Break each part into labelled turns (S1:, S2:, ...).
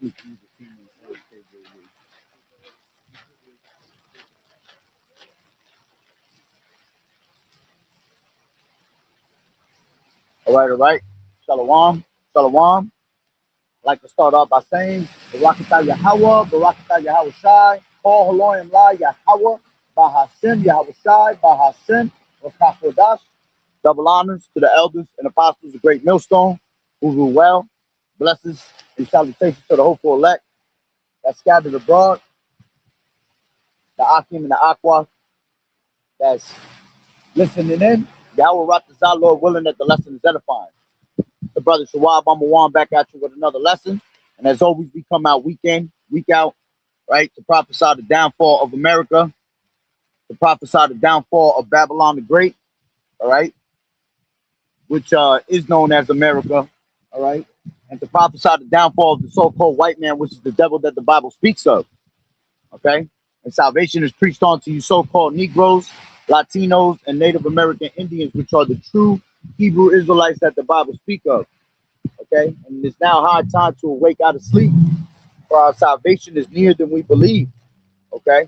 S1: All right, all right. Shalom, shalom. I'd like to start off by saying, Barakatah Yahweh, Barakatah Yahweh Shai, Paul Haloyim La Yahweh, Bahashem Yahweh Shai, Bahashem, Qadash. Double honors to the elders and apostles of Great Millstone, who rule well. Blessings and salutations to the hopeful elect that scattered abroad, the Akim and the Aqua that's listening in. Yahweh Ratazah, Lord willing that the lesson is edifying. The brother Shawab Amawan back at you with another lesson. And as always, we come out week in, week out, right, to prophesy the downfall of America, to prophesy the downfall of Babylon the Great, all right, which is known as America, all right, and to prophesy the downfall of the so-called white man, which is the devil that the Bible speaks of, okay? And salvation is preached on to you so-called Negroes, Latinos, and Native American Indians, which are the true Hebrew Israelites that the Bible speaks of, okay? And it's now high time to awake out of sleep, for our salvation is nearer than we believe, okay?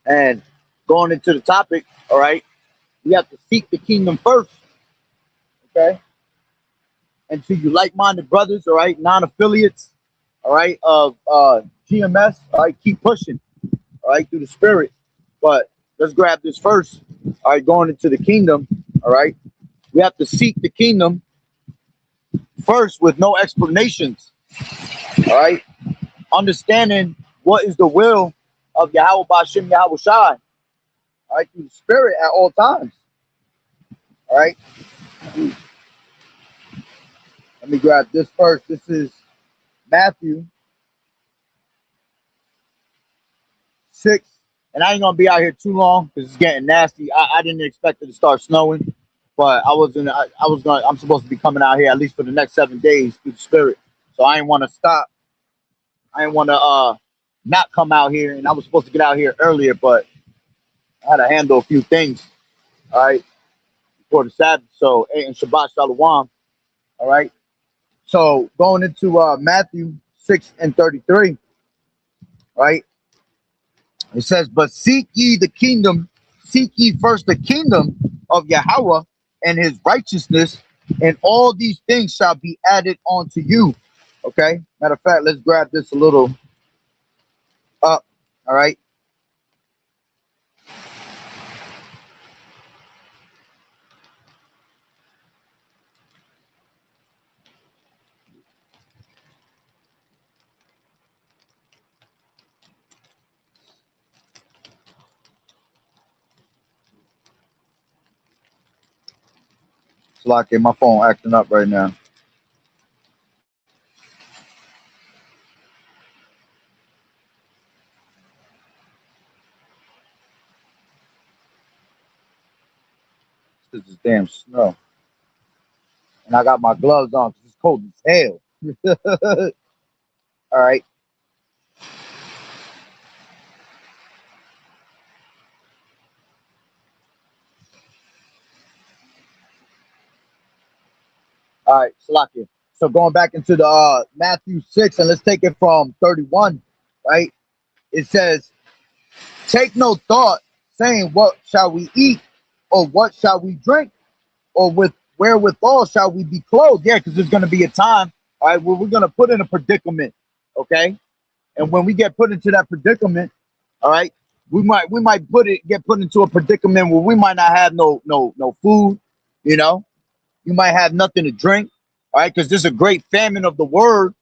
S1: And going into the topic, all right, we have to seek the kingdom first, okay? And to you like-minded brothers, all right, non-affiliates, all right, of GMS, all right, keep pushing, all right, through the spirit. But let's grab this first, all right, going into the kingdom, all right. We have to seek the kingdom first with no explanations, all right. Understanding what is the will of Yahweh Ba'Shem Yahweh Shai, all right, through the spirit at all times, all right. Let me grab this first. This is Matthew 6, and I ain't gonna be out here too long because it's getting nasty. I didn't expect it to start snowing, but I'm supposed to be coming out here at least for the next 7 days through the spirit. So I ain't want to stop. I ain't want to not come out here, and I was supposed to get out here earlier, but I had to handle a few things. All right, before the Sabbath. So and Shabbat Shalom. All right. So going into Matthew 6:33. Right. It says, but seek ye the kingdom, seek ye first the kingdom of Yahweh and his righteousness, and all these things shall be added unto you. Okay. Matter of fact, let's grab this a little up. All right. It's like my phone acting up right now. This is damn snow. And I got my gloves on because it's cold as hell. All right. All right, Salakia. So going back into the Matthew 6, and let's take it from 31, right? It says, take no thought, saying, what shall we eat, or what shall we drink, or with wherewithal shall we be clothed? Yeah, because there's going to be a time, all right, where we're going to put in a predicament, okay? And when we get put into that predicament, all right, we might get put into a predicament where we might not have no food, you know. You might have nothing to drink, all right, because there's a great famine of the word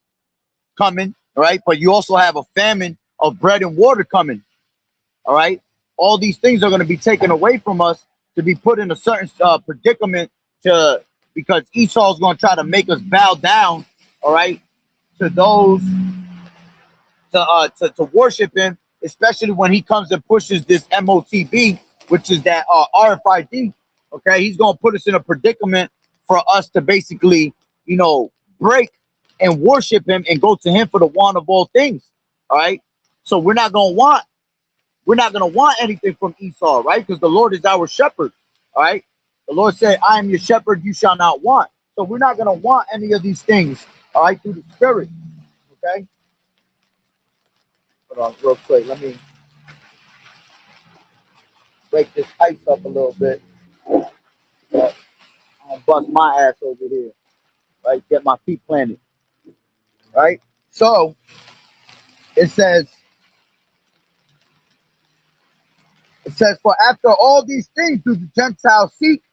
S1: coming, all right, but you also have a famine of bread and water coming, all right. All these things are going to be taken away from us to be put in a certain predicament because Esau is going to try to make us bow down, all right, to those to worship him, especially when he comes and pushes this MOTB, which is that RFID. Okay, he's going to put us in a predicament for us to basically, break and worship him and go to him for the want of all things. All right. So we're not going to want anything from Esau, right? Because the Lord is our shepherd. All right. The Lord said, I am your shepherd, you shall not want. So we're not going to want any of these things, all right, through the spirit. Okay. Hold on, real quick. Let me break this ice up a little bit. But I'm gonna bust my ass over here. Right. Get my feet planted. Right. So it says. It says, for after all these things do the Gentiles seek,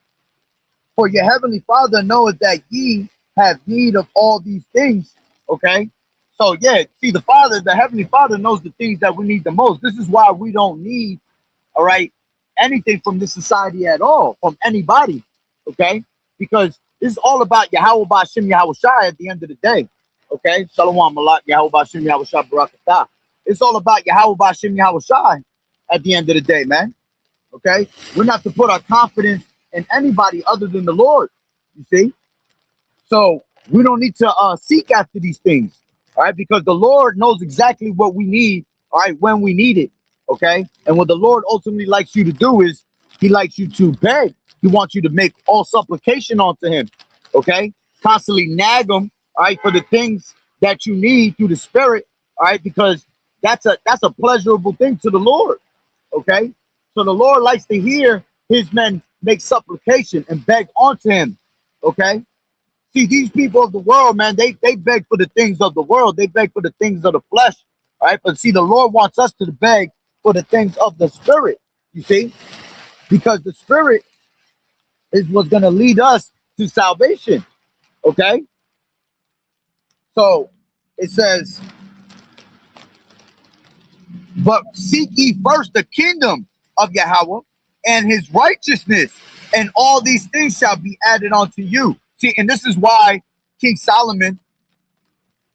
S1: for your heavenly Father knoweth that ye have need of all these things. Okay. So yeah, see the Heavenly Father knows the things that we need the most. This is why we don't need, all right, anything from this society at all, from anybody. Okay. Because this is all about Yahweh Ba'Shem Yahweh Shai at the end of the day. Okay. Shalom Malak Yahweh Ba'Shem Yahweh Shai Barakatah. It's all about Yahweh Ba'Shem Yahweh Shai at the end of the day, man. Okay. We're not to put our confidence in anybody other than the Lord. You see? So we don't need to seek after these things, all right? Because the Lord knows exactly what we need, all right, when we need it, okay? And what the Lord ultimately likes you to do is he likes you to beg. He wants you to make all supplication unto him, okay? Constantly nag him, all right, for the things that you need through the Spirit, all right? Because that's a pleasurable thing to the Lord, okay? So the Lord likes to hear his men make supplication and beg unto him, okay? See, these people of the world, man, they beg for the things of the world. They beg for the things of the flesh, right? But see, the Lord wants us to beg for the things of the Spirit, you see? Because the Spirit is what's going to lead us to salvation, okay? So it says, but seek ye first the kingdom of Yahweh and his righteousness, and all these things shall be added unto you. See, and this is why King Solomon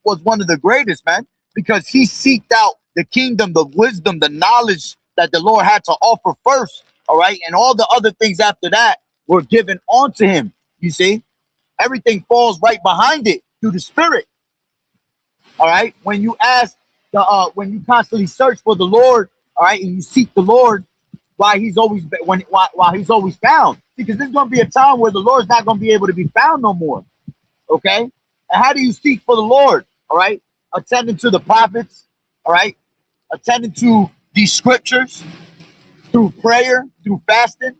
S1: was one of the greatest, man, because he seeked out the kingdom, the wisdom, the knowledge that the Lord had to offer first, all right? And all the other things after that were given onto him, you see? Everything falls right behind it through the Spirit, all right? When you ask, when you constantly search for the Lord, all right, and you seek the Lord, while he's always while he's always found, because there's going to be a time where the Lord's not going to be able to be found no more, okay? And how do you seek for the Lord? All right, attending to the prophets, all right, attending to these scriptures through prayer, through fasting.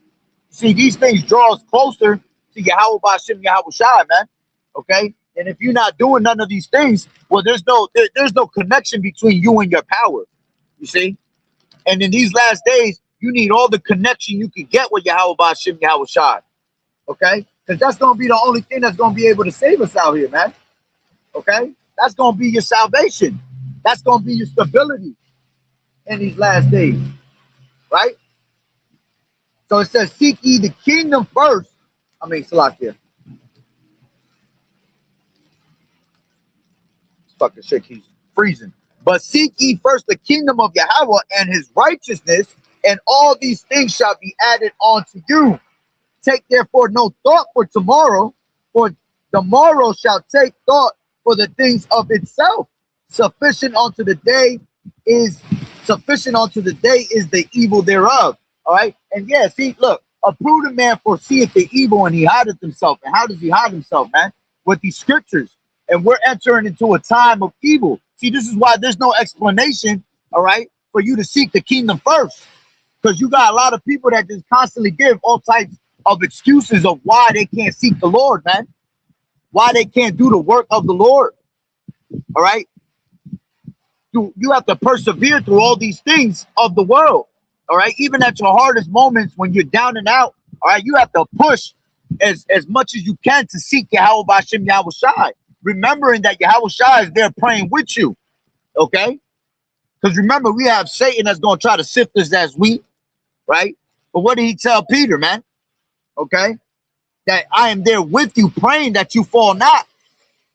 S1: See, these things draw us closer to Yahweh Ba'Shem Yahweh Shai, man. Okay, and if you're not doing none of these things, well, there's no connection between you and your power. You see, and in these last days, you need all the connection you can get with Yahweh Ba'Shem Yahweh Shai. Okay, because that's gonna be the only thing that's gonna be able to save us out here, man. Okay, that's gonna be your salvation. That's gonna be your stability in these last days, right? So it says, "Seek ye the kingdom first." I mean, Salakia. Fucking shit keeps freezing. But seek ye first the kingdom of Yahweh and his righteousness, and all these things shall be added unto you. Take therefore no thought for tomorrow, for tomorrow shall take thought for the things of itself. Sufficient unto the day is the evil thereof. All right. And yeah, see, look, a prudent man foreseeth the evil and he hideth himself. And how does he hide himself, man? With these scriptures. And we're entering into a time of evil. See, this is why there's no explanation, all right, for you to seek the kingdom first. Because you got a lot of people that just constantly give all types of excuses of why they can't seek the Lord, man. Why they can't do the work of the Lord. All right. You have to persevere through all these things of the world. All right. Even at your hardest moments when you're down and out, all right, you have to push as much as you can to seek Yahweh Ba'Shem Yahweh Shai. Remembering that Yahweh Shai is there praying with you. Okay. Because remember, we have Satan that's going to try to sift us as wheat. Right. But what did he tell Peter, man? Okay. That I am there with you, praying that you fall not.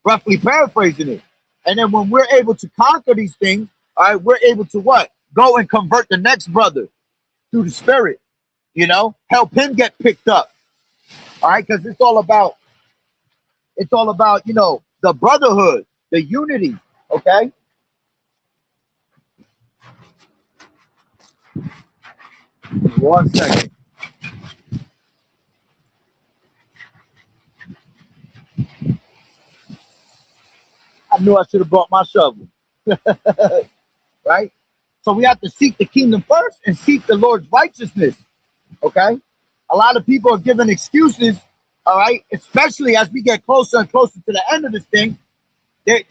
S1: Roughly paraphrasing it. And then when we're able to conquer these things, all right, we're able to what? Go and convert the next brother through the Spirit, you know, help him get picked up. All right, because it's all about, you know, the brotherhood, the unity. Okay. 1 second. I knew I should have brought my shovel. Right? So we have to seek the kingdom first and seek the Lord's righteousness. Okay? A lot of people are giving excuses, all right, especially as we get closer and closer to the end of this thing. They're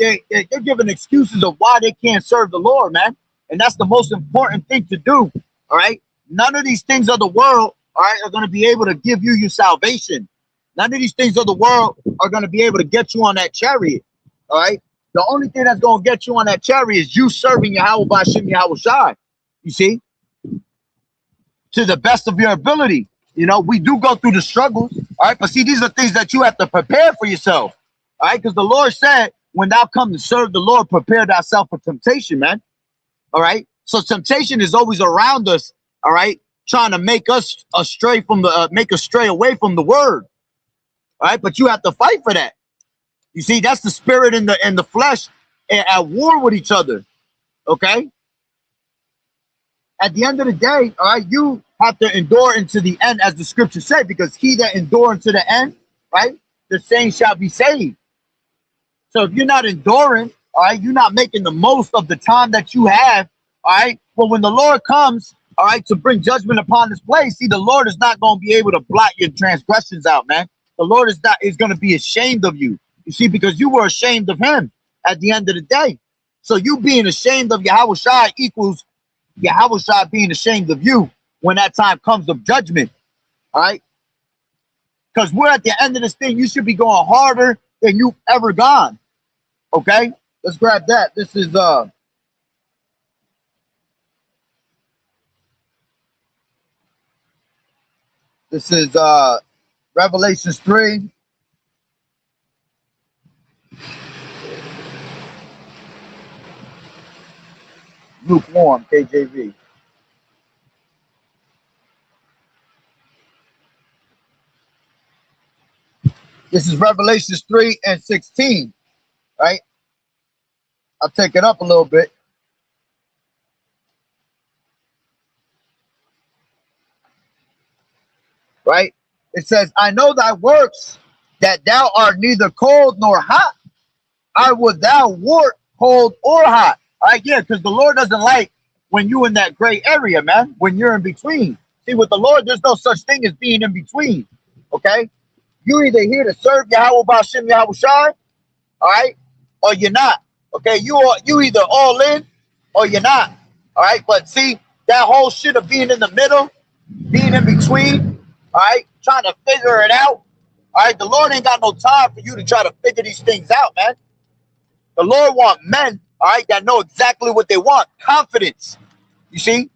S1: giving excuses of why they can't serve the Lord, man. And that's the most important thing to do. All right. None of these things of the world, all right, are going to be able to give you your salvation. None of these things of the world are going to be able to get you on that chariot. All right. The only thing that's going to get you on that chariot is you serving Yahweh Bashim Yahweh Shai. You see, to the best of your ability. You know, we do go through the struggles. All right. But see, these are things that you have to prepare for yourself. All right. Because the Lord said, when thou come to serve the Lord, prepare thyself for temptation, man. All right. So temptation is always around us. All right. Trying to make us astray from the, make us stray away from the word. All right. But you have to fight for that. You see, that's the spirit and the flesh at war with each other. Okay. At the end of the day, all right, you have to endure into the end, as the scripture said, because he that endure unto the end, right, the same shall be saved. So if you're not enduring, all right, you're not making the most of the time that you have, all right. Well, when the Lord comes, all right, to bring judgment upon this place, see, the Lord is not going to be able to blot your transgressions out, man. The Lord is going to be ashamed of you. You see, because you were ashamed of him at the end of the day. So you being ashamed of Yahweh Shai equals Yahweh Shai being ashamed of you when that time comes of judgment. All right. Because we're at the end of this thing. You should be going harder than you've ever gone. Okay. Let's grab that. This is Revelations 3. Lukewarm, KJV. This is Revelations 3 and 16, right? I'll take it up a little bit. Right? It says, I know thy works, that thou art neither cold nor hot. I would thou wert cold or hot. All right, yeah, because the Lord doesn't like when you're in that gray area, man, when you're in between. See, with the Lord, there's no such thing as being in between. Okay? You either here to serve Yahweh Bashim Yahweh Shai, all right, or you're not. Okay, you either all in or you're not. All right, but see, that whole shit of being in the middle, being in between, all right, trying to figure it out. All right, the Lord ain't got no time for you to try to figure these things out, man. The Lord want men, all right, that know exactly what they want. Confidence, you see?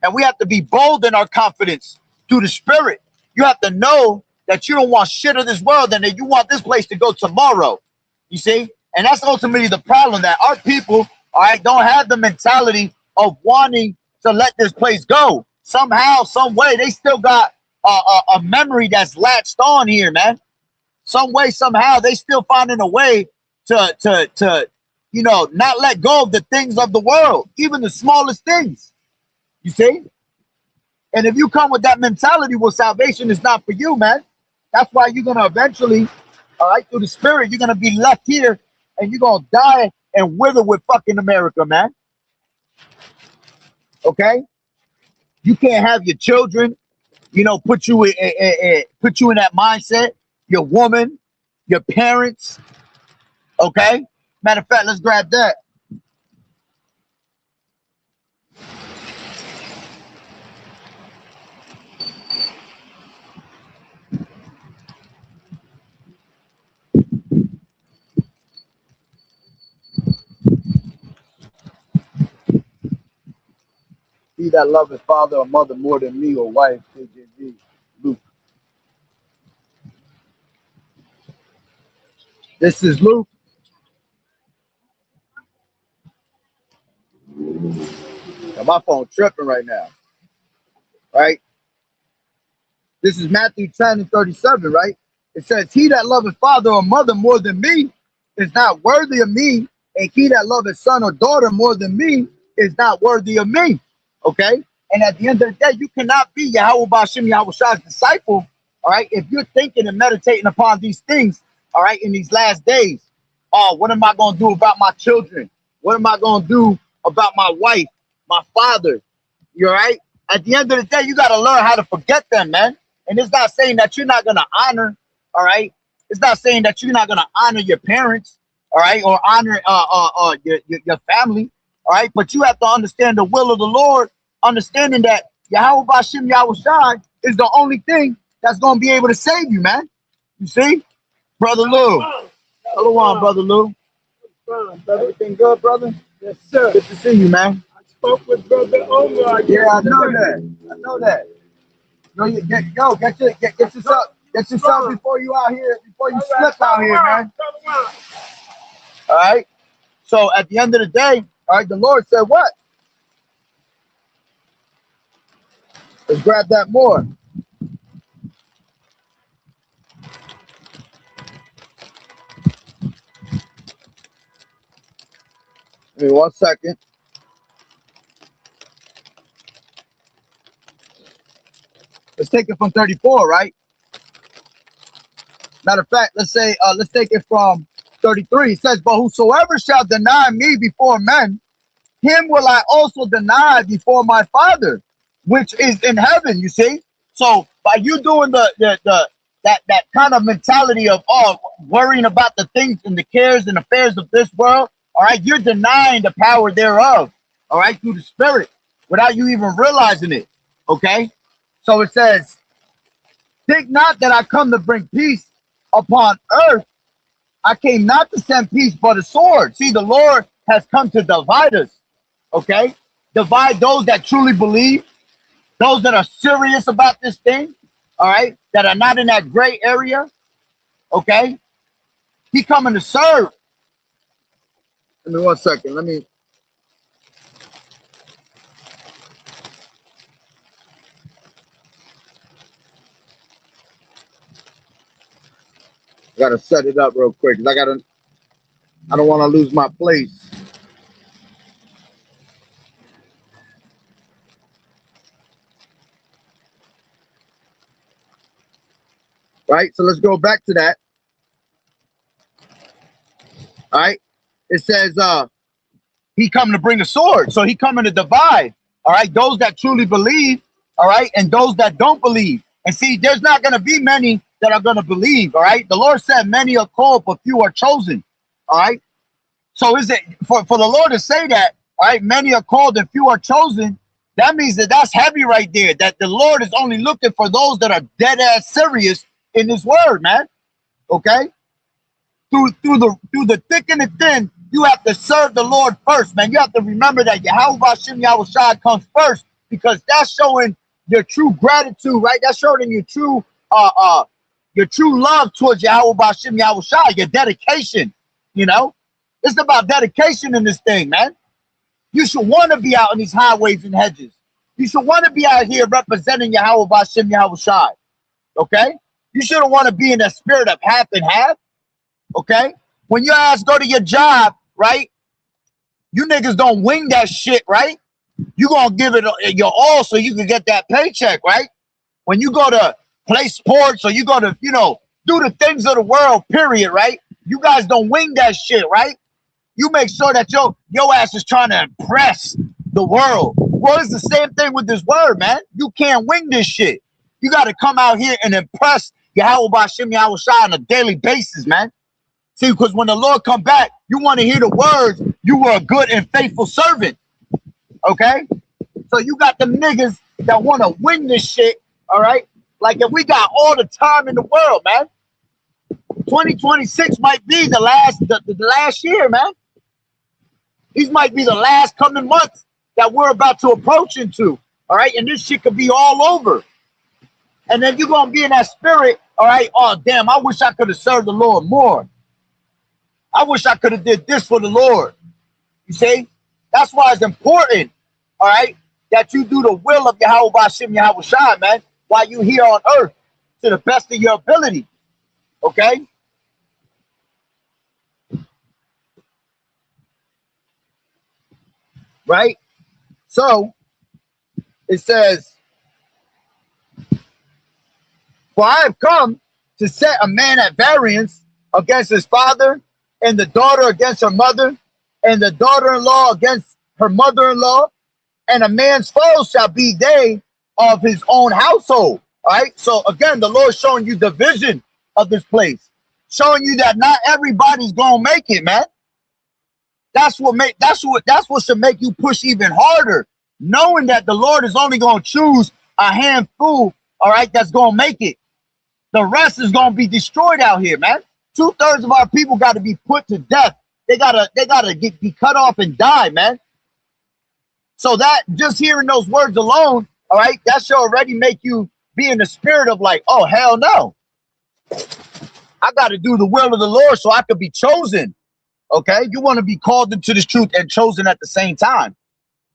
S1: And we have to be bold in our confidence through the Spirit. You have to know that you don't want shit of this world and that you want this place to go tomorrow, you see? And that's ultimately the problem, that our people, all right, don't have the mentality of wanting to let this place go. Somehow, some way, they still got a memory that's latched on here, man. Some way, somehow, they still finding a way to you know, not let go of the things of the world, even the smallest things, you see? And if you come with that mentality, well, salvation is not for you, man. That's why you're going to eventually, all right, through the Spirit, you're going to be left here and you're going to die and wither with fucking America, man. Okay? You can't have your children, you know, put you in that mindset, your woman, your parents. Okay? Matter of fact, let's grab that. He that loveth father or mother more than me or wife, KJV, Luke. This is Luke. Now, my phone tripping right now. Right? This is Matthew 10 and 37, right? It says, he that loveth father or mother more than me is not worthy of me, and he that loveth son or daughter more than me is not worthy of me. Okay? And at the end of the day, you cannot be Yahweh Bashim Yahweh Shai's disciple, all right, if you're thinking and meditating upon these things, all right, in these last days. Oh, what am I going to do about my children? What am I going to do about my wife, my father? You all right? At the end of the day, you got to learn how to forget them, man. And it's not saying that you're not going to honor, all right? It's not saying that you're not going to honor your parents, all right, or honor your family, all right? But you have to understand the will of the Lord, understanding that Yahweh Bashim Yahweh Shai is the only thing that's going to be able to save you, man. You see? Brother Lou. Hello, on, Brother Lou. Everything good, brother?
S2: Yes, sir.
S1: Good to see you, man.
S2: I spoke with Brother Omar.
S1: Yeah, I know that. I know that. Get yourself before you out here, before you slip out here, man. All right. So at the end of the day, all right, the Lord said what? Let's grab that more. Give me 1 second. Let's take it from 34, right? Matter of fact, let's take it from 33. It says, but whosoever shall deny me before men, him will I also deny before my Father, which is in heaven. You see? So by you doing that kind of mentality of worrying about the things and the cares and affairs of this world, all right, you're denying the power thereof, all right, through the Spirit, without you even realizing it. Okay? So it says, think not that I come to bring peace upon earth. I came not to send peace but a sword. See, the Lord has come to divide us. Okay? Divide those that truly believe, those that are serious about this thing, all right, that are not in that gray area. Okay? He coming to serve. Give me 1 second. Let me. I gotta set it up real quick. I don't want to lose my place. Right? So let's go back to that. All right. It says he coming to bring a sword. So he coming to divide. All right. Those that truly believe, all right, and those that don't believe. And see, there's not going to be many that are going to believe. All right. The Lord said many are called, but few are chosen. All right. So is it for the Lord to say that, all right, many are called and few are chosen? That means that's heavy right there. That the Lord is only looking for those that are dead ass serious in His word, man. Okay. Through the thick and the thin, you have to serve the Lord first, man. You have to remember that Yahweh Bashim Yahweh Shai comes first, because that's showing your true gratitude, right? That's showing your true love towards Yahweh Bashim Yahweh Shai, your dedication. You know, it's about dedication in this thing, man. You should want to be out in these highways and hedges. You should want to be out here representing Yahweh Bashim Yahweh Shai. Okay? You shouldn't want to be in that spirit of half and half. Okay? When your ass go to your job, right? You niggas don't wing that shit, right? You gonna give it your all so you can get that paycheck, right? When you go to play sports or you go to, do the things of the world, period, right? You guys don't wing that shit, right? You make sure that your ass is trying to impress the world. Well, it's the same thing with this word, man. You can't wing this shit. You got to come out here and impress Yahweh Bashim Yahweh Shai on a daily basis, man. See, because when the Lord come back, you want to hear the words, you were a good and faithful servant. Okay? So you got them niggas that want to win this shit, all right? Like, if we got all the time in the world, man, 2026 might be the last year, man. These might be the last coming months that we're about to approach into, all right? And this shit could be all over. And then you're going to be in that spirit, all right? Oh, damn, I wish I could have served the Lord more. I wish I could have did this for the Lord. You see? That's why it's important, all right, that you do the will of Yahweh Bashim Yahweh Shai, man, while you here on earth to the best of your ability. Okay? Right? So, it says, for I have come to set a man at variance against his father, and the daughter against her mother, and the daughter-in-law against her mother-in-law, and a man's foes shall be they of his own household. All right. So again, the Lord's showing you the vision of this place, showing you that not everybody's gonna make it, man. That's what should make you push even harder, knowing that the Lord is only gonna choose a handful, all right, that's gonna make it. The rest is gonna be destroyed out here, man. 2/3 of our people got to be put to death. They gotta be cut off and die, man. So that just hearing those words alone, all right, that should already make you be in the spirit of like, oh hell no, I got to do the will of the Lord so I could be chosen. Okay, you want to be called into this truth and chosen at the same time,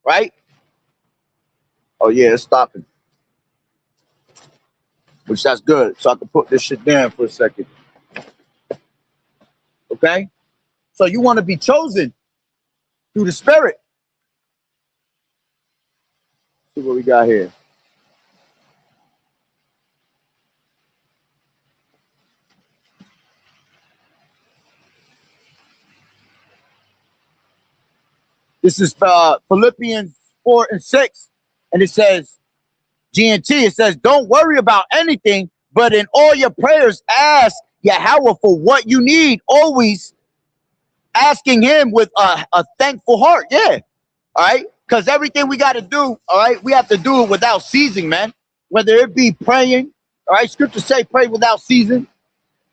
S1: right? Oh yeah, it's stopping, which that's good. So I can put this shit down for a second. Okay, so you want to be chosen through the Spirit. See what we got here. This is Philippians 4 and 6, and it says, GNT, it says, don't worry about anything, but in all your prayers, ask Yahweh for what you need, always asking him with a thankful heart. Yeah, all right, because everything we got to do, all right, we have to do it without ceasing, man. Whether it be praying, all right, scriptures say pray without ceasing,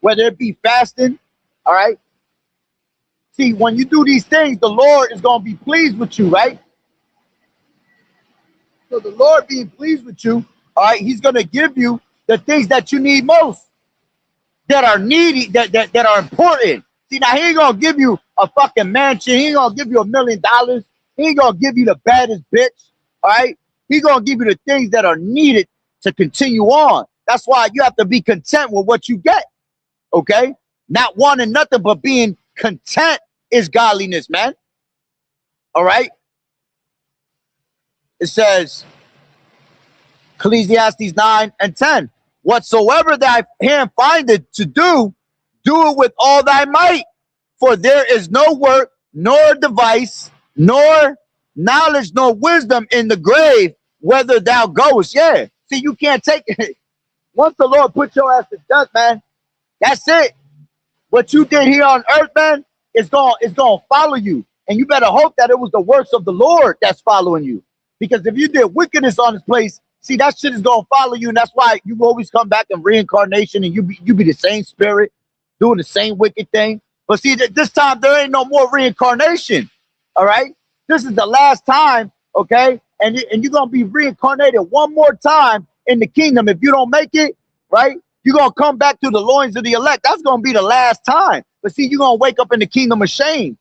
S1: whether it be fasting, all right. See, when you do these things, the Lord is going to be pleased with you, right? So the Lord being pleased with you, all right, he's going to give you the things that you need most, that are needy, that are important. See, now he ain't going to give you a fucking mansion. He ain't going to give you $1 million. He ain't going to give you the baddest bitch, all right? He's going to give you the things that are needed to continue on. That's why you have to be content with what you get, okay? Not wanting nothing, but being content is godliness, man. All right? It says, Ecclesiastes 9 and 10, whatsoever thy hand findeth to do, do it with all thy might. For there is no work, nor device, nor knowledge, nor wisdom in the grave, whether thou goest. Yeah. See, you can't take it. Once the Lord put your ass to death, man, that's it. What you did here on earth, man, it's gonna follow you. And you better hope that it was the works of the Lord that's following you. Because if you did wickedness on this place, see, that shit is gonna follow you, and that's why you always come back in reincarnation, and you be the same spirit doing the same wicked thing. But see, this time there ain't no more reincarnation. All right, this is the last time, okay? And you're gonna be reincarnated one more time in the kingdom. If you don't make it, right, you're gonna come back to the loins of the elect. That's gonna be the last time. But see, you're gonna wake up in the kingdom of shame.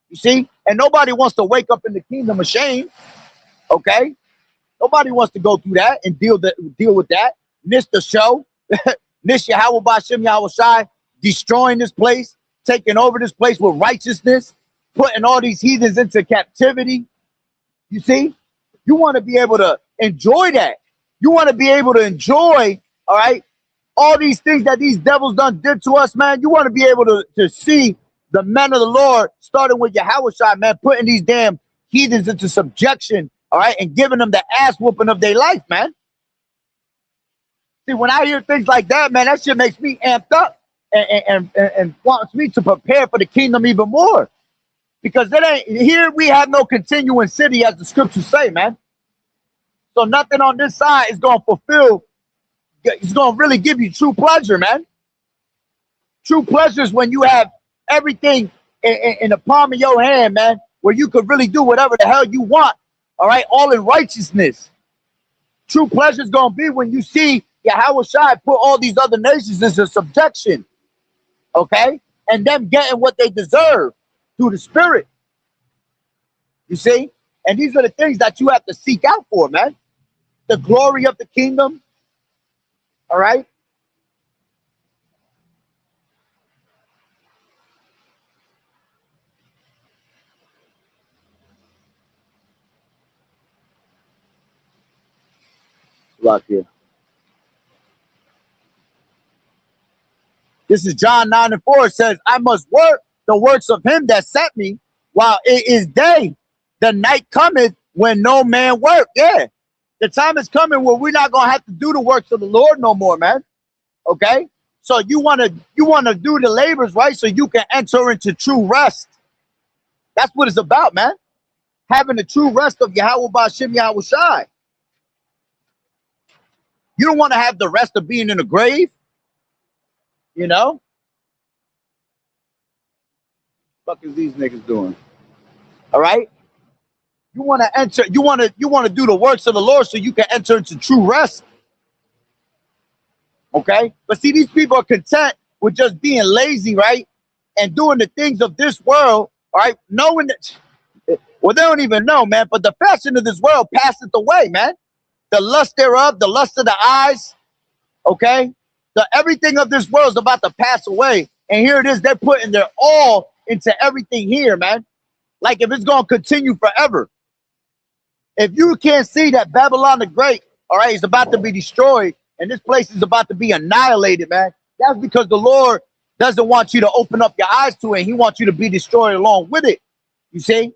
S1: You see, and nobody wants to wake up in the kingdom of shame. Okay. Nobody wants to go through that and deal with that. Miss the show. Miss Yahweh Ba'Shem Yahweh Shai, destroying this place, taking over this place with righteousness, putting all these heathens into captivity. You see? You want to be able to enjoy that. You want to be able to enjoy, all right, all these things that these devils done did to us, man. You want to be able to see the men of the Lord, starting with Yahweh Shai, man, putting these damn heathens into subjection, all right, and giving them the ass whooping of their life, man. See, when I hear things like that, man, that shit makes me amped up and wants me to prepare for the kingdom even more. Because it ain't here, we have no continuing city, as the scriptures say, man. So nothing on this side is going to fulfill, it's going to really give you true pleasure, man. True pleasure is when you have everything in the palm of your hand, man, where you could really do whatever the hell you want, all right, all in righteousness. True pleasure is going to be when you see Yahweh Shai put all these other nations into subjection, okay, and them getting what they deserve through the Spirit. You see? And these are the things that you have to seek out for, man. The glory of the kingdom, all right? Look here. This is John 9 and 4. It says, I must work the works of him that sent me while it is day. The night cometh when no man work. Yeah. The time is coming where we're not gonna have to do the works of the Lord no more, man. Okay? So you wanna do the labors, right? So you can enter into true rest. That's what it's about, man. Having the true rest of Yahweh Ba'Shem Yahweh Shai. You don't want to have the rest of being in the grave, you know? What the fuck is these niggas doing? All right? You want to enter, you want to do the works of the Lord so you can enter into true rest. Okay? But see, these people are content with just being lazy, right? And doing the things of this world, all right? Knowing that, well, they don't even know, man, but the fashion of this world passeth away, man. The lust thereof, the lust of the eyes, okay? Everything of this world is about to pass away. And here it is, they're putting their all into everything here, man. Like if it's going to continue forever. If you can't see that Babylon the Great, all right, is about to be destroyed, and this place is about to be annihilated, man, that's because the Lord doesn't want you to open up your eyes to it. He wants you to be destroyed along with it. You see?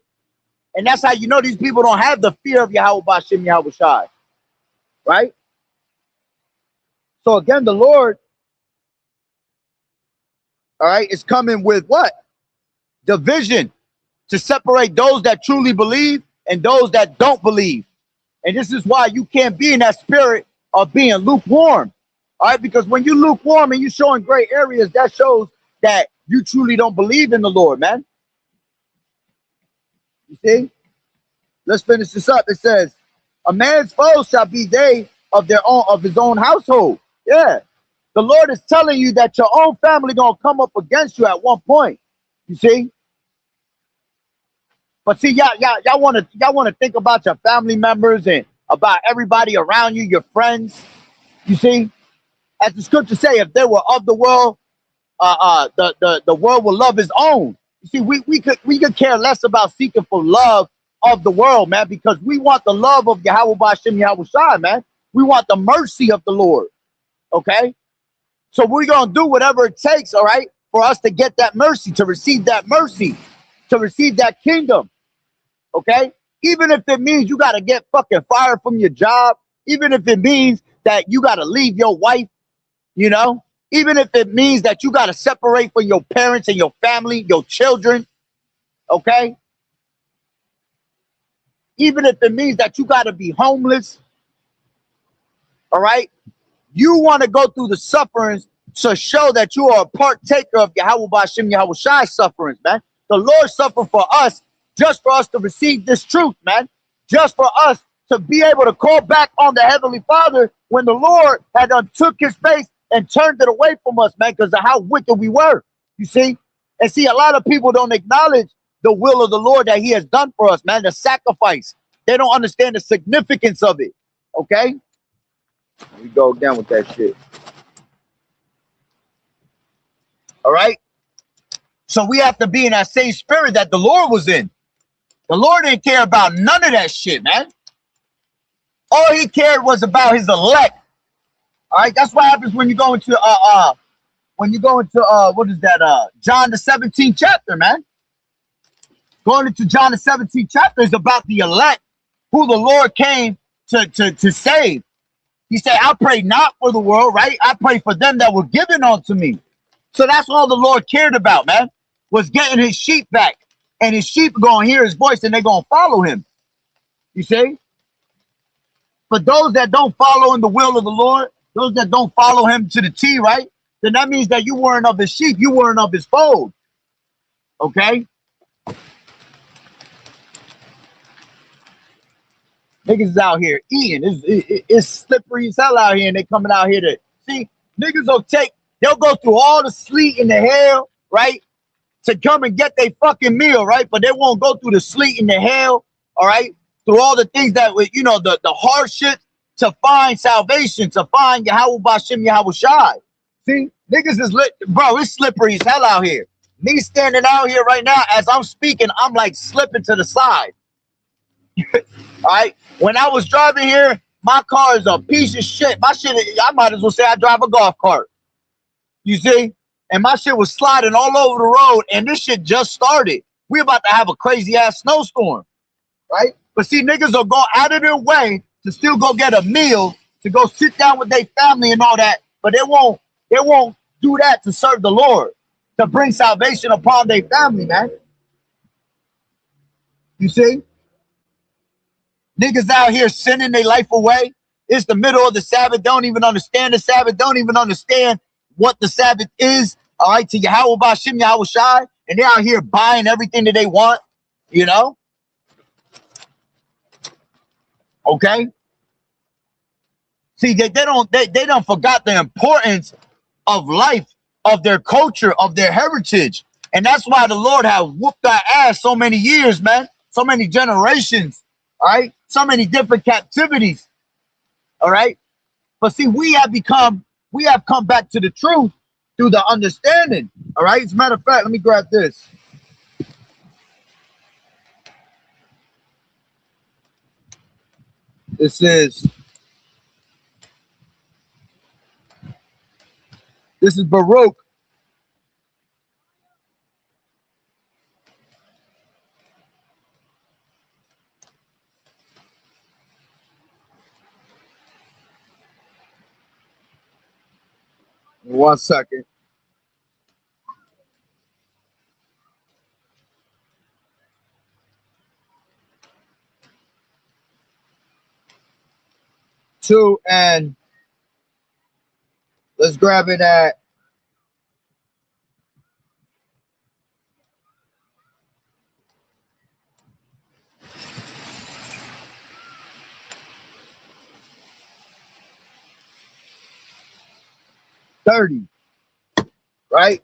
S1: And that's how you know these people don't have the fear of Yahweh Ba'Shem Yahweh Shai. Right? So again, the Lord, all right, is coming with what? Division to separate those that truly believe and those that don't believe. And this is why you can't be in that spirit of being lukewarm. All right, because when you're lukewarm and you're showing gray areas, that shows that you truly don't believe in the Lord, man. You see? Let's finish this up. It says, a man's foes shall be they of his own household. Yeah. The Lord is telling you that your own family gonna come up against you at one point. You see? But see, y'all wanna think about your family members and about everybody around you, your friends. You see? As the scriptures say, if they were of the world, the world will love his own. You see, we could care less about seeking for love of the world, man, because we want the love of Yahweh Ba'Shem Yahweh Shai, man. We want the mercy of the Lord. Okay? So we're gonna do whatever it takes, all right, for us to get that mercy, to receive that mercy, to receive that kingdom. Okay? Even if it means you gotta get fucking fired from your job, even if it means that you gotta leave your wife, you know, even if it means that you gotta separate from your parents and your family, your children, okay? Even if it means that you gotta be homeless, all right? You want to go through the sufferings to show that you are a partaker of Yahweh Ba'Shem Yahweh Shai's sufferings, man. The Lord suffered for us, just for us to receive this truth, man. Just for us to be able to call back on the Heavenly Father when the Lord had took his face and turned it away from us, man, because of how wicked we were, you see? And see, a lot of people don't acknowledge the will of the Lord that he has done for us, man, the sacrifice. They don't understand the significance of it, okay? We go down with that shit. All right? So we have to be in that same spirit that the Lord was in. The Lord didn't care about none of that shit, man. All he cared was about his elect. All right? That's what happens when you go into what is that? John the 17th chapter, man. Going into John the 17th chapter is about the elect, who the Lord came to save. He said, I pray not for the world, right? I pray for them that were given unto me. So that's all the Lord cared about, man, was getting his sheep back. And his sheep are going to hear his voice and they're going to follow him. You see? For those that don't follow in the will of the Lord, those that don't follow him to the T, right? Then that means that you weren't of his sheep. You weren't of his fold. Okay? Niggas is out here eating. It's slippery as hell out here, and they coming out here to see. Niggas they'll go through all the sleet and the hail, right, to come and get their fucking meal, right? But they won't go through the sleet and the hail, all right, through all the things that, you know, the hardship to find salvation, to find Yahweh Ba'Shem Yahweh Shai. See, niggas is lit, bro. It's slippery as hell out here. Me standing out here right now, as I'm speaking, I'm like slipping to the side. All right. When I was driving here, my car is a piece of shit. My shit, I might as well say I drive a golf cart. You see? and my shit was sliding all over the road, and this shit just started. We about to have a crazy ass snowstorm, right? But see, niggas will go out of their way to still go get a meal, to go sit down with their family and all that, but they won't do that to serve the Lord, to bring salvation upon their family, man. You see? Niggas out here sinning their life away. It's the middle of the Sabbath, don't even understand the Sabbath, don't even understand what the Sabbath is, all right, to Yahweh Bashim, Yahweh Shai, and they're out here buying everything that they want, you know? Okay? See, they don't forgot the importance of life, of their culture, of their heritage. And that's why the Lord have whooped our ass so many years, man. So many generations, all right? So many different captivities, all right? But see, we have come back to the truth through the understanding, all right? As a matter of fact, let me grab this. This is Baruch. One second. Two, and let's grab it at 30, right?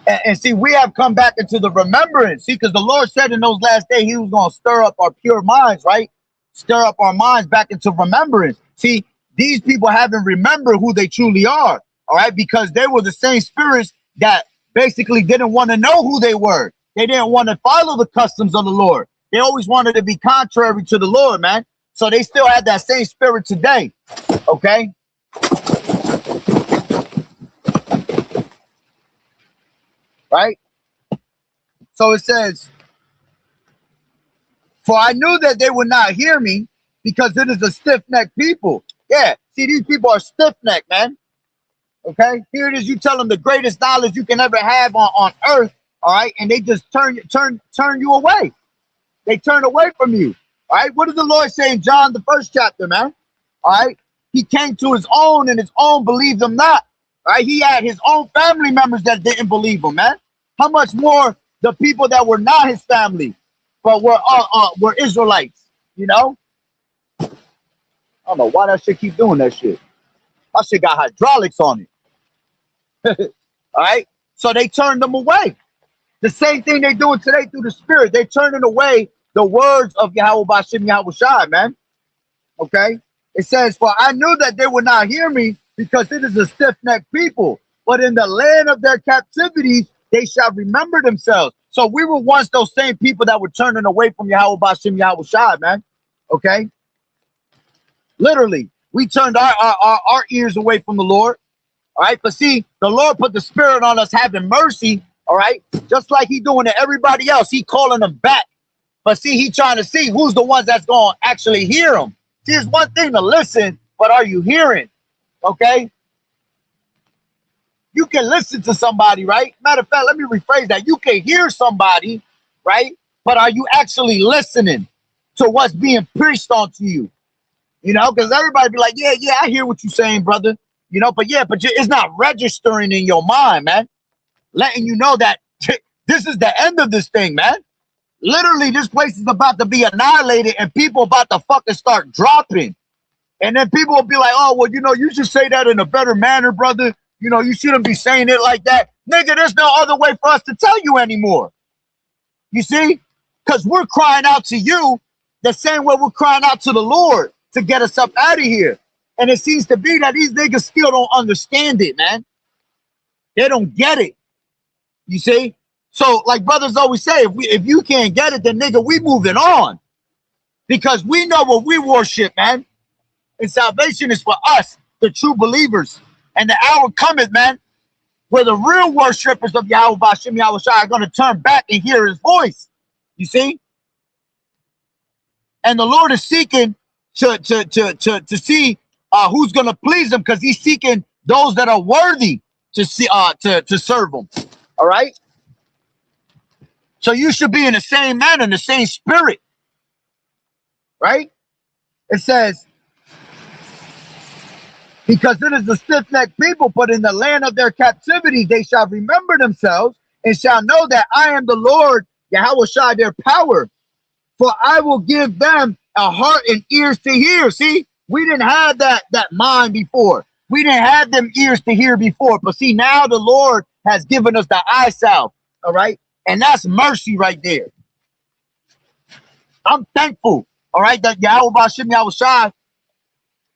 S1: And see, we have come back into the remembrance. See, because the Lord said in those last days, he was going to stir up our pure minds, right? Stir up our minds back into remembrance. See, these people haven't remembered who they truly are, all right? Because they were the same spirits that basically didn't want to know who they were. They didn't want to follow the customs of the Lord. They always wanted to be contrary to the Lord, man. So they still had that same spirit today, okay? Right? So it says, for I knew that they would not hear me because it is a stiff-necked people. Yeah, see, these people are stiff-necked, man. Okay? Here it is, you tell them the greatest knowledge you can ever have on earth, all right? And they just turn you away. They turn away from you. All right? What does the Lord say in John, the 1st chapter, man? All right? He came to his own and his own believed him not. All right? He had his own family members that didn't believe him, man. How much more the people that were not his family, but were Israelites, you know? I don't know why that shit keep doing that shit. That shit got hydraulics on it. All right? So they turned them away. The same thing they're doing today through the Spirit. They're turning away the words of Yahweh Bashim Yahweh Shai, man. Okay? It says, for I knew that they would not hear me because it is a stiff-necked people. But in the land of their captivity, they shall remember themselves. So we were once those same people that were turning away from Yahweh Bashim Yahweh Shai, man. Okay? Literally, we turned our ears away from the Lord. All right? But see, the Lord put the Spirit on us having mercy. All right? Just like he doing to everybody else. He calling them back. But see, he trying to see who's the ones that's going to actually hear him. See, it's one thing to listen, but are you hearing? Okay? You can listen to somebody, right? Matter of fact, let me rephrase that. You can hear somebody, right? But are you actually listening to what's being preached onto you? You know, because everybody be like, yeah, I hear what you're saying, brother. You know, but it's not registering in your mind, man. Letting you know that this is the end of this thing, man. Literally, this place is about to be annihilated and people about to fucking start dropping. And then people will be like, oh, well, you know, you should say that in a better manner, brother. You know, you shouldn't be saying it like that. Nigga, there's no other way for us to tell you anymore. You see? Because we're crying out to you the same way we're crying out to the Lord to get us up out of here. And it seems to be that these niggas still don't understand it, man. They don't get it. You see? So, like brothers always say, if you can't get it, then nigga, we moving on. Because we know what we worship, man. And salvation is for us, the true believers. And the hour cometh, man, where the real worshipers of Yahweh Bashim Yahweh Shai are going to turn back and hear his voice. You see? And the Lord is seeking to see who's going to please him, because he's seeking those that are worthy to see to serve him. All right? So you should be in the same manner, in the same spirit. Right? It says, because it is a stiff-necked people, but in the land of their captivity they shall remember themselves and shall know that I am the Lord, Yahweh Shai, their power. For I will give them a heart and ears to hear. See, we didn't have that mind before. We didn't have them ears to hear before. But see, now the Lord has given us the eye salve. All right? And that's mercy right there. I'm thankful, all right, that Yahweh Bashim Yahweh Shai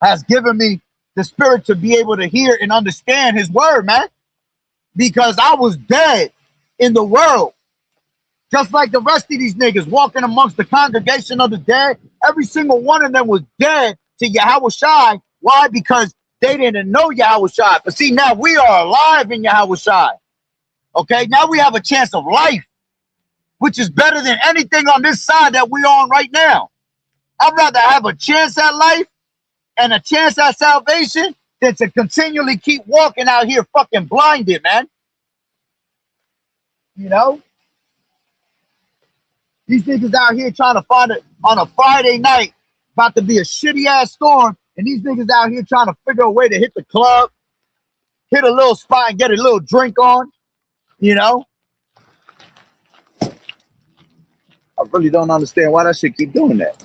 S1: has given me the spirit to be able to hear and understand his word, man. Because I was dead in the world. Just like the rest of these niggas walking amongst the congregation of the dead, every single one of them was dead to Yahweh Shai. Why? Because they didn't know Yahweh Shai. But see, now we are alive in Yahweh Shai. Okay, now we have a chance of life, which is better than anything on this side that we're on right now. I'd rather have a chance at life and a chance at salvation than to continually keep walking out here fucking blinded, man. You know? These niggas out here trying to find it on a Friday night, about to be a shitty ass storm, and these niggas out here trying to figure a way to hit the club, hit a little spot and get a little drink on, you know? I really don't understand why that shit keep doing that.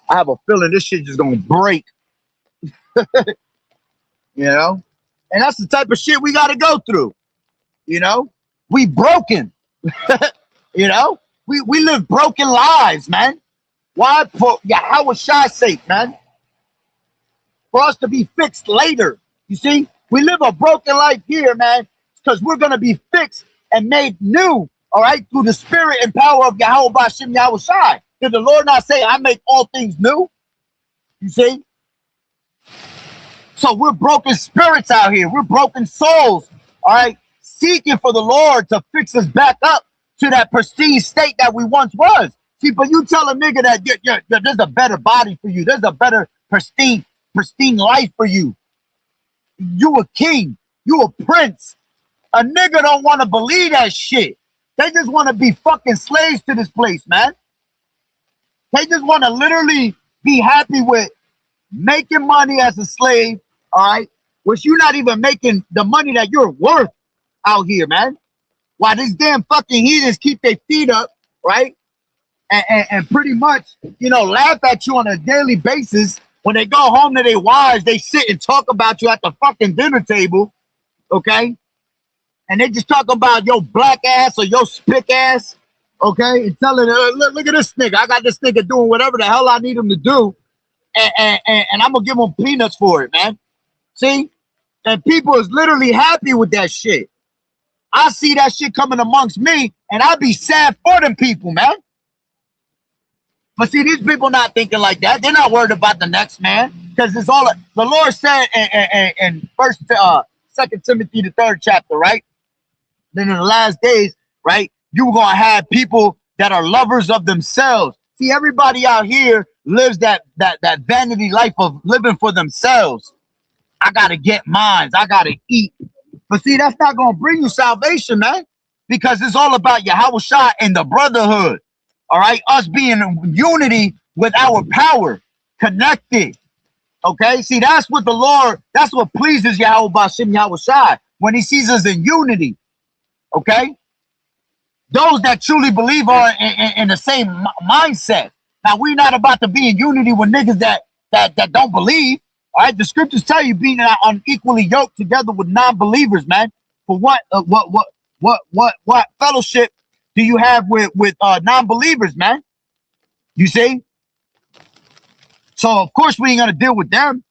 S1: I have a feeling this shit just gonna break. You know? And that's the type of shit we gotta go through. You know? We broken. You know? We live broken lives, man. Why? For Yahweh Shai's sake, man. For us to be fixed later. You see? We live a broken life here, man, because we're going to be fixed and made new, all right, through the spirit and power of Yahweh Bashim Yahweh Shai. Did the Lord not say, I make all things new? You see? So we're broken spirits out here. We're broken souls, all right, seeking for the Lord to fix us back up to that pristine state that we once was. See, but you tell a nigga that there's a better body for you. There's a better pristine life for you. You a king. You a prince. A nigga don't want to believe that shit. They just want to be fucking slaves to this place, man. They just want to literally be happy with making money as a slave, all right? Which you're not even making the money that you're worth out here, man. While these damn fucking heathens keep their feet up, right? And pretty much, you know, laugh at you on a daily basis. When they go home to their wives, they sit and talk about you at the fucking dinner table, okay? And they just talk about your black ass or your spick ass, okay? And telling her, look at this nigga. I got this nigga doing whatever the hell I need him to do. And I'm going to give him peanuts for it, man. See? And people is literally happy with that shit. I see that shit coming amongst me, and I be sad for them people, man. But see, these people not thinking like that. They're not worried about the next man, because it's all the Lord said in Second Timothy the 3rd chapter, right? Then in the last days, right, you're gonna have people that are lovers of themselves. See, everybody out here lives that vanity life of living for themselves. I gotta get mines. I gotta eat. But see, that's not going to bring you salvation, man, because it's all about Yahweh Shai and the brotherhood, all right? Us being in unity with our power, connected, okay? See, that's what the Lord, that's what pleases Yahweh Bashim Yahweh Shai, when he sees us in unity, okay? Those that truly believe are in the same mindset. Now, we're not about to be in unity with niggas that don't believe. All right, the scriptures tell you being unequally yoked together with non-believers, man. For what fellowship do you have with non-believers, man? You see? So of course we ain't gonna deal with them.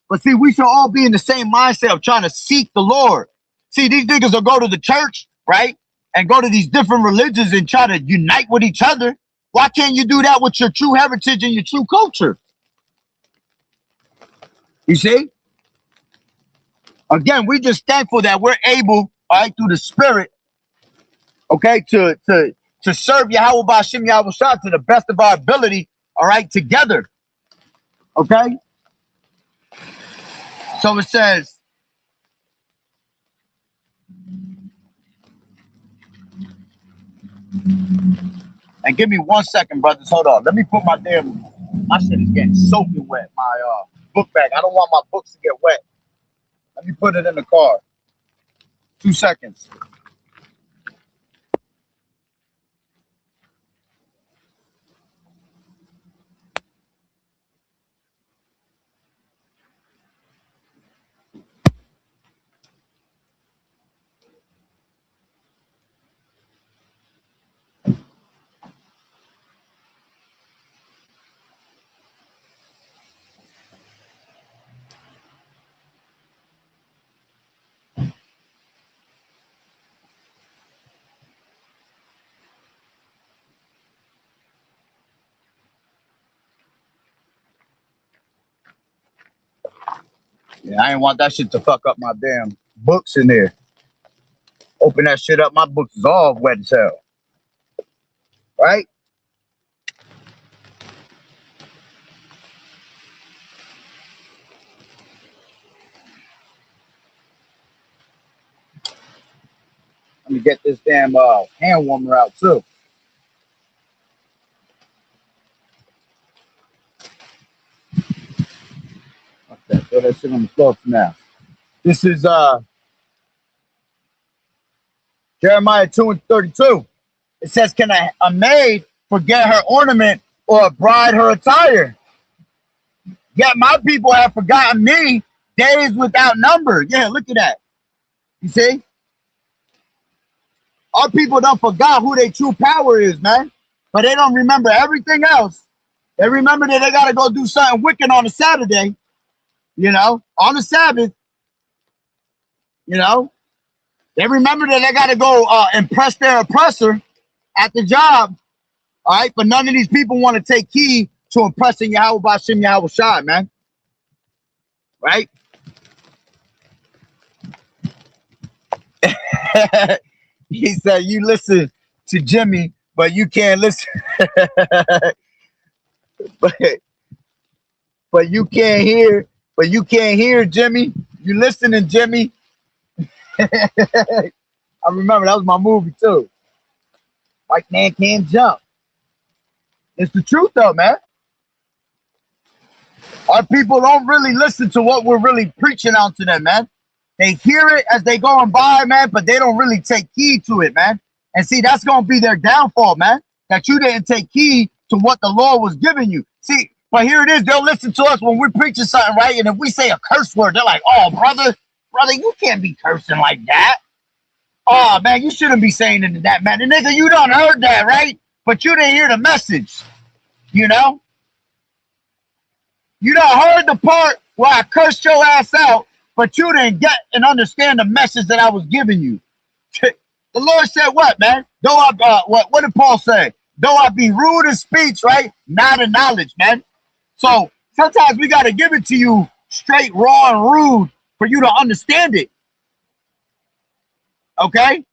S1: But see, we should all be in the same mindset of trying to seek the Lord. See, these niggas will go to the church, right? And go to these different religions and try to unite with each other. Why can't you do that with your true heritage and your true culture? You see? Again, we're just thankful that we're able all right, through the spirit, okay, to serve Yahweh Ba'Shem Yahweh Shah to the best of our ability, all right, together. Okay? So it says, and give me 1 second, brothers. Hold on. Let me put my shit is getting soaking wet. My book bag. I don't want my books to get wet. Let me put it in the car. 2 seconds. Yeah, I ain't want that shit to fuck up my damn books in there. Open that shit up. My books is all wet as hell. Right? Let me get this damn hand warmer out too. Okay, throw that shit on the floor for now. This is Jeremiah 2:32. It says, can a maid forget her ornament or a bride her attire? Yet my people have forgotten me days without number. Yeah, look at that. You see? Our people don't forgot who their true power is, man. But they don't remember everything else. They remember that they got to go do something wicked on a Saturday, you know, on the Sabbath, you know. They remember that they got to go impress their oppressor at the job, all right? But none of these people want to take heed to impressing Yahweh Ba'Shem Yahweh Shai, man. Right? He said, you listen to Jimmy, but you can't listen. but you can't hear Jimmy. You listening, Jimmy. I remember that was my movie too. White man can't jump. It's the truth though, man. Our people don't really listen to what we're really preaching out to them, man. They hear it as they going by, man, but they don't really take heed to it, man. And see, that's going to be their downfall, man, that you didn't take heed to what the Lord was giving you. See, but here it is. They'll listen to us when we're preaching something, right? And if we say a curse word, they're like, oh, brother, you can't be cursing like that. Oh, man, you shouldn't be saying into that, man. And nigga, you done heard that, right? But you didn't hear the message, you know? You done heard the part where I cursed your ass out, but you didn't get and understand the message that I was giving you. The Lord said what, man? Though I, what did Paul say? Though I be rude in speech, right? Not in knowledge, man. So sometimes we got to give it to you straight, raw, and rude for you to understand it. Okay?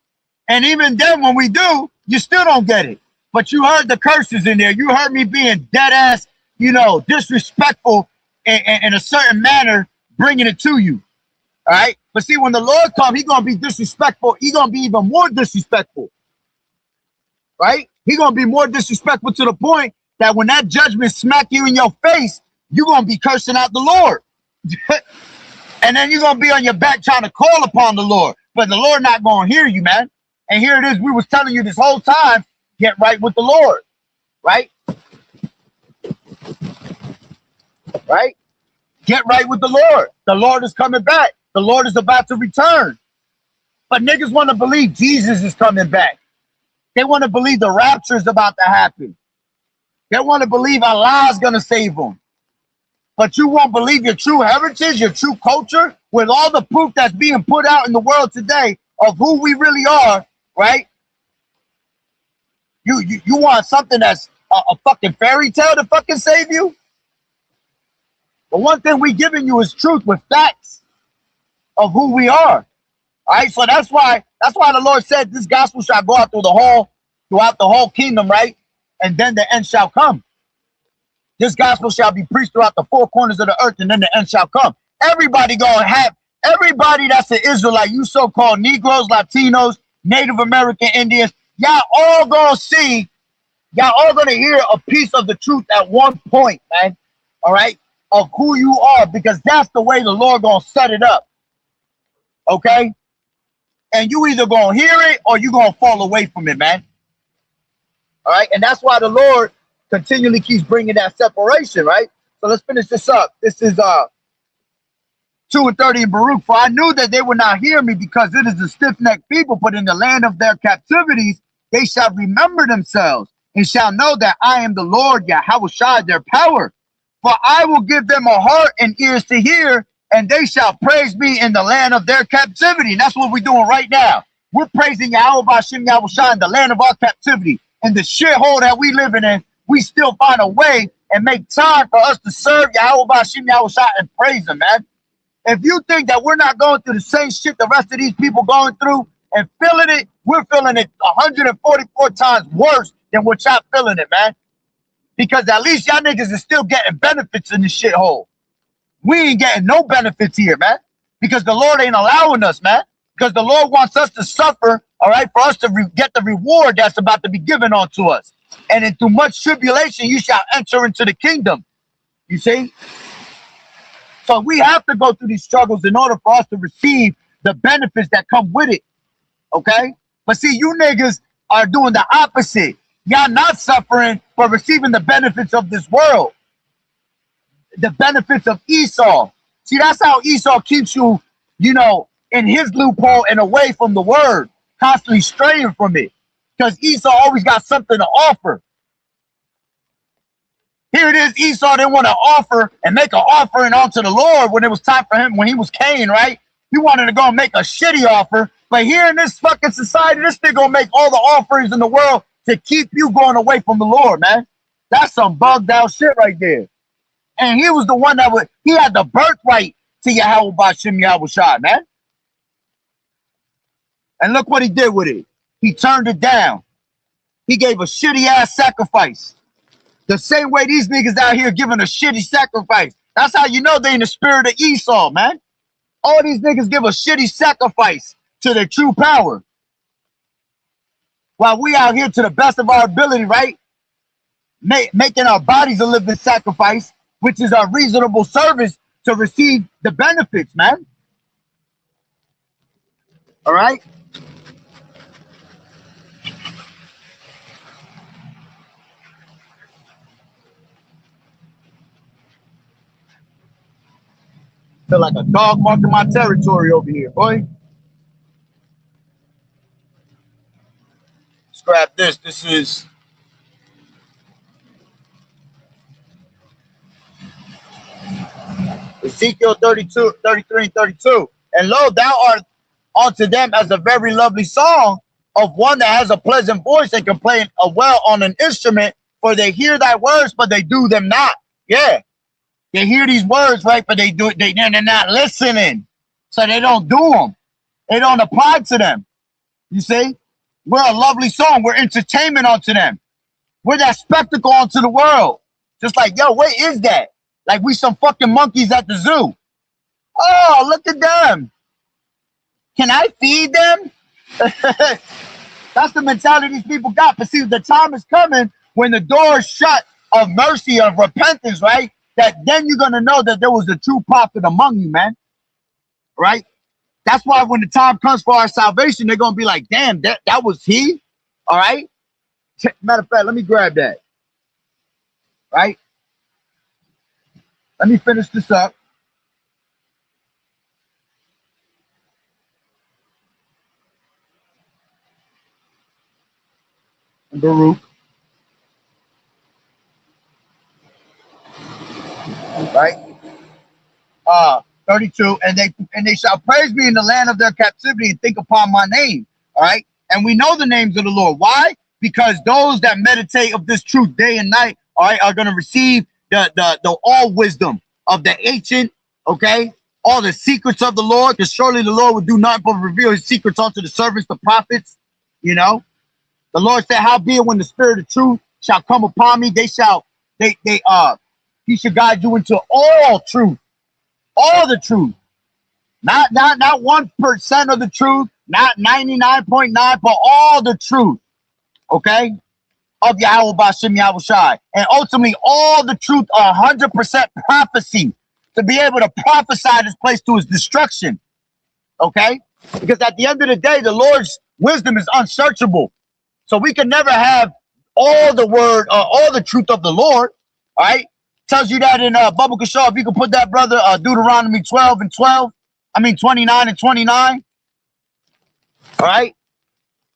S1: And even then, when we do, you still don't get it. But you heard the curses in there. You heard me being dead ass, you know, disrespectful in a certain manner, bringing it to you. All right? But see, when the Lord comes, he's going to be disrespectful. He's going to be even more disrespectful. Right? He's going to be more disrespectful to the point that when that judgment smack you in your face, you're going to be cursing out the Lord. And then you're going to be on your back trying to call upon the Lord. But the Lord not going to hear you, man. And here it is. We was telling you this whole time, get right with the Lord. Right? Right? Get right with the Lord. The Lord is coming back. The Lord is about to return. But niggas want to believe Jesus is coming back. They want to believe the rapture is about to happen. They want to believe Allah is going to save them. But you won't believe your true heritage, your true culture, with all the proof that's being put out in the world today of who we really are, right? You want something that's a fucking fairy tale to fucking save you? The one thing we giving you is truth with facts of who we are. All right, so that's why the Lord said this gospel shall go out throughout the whole kingdom, right? And then the end shall come. This gospel shall be preached throughout the four corners of the earth, and then the end shall come. Everybody everybody that's an Israelite, you so-called Negroes, Latinos, Native American Indians, y'all all gonna hear a piece of the truth at one point, man. All right, of who you are, because that's the way the Lord gonna set it up. Okay, and you either gonna hear it or you gonna fall away from it, man. All right, and that's why the Lord continually keeps bringing that separation, right? So let's finish this up. This is 2 and 30 in Baruch. For I knew that they would not hear me, because it is a stiff-necked people, but in the land of their captivities they shall remember themselves and shall know that I am the Lord Yahweh their power. For I will give them a heart and ears to hear, and they shall praise me in the land of their captivity. And that's what we're doing right now. We're praising Yahweh B'Shem Yahweh in the land of our captivity. In the shithole that we living in, we still find a way and make time for us to serve Yahweh B'Shem Yahweh and praise him, man. If you think that we're not going through the same shit the rest of these people going through and feeling it, we're feeling it 144 times worse than what y'all feeling it, man. Because at least y'all niggas is still getting benefits in this shithole. We ain't getting no benefits here, man. Because the Lord ain't allowing us, man. Because the Lord wants us to suffer, all right, for us to get the reward that's about to be given unto us. And in through much tribulation, you shall enter into the kingdom. You see? So we have to go through these struggles in order for us to receive the benefits that come with it. Okay? But see, you niggas are doing the opposite. Y'all not suffering, but receiving the benefits of this world. The benefits of Esau. See, that's how Esau keeps you, in his loophole and away from the word, constantly straying from it. Because Esau always got something to offer. Here it is, Esau didn't want to offer and make an offering unto the Lord when it was time for him, when he was Cain, right? He wanted to go and make a shitty offer. But here in this fucking society, this nigga gonna make all the offerings in the world to keep you going away from the Lord, man. That's some bugged out shit right there. And he was the one he had the birthright to Yahweh B'Shem Yahweh, man. And look what he did with it. He turned it down. He gave a shitty ass sacrifice. The same way these niggas out here giving a shitty sacrifice. That's how you know they in the spirit of Esau, man. All these niggas give a shitty sacrifice to their true power. While we out here to the best of our ability, right? Making our bodies a living sacrifice, which is our reasonable service to receive the benefits, man. All right? Feel like a dog marking my territory over here, boy. Let's grab this. This is Ezekiel 32, 33, and 32. And lo, thou art unto them as a very lovely song of one that has a pleasant voice and can play well on an instrument, for they hear thy words, but they do them not. Yeah. They hear these words, right? But they're not listening. So they don't do them. They don't apply to them. You see? We're a lovely song. We're entertainment unto them. We're that spectacle unto the world. Just like, yo, what is that? Like we some fucking monkeys at the zoo. Oh, look at them. Can I feed them? That's the mentality these people got. But see, the time is coming when the door is shut of mercy, of repentance, right? That then you're going to know that there was a true prophet among you, man. Right? That's why when the time comes for our salvation, they're going to be like, damn, that was he? All right? Matter of fact, let me grab that. Right? Let me finish this up. Baruch. Right? 32, and they shall praise me in the land of their captivity and think upon my name. All right. And we know the names of the Lord. Why? Because those that meditate of this truth day and night, all right, are going to receive the all wisdom of the ancient, okay, all the secrets of the Lord, because surely the Lord will do nothing but reveal his secrets unto the servants, the prophets. You know, the Lord said, howbeit when the spirit of truth shall come upon me, he shall guide you into all truth, all the truth. Not 1% of the truth, not 99.9, but all the truth. Okay? Of Yahweh Bashem Yahweh Shai. And ultimately, all the truth, 100% prophecy, to be able to prophesy this place to his destruction. Okay? Because at the end of the day, the Lord's wisdom is unsearchable. So we can never have all the word, all the truth of the Lord. All right? Tells you that in Baba Kishar, if you can put that, brother, Deuteronomy 12 and 12. 29 and 29. All right?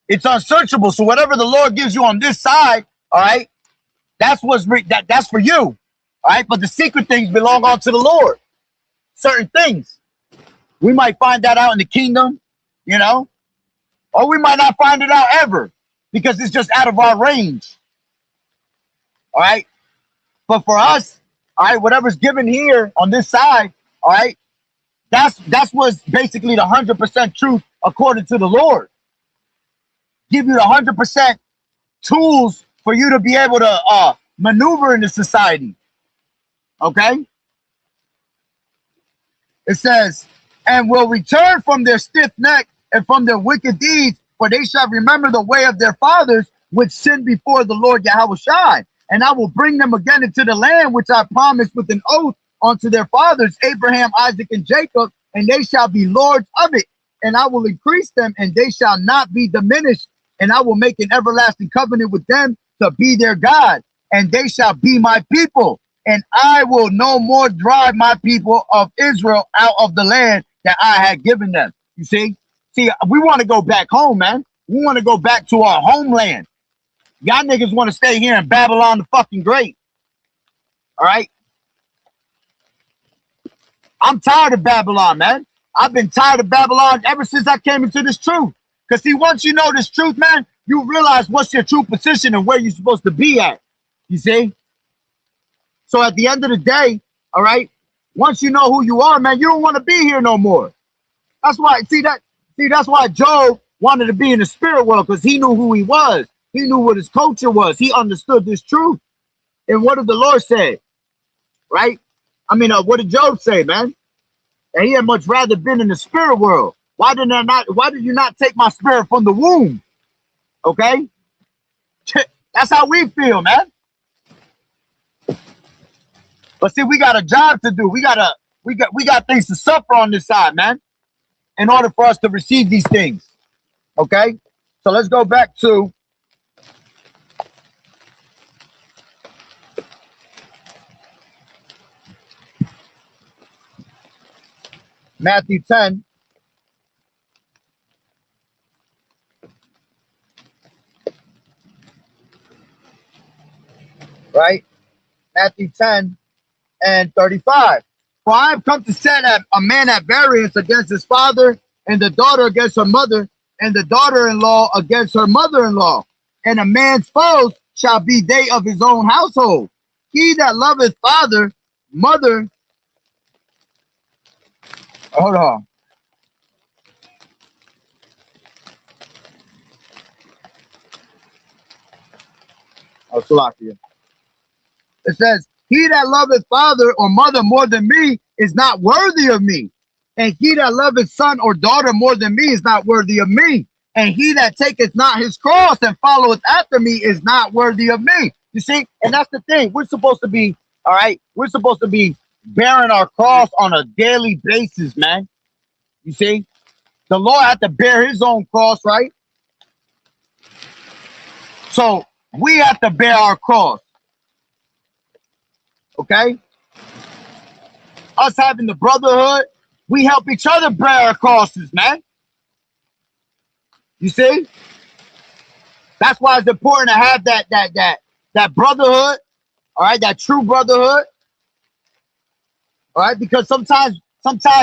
S1: It's unsearchable. So whatever the Lord gives you on this side, all right, that's that's for you. All right? But the secret things belong unto the Lord. Certain things. We might find that out in the kingdom, you know, or we might not find it out ever because it's just out of our range. All right? But for us, all right, whatever's given here on this side, all right, that's what's basically the 100% truth according to the Lord. Give you the 100% tools for you to be able to maneuver in the society. Okay? It says, and will return from their stiff neck and from their wicked deeds, for they shall remember the way of their fathers, which sinned before the Lord Yahweh Shai. And I will bring them again into the land which I promised with an oath unto their fathers, Abraham, Isaac, and Jacob, and they shall be lords of it. And I will increase them, and they shall not be diminished. And I will make an everlasting covenant with them to be their God, and they shall be my people. And I will no more drive my people of Israel out of the land that I had given them. You see, we want to go back home, man. We want to go back to our homeland. Y'all niggas want to stay here in Babylon the fucking Great. All right? I'm tired of Babylon, man. I've been tired of Babylon ever since I came into this truth. Because see, once you know this truth, man, you realize what's your true position and where you're supposed to be at. You see? So at the end of the day, all right, once you know who you are, man, you don't want to be here no more. That's why, that's why Job wanted to be in the spirit world, because he knew who he was. He knew what his culture was. He understood this truth. And what did the Lord say? Right? I mean, what did Job say, man? And he had much rather been in the spirit world. Why did you not take my spirit from the womb? Okay? That's how we feel, man. But see, we got a job to do. We got things to suffer on this side, man, in order for us to receive these things. Okay? So let's go back to Matthew 10. Right? Matthew 10 and 35. For I have come to set a man at variance against his father, and the daughter against her mother, and the daughter-in-law against her mother-in-law. And a man's foes shall be they of his own household. He that loveth father, mother. Hold on. Oh, Salakia. It says, he that loveth father or mother more than me is not worthy of me. And he that loveth son or daughter more than me is not worthy of me. And he that taketh not his cross and followeth after me is not worthy of me. You see? And that's the thing. We're supposed to be, all right, we're supposed to be bearing our cross on a daily basis, man. You see? The Lord had to bear his own cross, right? So we have to bear our cross. Okay? Us having the brotherhood, we help each other bear our crosses, man. You see? That's why it's important to have that brotherhood, all right, that true brotherhood. All right, because sometimes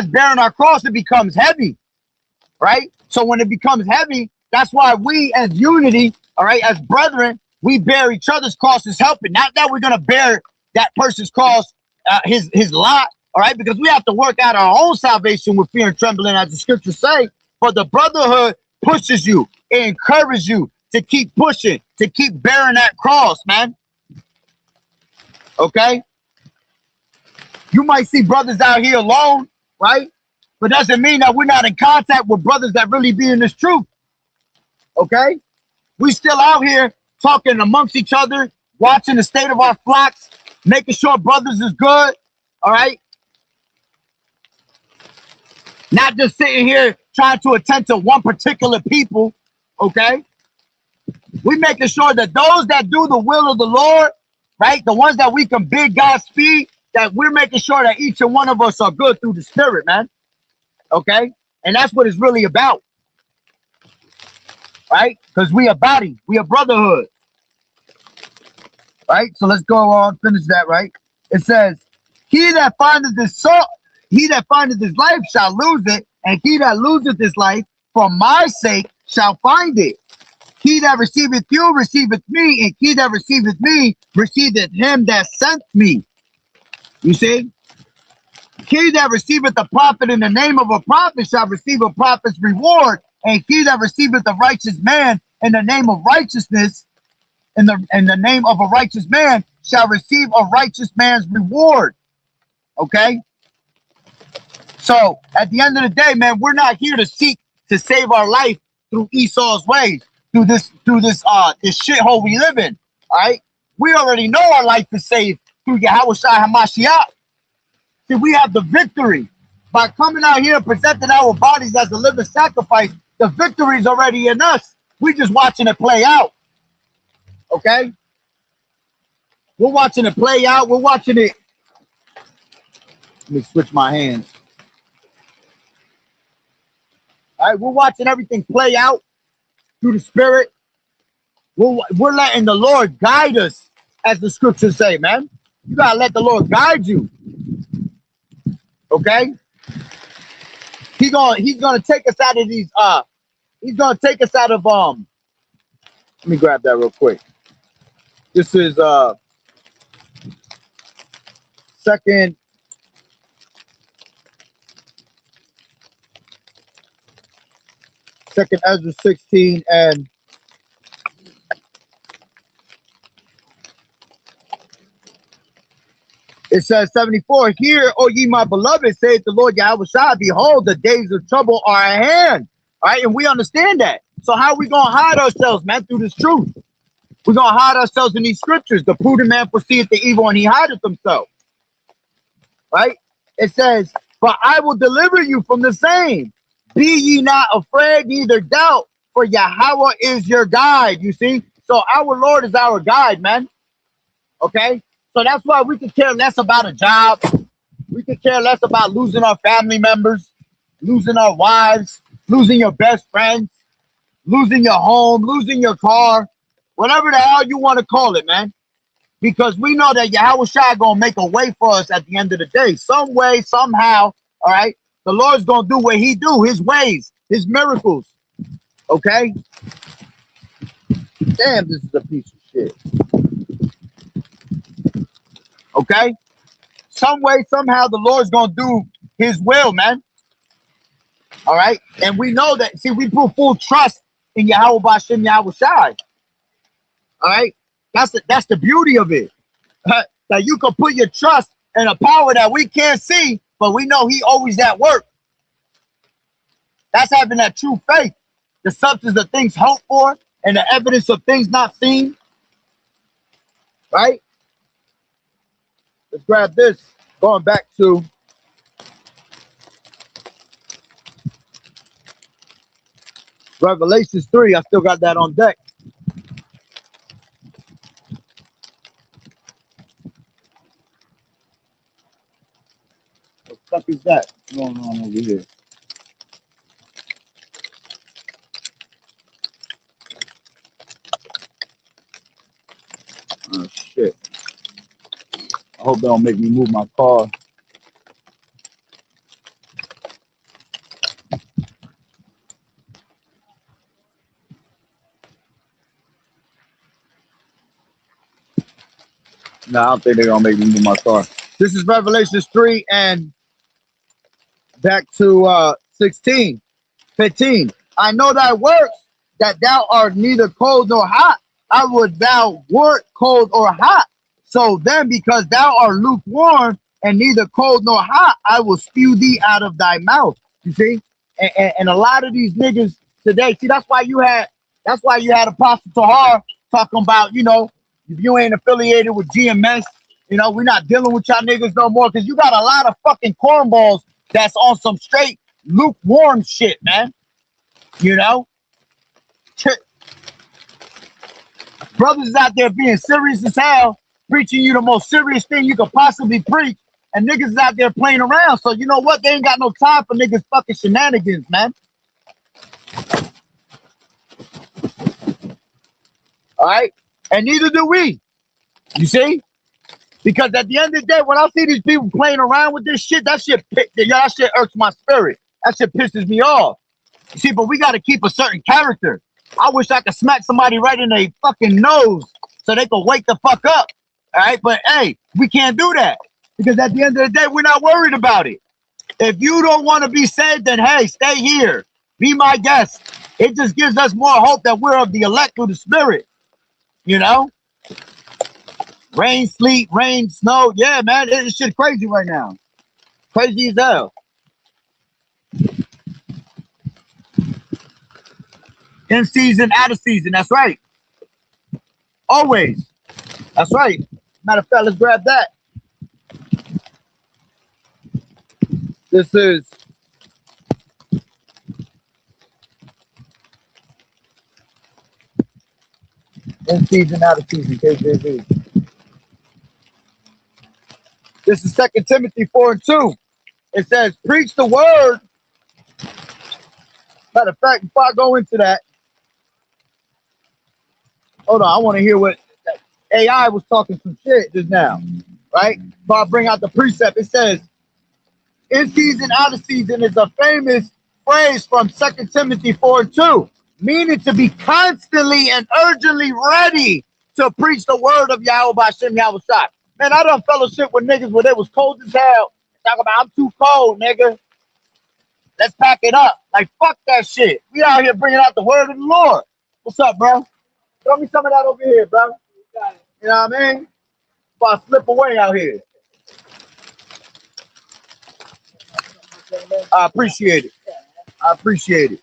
S1: bearing our cross, it becomes heavy, right? So when it becomes heavy, that's why we as unity, all right, as brethren, we bear each other's crosses helping. Not that we're gonna bear that person's cross, his lot, All right, because we have to work out our own salvation with fear and trembling, as the scriptures say. But the brotherhood pushes you, it encourages you to keep pushing, to keep bearing that cross, man. Okay? You might see brothers out here alone, right? But doesn't mean that we're not in contact with brothers that really be in this truth. Okay? We still out here talking amongst each other, watching the state of our flocks, making sure brothers is good. All right? Not just sitting here trying to attend to one particular people. Okay? We making sure that those that do the will of the Lord, right? The ones that we can bid God's feet, that we're making sure that each and one of us are good through the spirit, man. Okay? And that's what it's really about. Right? Because we a body, we a brotherhood. Right? So let's go on, finish that, right? It says, he that findeth his soul, he that findeth his life shall lose it, and he that loseth his life for my sake shall find it. He that receiveth you receiveth me, and he that receiveth me receiveth him that sent me. You see? He that receiveth a prophet in the name of a prophet shall receive a prophet's reward, and he that receiveth a righteous man in the name of righteousness, in the name of a righteous man, shall receive a righteous man's reward. Okay? So at the end of the day, man, we're not here to seek to save our life through Esau's ways, through this shithole we live in. All right? We already know our life is saved through Yahushua HaMashiach. See, we have the victory. By coming out here and presenting our bodies as a living sacrifice, the victory is already in us. We're just watching it play out. Okay? We're watching it play out. We're watching it. Let me switch my hands. All right, we're watching everything play out through the spirit. We're letting the Lord guide us, as the scriptures say, man. You gotta let the Lord guide you. Okay? He's gonna take us out of these he's gonna take us out of let me grab that real quick. This is second Ezra 16 and it says 74. Hear, O ye my beloved, saith the Lord Yahushua, behold, the days of trouble are at hand. All right, and we understand that. So how are we gonna hide ourselves, man, through this truth? We're gonna hide ourselves in these scriptures. The prudent man foreseeth the evil and he hideth himself. Right? It says, but I will deliver you from the same. Be ye not afraid, neither doubt, for Yahweh is your guide. You see? So our Lord is our guide, man. Okay? So that's why we could care less about a job. We could care less about losing our family members, losing our wives, losing your best friends, losing your home, losing your car, whatever the hell you want to call it, man. Because we know that Yahushua gonna make a way for us at the end of the day. Some way, somehow, all right? The Lord's gonna do what he do, his ways, his miracles. Okay? Damn, this is a piece of shit. Okay? Some way, somehow, the Lord's gonna do his will, man. All right? And we know that, see, we put full trust in Yahweh Bashem Yahushua. All right? That's the beauty of it. That you can put your trust in a power that we can't see, but we know he always at work. That's having that true faith. The substance of things hoped for and the evidence of things not seen. Right? Let's grab this. Going back to Revelations 3. I still got that on deck. What the fuck is that going on over here? Oh shit. I hope they don't make me move my car. No, I don't think they're gonna make me move my car. This is Revelations 3 and back to 16, 15. I know thy works, that thou art neither cold nor hot. I would thou wert cold or hot. So then, because thou art lukewarm and neither cold nor hot, I will spew thee out of thy mouth. You see? And a lot of these niggas today, see, that's why you had Apostle Tahar talking about, if you ain't affiliated with GMS, we're not dealing with y'all niggas no more, because you got a lot of fucking cornballs that's on some straight lukewarm shit, man. Brothers is out there being serious as hell, preaching you the most serious thing you could possibly preach, and niggas is out there playing around. So you know what? They ain't got no time for niggas fucking shenanigans, man. All right? And neither do we. You see? Because at the end of the day, when I see these people playing around with this shit, that shit irks my spirit. That shit pisses me off. You see, but we got to keep a certain character. I wish I could smack somebody right in their fucking nose so they could wake the fuck up. All right? But, hey, we can't do that. Because at the end of the day, we're not worried about it. If you don't want to be saved, then, hey, stay here. Be my guest. It just gives us more hope that we're of the elect through the Spirit. Rain, sleet, rain, snow. Yeah, man, this shit crazy right now. Crazy as hell. In season, out of season. That's right. Always. That's right. Matter of fact, let's grab that. This is in season, out of season. KJV. This is 2 Timothy 4 and 2. It says, preach the word. Matter of fact, before I go into that, hold on, I want to hear what AI was talking some shit just now, right? Before I bring out the precept, it says, in season, out of season is a famous phrase from 2 Timothy 4 and 2, meaning to be constantly and urgently ready to preach the word of Yahweh B'Shem Yahweh Shai. Man, I done fellowship with niggas where they was cold as hell. Talk about, I'm too cold, nigga. Let's pack it up. Like, fuck that shit. We out here bringing out the word of the Lord. What's up, bro? Throw me some of that over here, bro. You know what I mean? Before I slip away out here. I appreciate it. I appreciate it.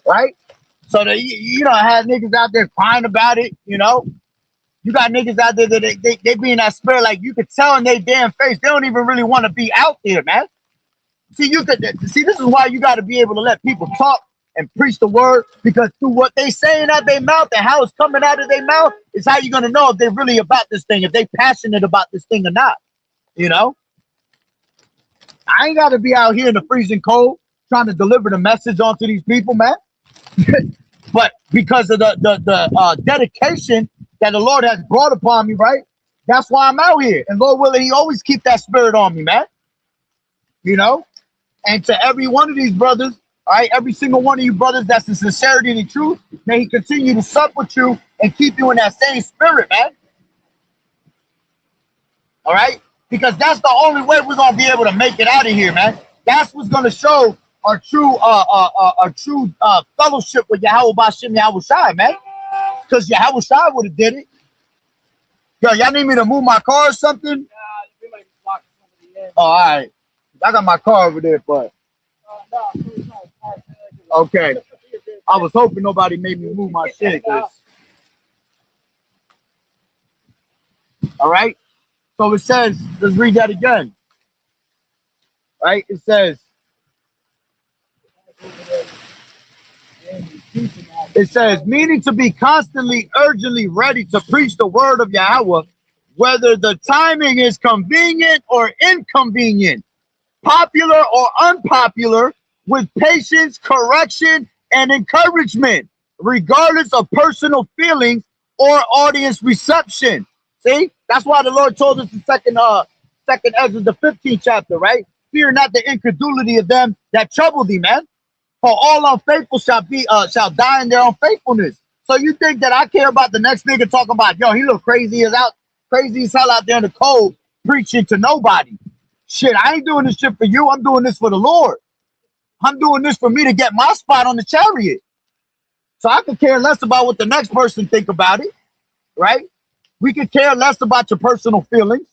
S1: Right? So, I had niggas out there crying about it, You got niggas out there that they be in that spirit, like you could tell in their damn face, they don't even really want to be out there, man. See, this is why you got to be able to let people talk and preach the word, because through what they saying out their mouth and how it's coming out of their mouth is how you're going to know if they're really about this thing, if they passionate about this thing or not. I ain't got to be out here in the freezing cold trying to deliver the message onto these people, man. But because of the dedication that the Lord has brought upon me, right? That's why I'm out here. And Lord willing, He always keep that spirit on me, man. And to every one of these brothers, all right, every single one of you brothers that's in sincerity and in truth, may He continue to sup with you and keep you in that same spirit, man. All right? Because that's the only way we're going to be able to make it out of here, man. That's what's going to show our true fellowship with Yahweh B'Shem Yahweh Shai, man. Because Yahweh Shai would have did it. Yo, y'all need me to move my car or something? Oh, all right. I got my car over there, but okay. I was hoping nobody made me move my shit. All right. So it says, let's read that again. Right? It says, meaning to be constantly, urgently ready to preach the word of Yahweh, whether the timing is convenient or inconvenient, popular or unpopular, with patience, correction, and encouragement, regardless of personal feelings or audience reception. See, that's why the Lord told us in second Ezra, the 15th chapter, right? Fear not the incredulity of them that trouble thee, man. For all unfaithful shall die in their unfaithfulness. So you think that I care about the next nigga talking about, yo, he look crazy as hell out there in the cold preaching to nobody. Shit, I ain't doing this shit for you. I'm doing this for the Lord. I'm doing this for me to get my spot on the chariot. So I could care less about what the next person think about it, right? We could care less about your personal feelings,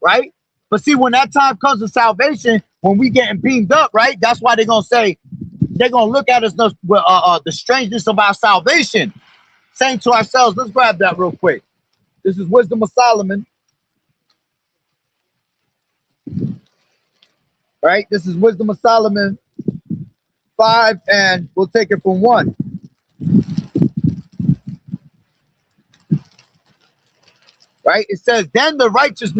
S1: right? But see, when that time comes to salvation, when we getting beamed up, right? That's why they're gonna say, they're gonna look at us the strangeness of our salvation, saying to ourselves, let's grab that real quick. This is Wisdom of Solomon, right? This is Wisdom of Solomon 5, and we'll take it from 1. Right? It says, then shall the righteous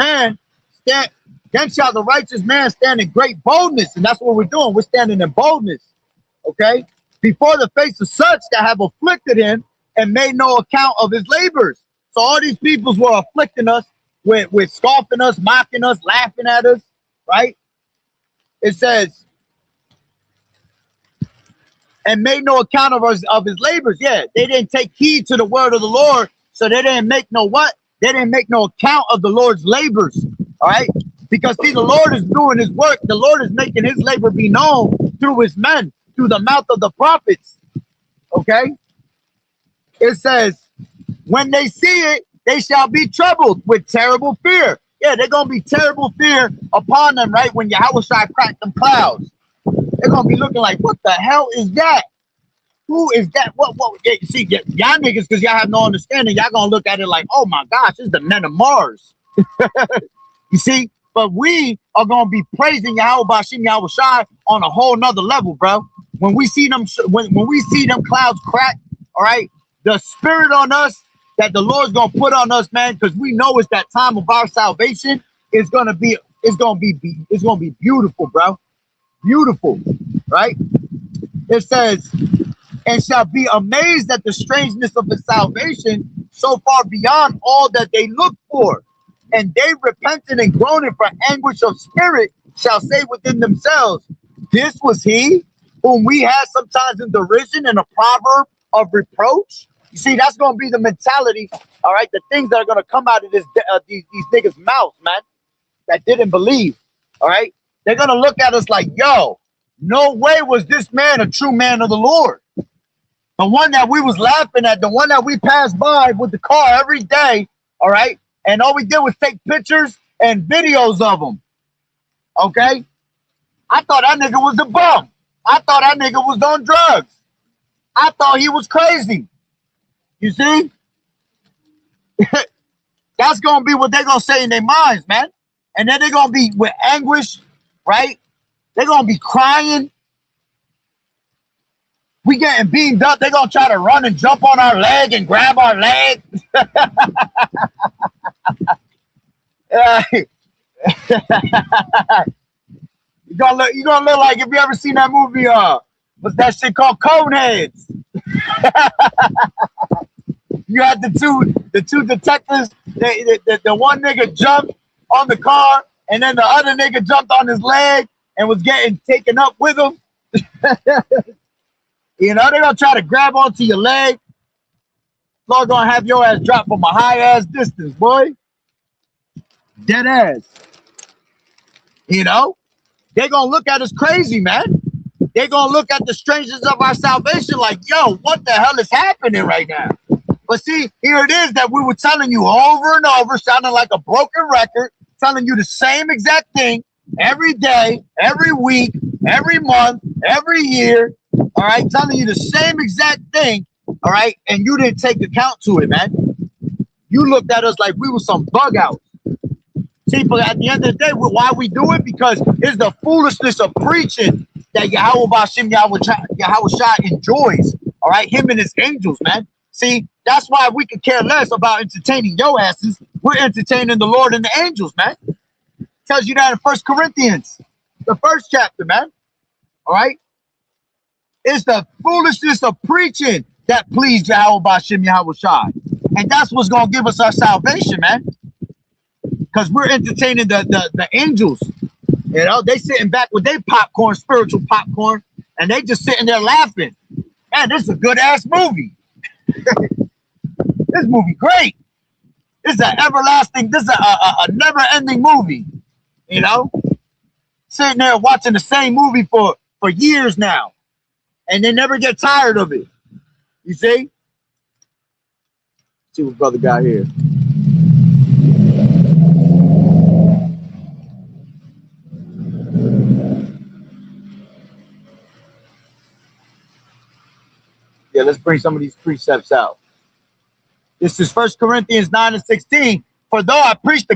S1: man stand in great boldness. And that's what we're doing. We're standing in boldness. Okay? Before the face of such that have afflicted him and made no account of his labors. So all these peoples were afflicting us with scoffing us, mocking us, laughing at us. Right? It says, and made no account of his labors. Yeah, they didn't take heed to the word of the Lord. So they didn't make no what? They didn't make no account of the Lord's labors. All right? Because see, the Lord is doing his work. The Lord is making his labor be known through his men, through the mouth of the prophets. Okay? It says, when they see it, they shall be troubled with terrible fear. Yeah, they're going to be terrible fear upon them, right? When Yahweh shall crack them clouds. They're going to be looking like, what the hell is that? Who is that? What? See, y'all niggas, because y'all have no understanding, y'all going to look at it like, oh my gosh, this is the men of Mars. You see? But we are going to be praising Yahweh Bashim Yahweh Shai on a whole nother level, bro. When we see them, when we see them clouds crack, all right, the spirit on us that the Lord's going to put on us, man, because we know it's that time of our salvation, it's going to be beautiful, bro. Beautiful, right? It says, and shall be amazed at the strangeness of his salvation, so far beyond all that they look for. And they repenting and groaning for anguish of spirit shall say within themselves, this was he whom we had sometimes in derision and a proverb of reproach. You see, that's going to be the mentality, all right? The things that are going to come out of these niggas' mouths, man, that didn't believe, all right? They're going to look at us like, yo, no way was this man a true man of the Lord. The one that we was laughing at, the one that we passed by with the car every day, all right? And all we did was take pictures and videos of him, okay? I thought that nigga was a bum. I thought that nigga was on drugs. I thought he was crazy. You see? That's going to be what they're going to say in their minds, man. And then they're going to be with anguish, right? They're going to be crying. We getting beamed up. They're going to try to run and jump on our leg and grab our leg. You're gonna look like, if you ever seen that movie, what's that shit called? Coneheads. You had the two detectives. The one nigga jumped on the car, and then the other nigga jumped on his leg and was getting taken up with him. You know, they're gonna try to grab onto your leg. Lord gonna have your ass drop from a high ass distance, boy. Dead ass. You know, they're gonna look at us crazy, man. They're gonna look at the strangeness of our salvation like, yo, what the hell is happening right now? But see, here it is that we were telling you over and over, sounding like a broken record, telling you the same exact thing every day, every week, every month, every year. All right, telling you the same exact thing. All right, and you didn't take account to it, man. You looked at us like we were some bug outs. See, but at the end of the day, why we do it? Because it's the foolishness of preaching that Yahweh Bashim Yahweh Shai enjoys. All right, him and his angels, man. See, that's why we could care less about entertaining your asses. We're entertaining the Lord and the angels, man. Tells you that in 1 Corinthians, the 1st chapter, man. All right. It's the foolishness of preaching that pleased Yahweh Bashim Yahweh Shai. And that's what's going to give us our salvation, man. Because we're entertaining the angels. You know, they sitting back with their popcorn, spiritual popcorn, and they just sitting there laughing. Man, this is a good-ass movie. This movie great. This is an everlasting, this is a never-ending movie, you know? Sitting there watching the same movie for years now, and they never get tired of it. You see? See what brother got here. Yeah, let's bring some of these precepts out. This is 1 Corinthians 9:16. For though I preach the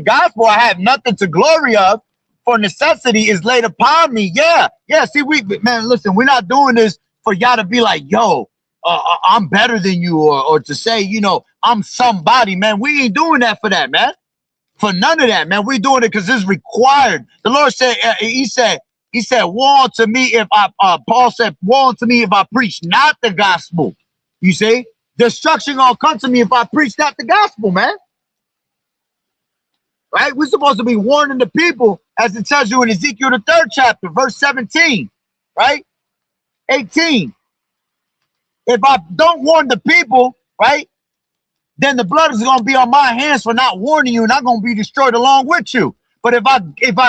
S1: gospel, I have nothing to glory of, for necessity is laid upon me. Yeah. See, man, listen, we're not doing this for y'all to be like, yo, I'm better than you, or to say, you know, I'm somebody, man. We ain't doing that for that, man. For none of that, man. We're doing it because it's required. The Lord said, He said, woe unto me if Paul said, woe unto me if I preach not the gospel. You see? Destruction gonna come to me if I preach not the gospel, man. Right? We're supposed to be warning the people, as it tells you in Ezekiel, the 3rd chapter, verse 17, right? 18. If I don't warn the people, right, then the blood is going to be on my hands for not warning you, and I'm going to be destroyed along with you. But if I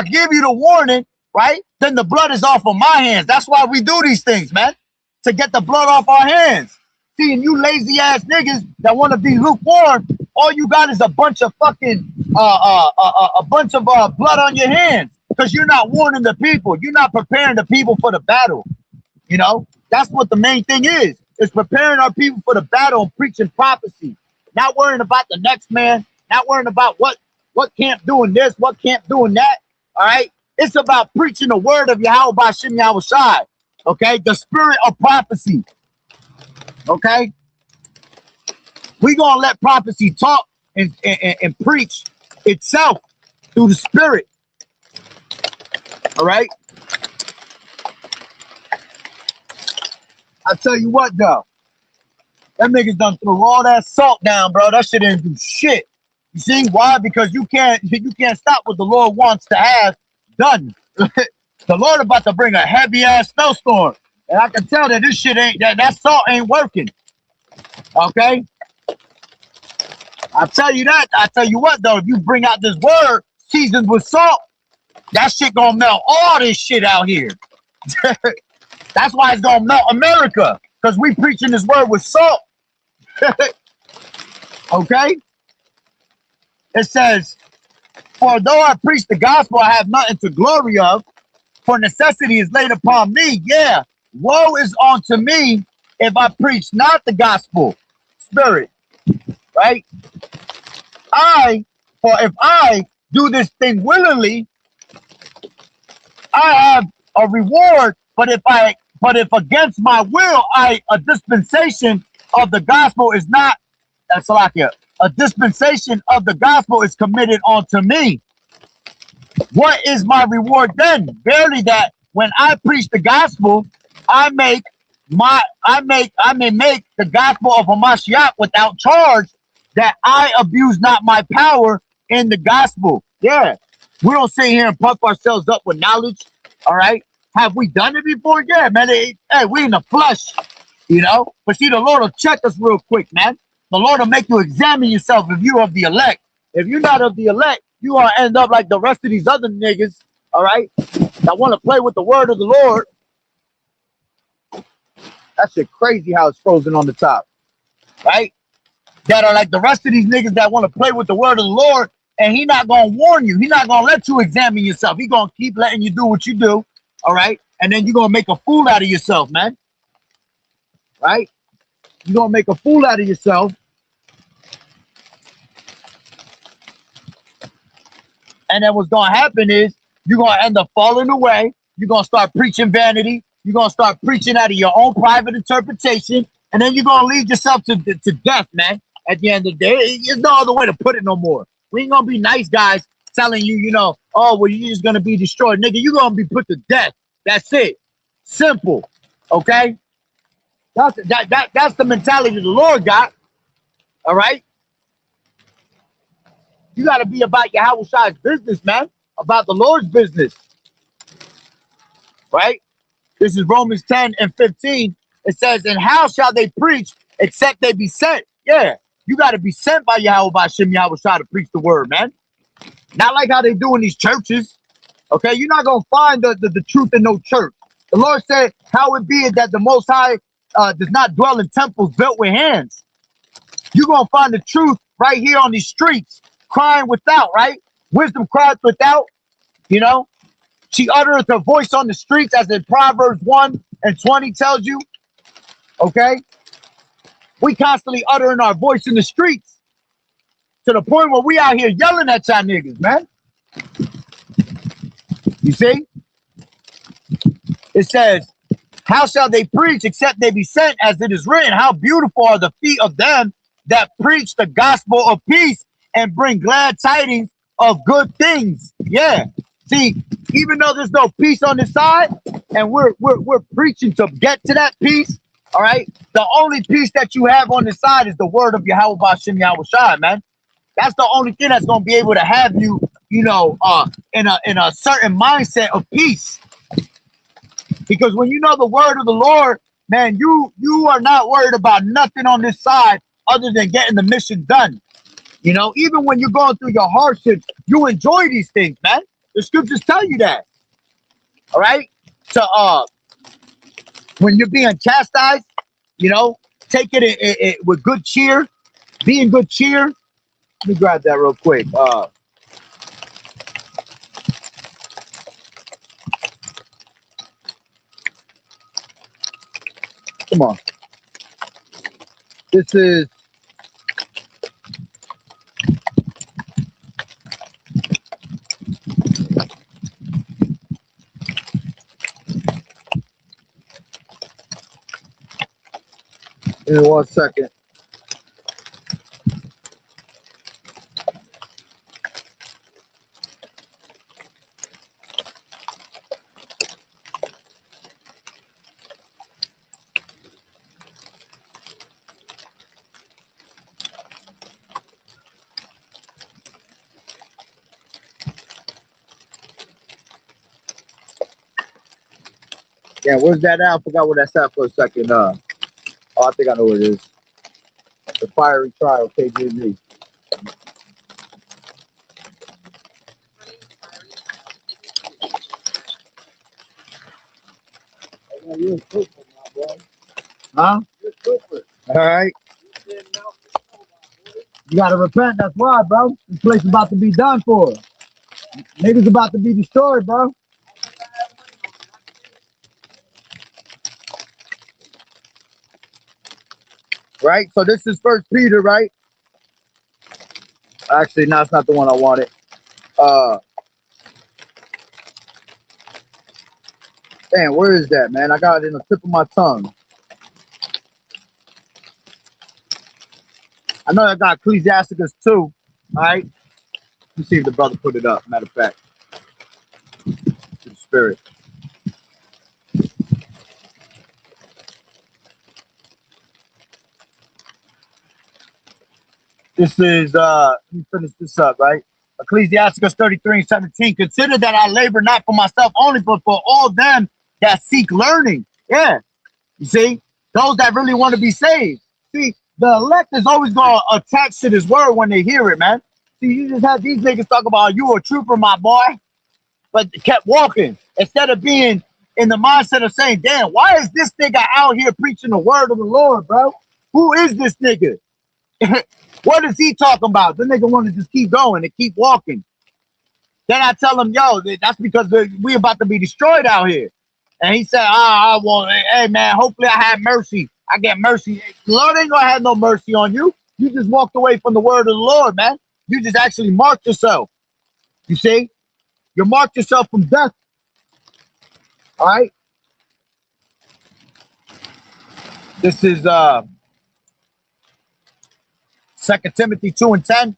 S1: give you the warning, right, then the blood is off of my hands. That's why we do these things, man, to get the blood off our hands. See, and you lazy ass niggas that want to be lukewarm, all you got is a bunch of fucking blood on your hands, because you're not warning the people. You're not preparing the people for the battle. You know, that's what the main thing is. It's preparing our people for the battle and preaching prophecy. Not worrying about the next man. Not worrying about what camp doing this, what camp doing that. All right. It's about preaching the word of Yahweh B'Shem Yahweh Shai. Okay. The spirit of prophecy. Okay. We're going to let prophecy talk and preach itself through the spirit. All right. I tell you what, though. That niggas done threw all that salt down, bro. That shit didn't do shit. You see why? Because you can't stop what the Lord wants to have done. The Lord about to bring a heavy ass snowstorm, and I can tell that this shit ain't that salt ain't working. Okay, I tell you that. I tell you what, though, if you bring out this word seasoned with salt, that shit gonna melt all this shit out here. That's why it's gonna melt America, because we preaching this word with salt. Okay? It says, for though I preach the gospel, I have nothing to glory of, for necessity is laid upon me. Yeah, woe is unto me if I preach not the gospel. Spirit. Right? For if I do this thing willingly, I have a reward, but if against my will, a dispensation of the gospel is not, that's Salakia, a dispensation of the gospel is committed unto me. What is my reward then? Verily that when I preach the gospel, I may make the gospel of Hamashiach without charge, that I abuse not my power in the gospel. Yeah, we don't sit here and puff ourselves up with knowledge. All right. Have we done it before? Yeah, man. Hey, we in the flesh, you know. But see, the Lord will check us real quick, man. The Lord will make you examine yourself if you're of the elect. If you're not of the elect, you gonna end up like the rest of these other niggas, all right, that want to play with the word of the Lord. That shit crazy how it's frozen on the top, right? That are like the rest of these niggas that want to play with the word of the Lord, and he not gonna warn you. He not gonna let you examine yourself. He gonna keep letting you do what you do. All right, and then you're gonna make a fool out of yourself, man. Right? You're gonna make a fool out of yourself, and then what's gonna happen is you're gonna end up falling away. You're gonna start preaching vanity. You're gonna start preaching out of your own private interpretation, and then you're gonna lead yourself to death, man. At the end of the day, there's no other way to put it no more. We ain't gonna be nice guys telling you, you know, oh, well, you're just gonna be destroyed, nigga. You're gonna be put to death. That's it. Simple. Okay? That's the mentality the Lord got. All right? You gotta be about Yahweh Shai's business, man. About the Lord's business. Right? This is Romans 10 and 15. It says, and how shall they preach except they be sent. Yeah, you got to be sent by Yahweh Bashem Yahweh Shai to preach the word, man. Not like how they do in these churches. Okay, you're not gonna find the truth in no church. The Lord said, "How it be it that the Most High does not dwell in temples built with hands." You're gonna find the truth right here on these streets, crying without. Right? Wisdom crieth without. You know, she uttereth her voice on the streets, as in Proverbs 1:20 tells you. Okay, we constantly uttering our voice in the streets to the point where we out here yelling at y'all niggas, man. You see? It says, how shall they preach except they be sent, as it is written? How beautiful are the feet of them that preach the gospel of peace and bring glad tidings of good things. Yeah. See, even though there's no peace on this side, and we're preaching to get to that peace, all right? The only peace that you have on this side is the word of Yahweh Bashem Yahweh Shai, man. That's the only thing that's gonna be able to have you, you know, in a certain mindset of peace. Because when you know the word of the Lord, man, you are not worried about nothing on this side other than getting the mission done. You know, even when you're going through your hardships, you enjoy these things, man. The scriptures tell you that. All right. So when you're being chastised, you know, take it with good cheer, be in good cheer. Let me grab that real quick. Come on. This is in 1 second. Yeah, where's that at? I forgot where that's at for a second. Oh, I think I know what it is. The fiery trial, KJV. You're stupid, my boy. Huh? You're stupid. All right. You gotta repent. That's why, bro. This place is about to be done for. Niggas about to be destroyed, bro. Right? So this is First Peter, right? Actually, no, it's not the one I wanted. Damn, where is that, man? I got it in the tip of my tongue. I know I got Ecclesiasticus too. All right. Let me see if the brother put it up. Matter of fact, to the spirit. This is let me finish this up, right? Ecclesiasticus 33:17. Consider that I labor not for myself only, but for all them that seek learning. Yeah. You see, those that really want to be saved. See, the elect is always going to attach to this word when they hear it, man. See, you just have these niggas talk about you a trooper, my boy, but kept walking instead of being in the mindset of saying, damn, why is this nigga out here preaching the word of the Lord, bro? Who is this nigga? What is he talking about? The nigga want to just keep going and keep walking. Then I tell him, yo, that's because we about to be destroyed out here. And he said, hey, man, hopefully I have mercy. I get mercy. The Lord ain't going to have no mercy on you. You just walked away from the word of the Lord, man. You just actually marked yourself. You see? You marked yourself from death. All right? This is 2 Timothy 2:10.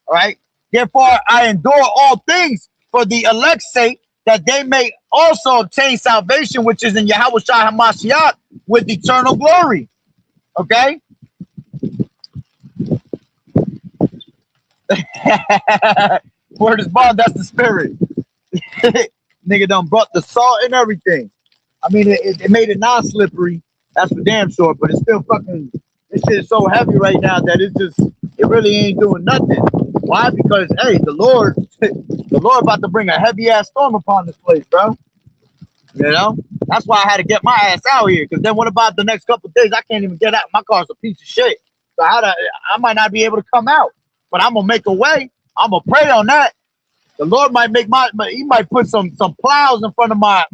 S1: All right? Therefore, I endure all things for the elect's sake, that they may also obtain salvation, which is in Yahweh Shai HaMashiach, with eternal glory. Okay? Word is bond, that's the spirit. Nigga done brought the salt and everything. I mean, it made it non-slippery. That's for damn sure, but it's still fucking, this shit is so heavy right now that it really ain't doing nothing. Why? Because hey, the Lord about to bring a heavy ass storm upon this place, bro. You know, that's why I had to get my ass out here. Because then, what about the next couple of days? I can't even get out. My car's a piece of shit. So I might not be able to come out. But I'm gonna make a way. I'm gonna pray on that. The Lord might make he might put some plows in front of my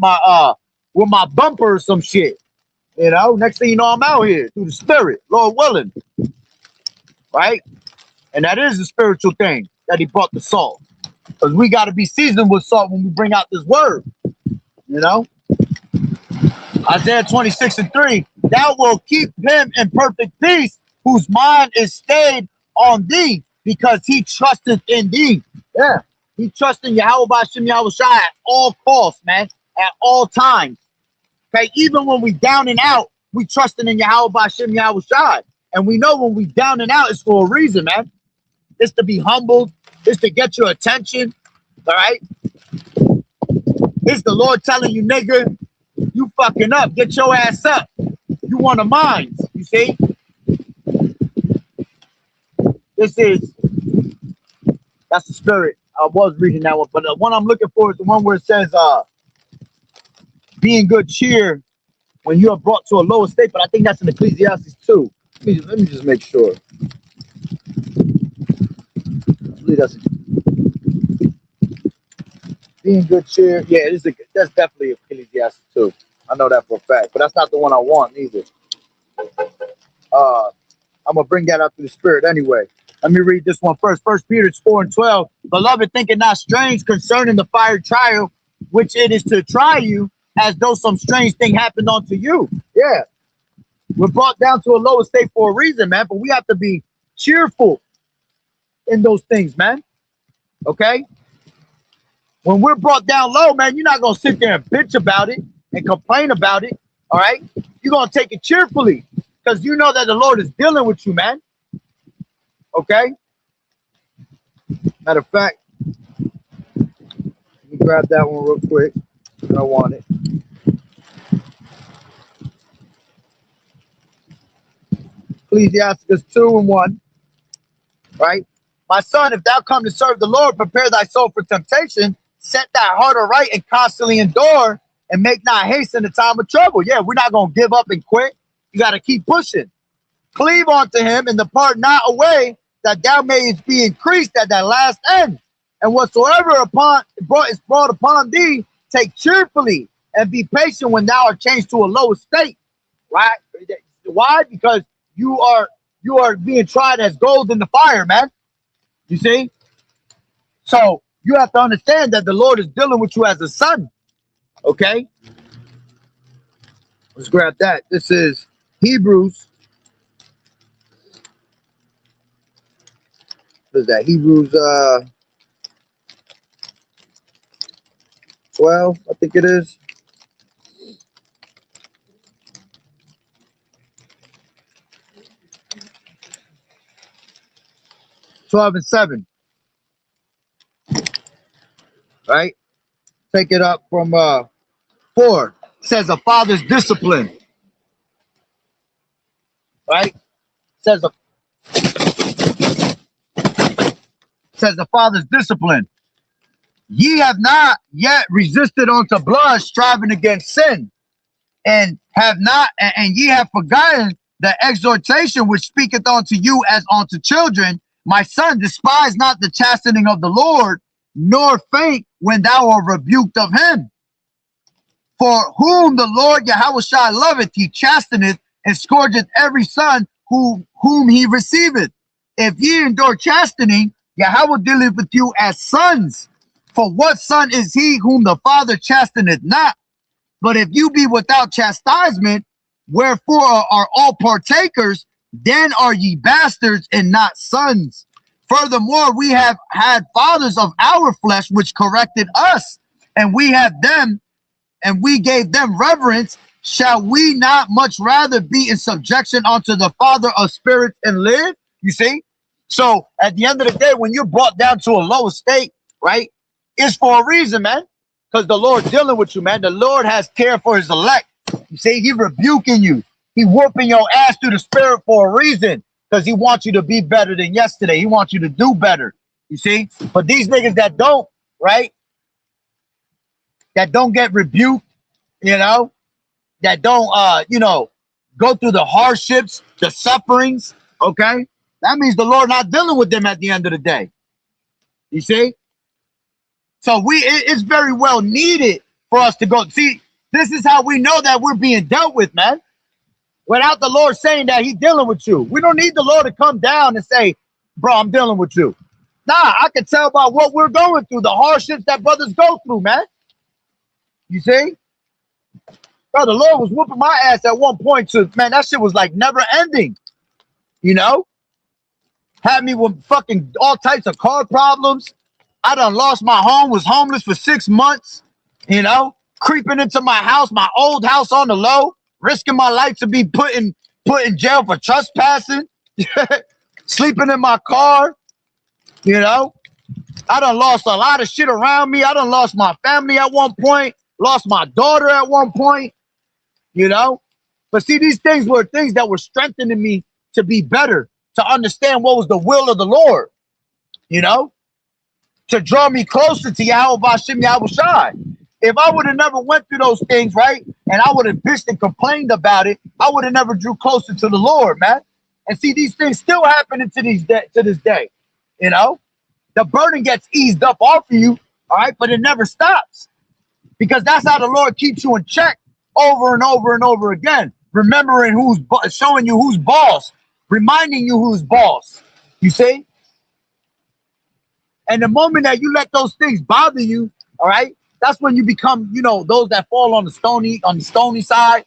S1: with my bumper or some shit. You know, next thing you know, I'm out here through the Spirit, Lord willing, right? And that is a spiritual thing that He brought the salt, because we got to be seasoned with salt when we bring out this word. You know, Isaiah 26:3, thou will keep him in perfect peace, whose mind is stayed on thee, because he trusted in thee. Yeah, he trusted in Yahweh B'Shem Yahweh Shai at all costs, man, at all times. Okay, even when we down and out, we trusting in Yahweh B'Shem Yahweh Shai. And we know when we down and out, it's for a reason, man. It's to be humbled. It's to get your attention. All right? It's the Lord telling you, nigga, you fucking up. Get your ass up. You want a mind. You see? That's the Spirit. I was reading that one. But the one I'm looking for is the one where it says, be in good cheer when you are brought to a lower state. But I think that's in Ecclesiastes 2. Let me just make sure. I believe that's be in good cheer. Yeah, that's definitely Ecclesiastes 2. I know that for a fact, but that's not the one I want either. I'm gonna bring that out through the Spirit anyway. Let me read this one first. 1 Peter 4:12. Beloved, think it not strange concerning the fire trial, which it is to try you, as though some strange thing happened unto you. Yeah, we're brought down to a lower state for a reason, man. But we have to be cheerful in those things, man. Okay. When we're brought down low, man, you're not gonna sit there and bitch about it and complain about it. All right, you're gonna take it cheerfully, because you know that the Lord is dealing with you, man. Okay. Matter of fact, let me grab that one real quick. I want it. Ecclesiastes 2:1. Right? My son, if thou come to serve the Lord, prepare thy soul for temptation, set thy heart aright and constantly endure, and make not haste in the time of trouble. Yeah, we're not going to give up and quit. You got to keep pushing. Cleave unto him and depart not away, that thou mayest be increased at thy last end. And whatsoever is brought upon thee, take cheerfully and be patient when thou art changed to a lower state. Right? Why? Because you are being tried as gold in the fire, man. You see? So you have to understand that the Lord is dealing with you as a son. Okay? Let's grab that. This is Hebrews. What is that? Hebrews 12, I think it is. Twelve and 7. Right? Take it up from 4. It says a father's discipline. Right? It says the father's discipline. Ye have not yet resisted unto blood, striving against sin, and ye have forgotten the exhortation which speaketh unto you as unto children. My son, despise not the chastening of the Lord, nor faint when thou art rebuked of him. For whom the Lord Yahweh Shai loveth, he chasteneth and scourgeth every son whom he receiveth. If ye endure chastening, Yahweh dealeth with you as sons. For what son is he whom the Father chasteneth not? But if you be without chastisement, wherefore are all partakers, then are ye bastards and not sons. Furthermore, we have had fathers of our flesh which corrected us, and we have them, and we gave them reverence. Shall we not much rather be in subjection unto the Father of spirits and live? You see? So at the end of the day, when you're brought down to a lower state, right, it's for a reason, man. Because the Lord's dealing with you, man. The Lord has care for his elect. You see, he's rebuking you. He whooping your ass through the spirit for a reason, because he wants you to be better than yesterday. He wants you to do better. You see? But these niggas that don't, right? That don't get rebuked, you know, that don't go through the hardships, the sufferings, okay? That means the Lord not dealing with them at the end of the day. You see? So it's very well needed for us to go. See, this is how we know that we're being dealt with, man. Without the Lord saying that he's dealing with you. We don't need the Lord to come down and say, bro, I'm dealing with you. Nah, I can tell by what we're going through, the hardships that brothers go through, man. You see? Bro, the Lord was whooping my ass at one point too. Man, that shit was like never ending. You know? Had me with fucking all types of car problems. I done lost my home, was homeless for 6 months, you know, creeping into my house, my old house on the low, risking my life to be put in jail for trespassing, sleeping in my car, you know. I done lost a lot of shit around me. I done lost my family at one point, lost my daughter at one point, you know. But see, these things were things that were strengthening me to be better, to understand what was the will of the Lord, you know, to draw me closer to Yahweh Shai. If I would have never went through those things, right, and I would have bitched and complained about it, I would have never drew closer to the Lord, man. And see, these things still happening to this day, you know. The burden gets eased up off of you, all right, but it never stops, because that's how the Lord keeps you in check over and over and over again, remembering showing you who's boss, reminding you who's boss. You see? And the moment that you let those things bother you, all right, that's when you become, you know, those that fall on the stony side,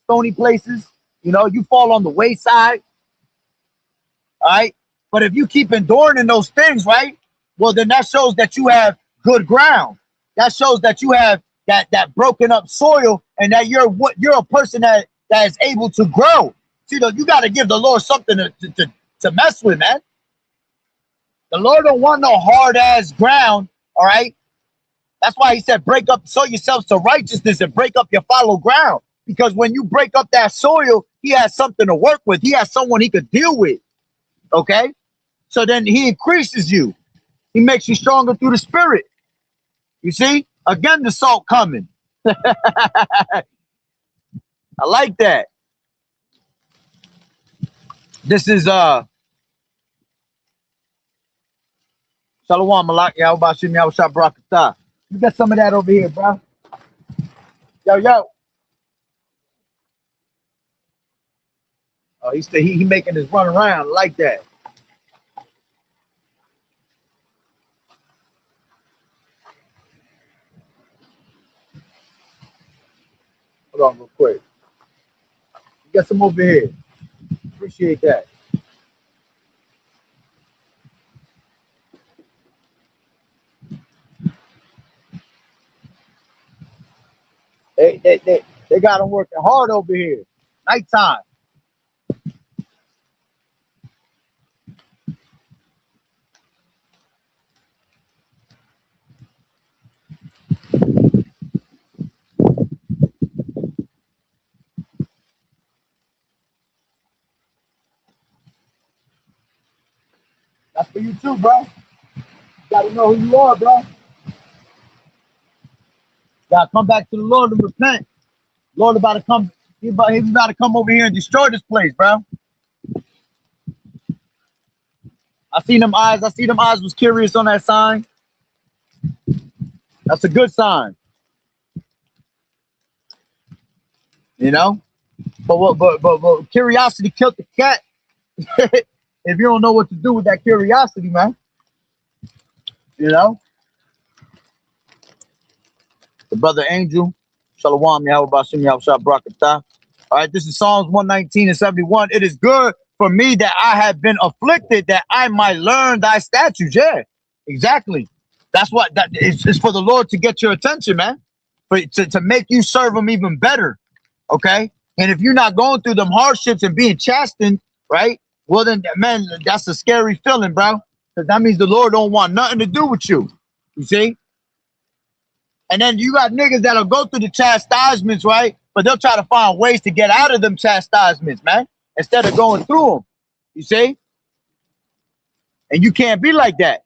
S1: stony places. You know, you fall on the wayside. All right. But if you keep enduring in those things, right, well, then that shows that you have good ground. That shows that you have that broken up soil, and that you're a person that is able to grow. See, you got to give the Lord something to mess with, man. The Lord don't want no hard ass ground. All right. That's why he said, sow yourselves to righteousness and break up your fallow ground. Because when you break up that soil, he has something to work with. He has someone he could deal with. Okay. So then he increases you. He makes you stronger through the spirit. You see? Again, the salt coming. I like that. This is Shalom Malak Yahweh Shim Yahweh Shah Barakatah. You got some of that over here, bro. Yo. Oh, he making this run around like that. Hold on real quick. You got some over here. Appreciate that. They got them working hard over here. Nighttime. That's for you too, bro. You gotta know who you are, bro. Gotta come back to the Lord and repent. Lord about to come. He's about to come over here and destroy this place, bro. I seen them eyes. Was curious on that sign. That's a good sign. You know? But curiosity killed the cat. If you don't know what to do with that curiosity, man. You know? The brother Angel. Shalom, Yahweh Bashim, Yahweh Shah Barakatah. All right, this is Psalms 119 and 71. It is good for me that I have been afflicted, that I might learn thy statutes. Yeah, exactly. That's what it's for the Lord to get your attention, man. To make you serve him even better. Okay? And if you're not going through them hardships and being chastened, right? Well, then, man, that's a scary feeling, bro. Because that means the Lord don't want nothing to do with you. You see? And then you got niggas that'll go through the chastisements, right? but they'll try to find ways to get out of them chastisements, man, instead of going through them. You see? And you can't be like that.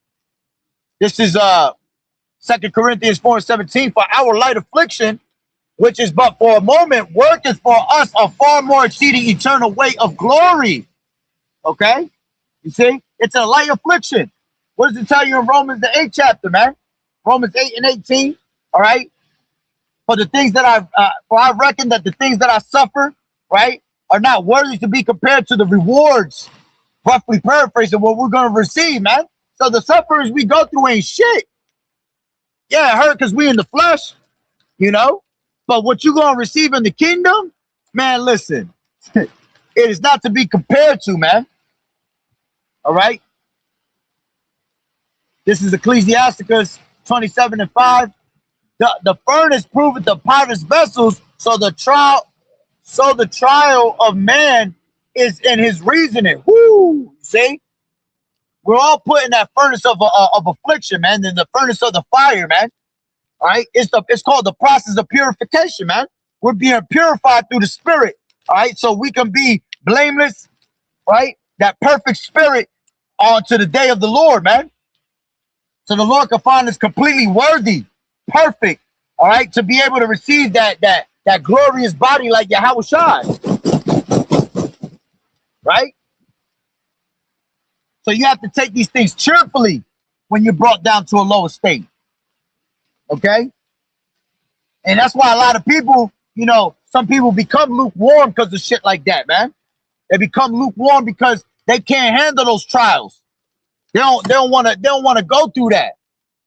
S1: This is 2 Corinthians 4:17. For our light affliction, which is but for a moment, worketh for us a far more exceeding eternal weight of glory. Okay? You see? It's a light affliction. What does it tell you in Romans the 8th chapter, man? Romans 8:18. All right? For the things that I reckon that the things that I suffer, right, are not worthy to be compared to the rewards. Roughly paraphrasing what we're going to receive, man. So the sufferings we go through ain't shit. Yeah, it hurt because we in the flesh, you know. But what you going to receive in the kingdom, man, listen. It is not to be compared to, man. All right. This is Ecclesiasticus 27:5. The furnace proveth the potter's vessels, so the trial of man is in his reasoning. Woo! See? We're all put in that furnace of affliction, man, in the furnace of the fire, man. All right? It's called the process of purification, man. We're being purified through the spirit. All right, so we can be blameless, right? That perfect spirit onto the day of the Lord, man. So the Lord can find us completely worthy, perfect, all right, to be able to receive that glorious body like Yahweh Shai. Right? So you have to take these things cheerfully when you're brought down to a lower state. Okay? And that's why a lot of people, you know, some people become lukewarm because of shit like that, man. They become lukewarm because they can't handle those trials. They don't want to go through that.